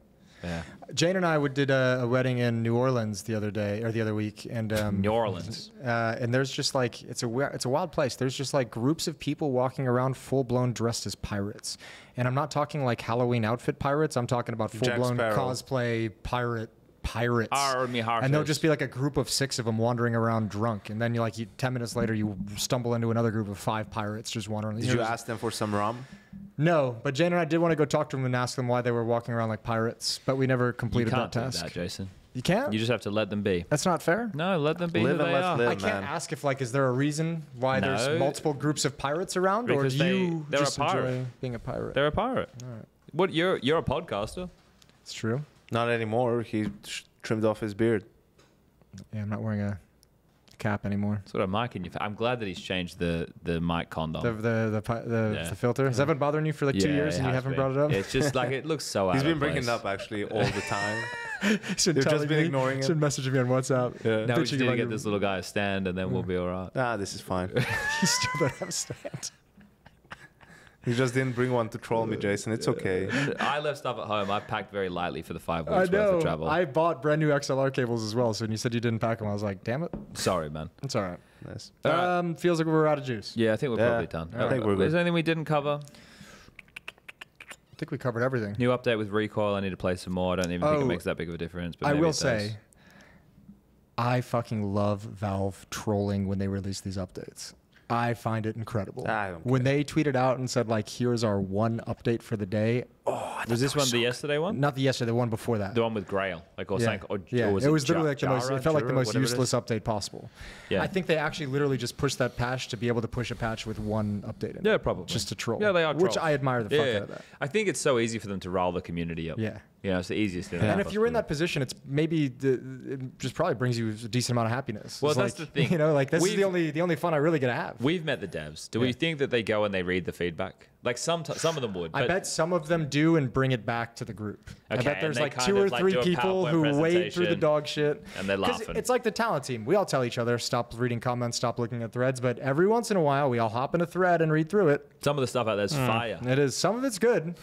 Yeah. Jane and I did a wedding in New Orleans the other week, and New Orleans. and there's just like it's a wild place. There's just like groups of people walking around full blown dressed as pirates, and I'm not talking like Halloween outfit pirates. I'm talking about full Jack blown Sparrow. cosplay pirates. Army And there'll just be like a group of 6 of them wandering around drunk, and then 10 minutes later you stumble into another group of 5 pirates just wandering. Did you ask them for some rum? No, but Jane and I did want to go talk to them and ask them why they were walking around like pirates, but we never You completed can't that do task. that, Jason. You can't? You just have to let them be. That's not fair? No, let them be Live who and they let are. live. I can't man. ask if is there a reason why No. there's multiple groups of pirates around, or Because do you they're a just pirate. enjoy being a pirate? They're a pirate. What? You're a podcaster. It's true. Not anymore. He trimmed off his beard. Yeah, I'm not wearing a cap anymore. Sort of mic in your. I'm glad that he's changed the mic condom. The Yeah. filter. Has that been bothering you for like 2 years it and you has haven't been. brought it up? It's just like it looks so out He's of been bringing place. it up actually all the time. He's been You've just telling been me- ignoring he's it. been messaging me on WhatsApp. Yeah. Now we Bitching just need to about get your- this little guy a stand, and then we'll be all right. This is fine. He still don't have a stand. You just didn't bring one to troll me, Jason. It's okay. I left stuff at home. I packed very lightly for the 5 I weeks worth know. of travel. I bought brand new XLR cables as well. So when you said you didn't pack them, I was like, damn it. Sorry, man. It's all right. Nice. All right. Feels like we're out of juice. Yeah, I think we're Yeah, probably done. I think we're good. Is there anything we didn't cover? I think we covered everything. New update with recoil. I need to play some more. I don't even think it Oh, makes that big of a difference. But I maybe will it does. say, I fucking love Valve trolling when they release these updates. I find it incredible. I don't When care. they tweeted out and said like, "Here's our one update for the day." Was this one the yesterday one? Not the yesterday, the one before that. The one with Grail, like or Yeah, something, or yeah. or was it was literally like the most. Jara, It felt like the Jura, most whatever it is? useless update possible. Yeah. I think they actually literally just pushed that patch to be able to push a patch with one update in it. Yeah, probably. Just to troll. Yeah, they are Which trolls. I admire the fuck Yeah, out of that. I think it's so easy for them to rile the community up. Yeah. You know, it's the easiest thing. And if you're in that position, it's maybe it just probably brings you a decent amount of happiness. Well, It's that's like, the thing. You know, like this is the only fun I really get to have. We've met the devs. Do we think that they go and they read the feedback? Like some of them would. I bet some of them do and bring it back to the group. I Okay, bet and there's they like kind 2 or of, like, 3 do a people PowerPoint who wade through the presentation, dog shit. and they're 'Cause laughing. It's like the talent team. We all tell each other, stop reading comments, stop looking at threads. But every once in a while, we all hop in a thread and read through it. Some of the stuff out there's fire. It is. Some of it's good.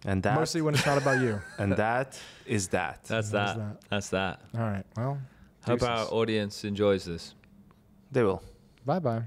And that, Mostly when it's not about you. and that is that. That's That is that. That's that. All right. Well, Hope deuces. our audience enjoys this. They will. Bye-bye.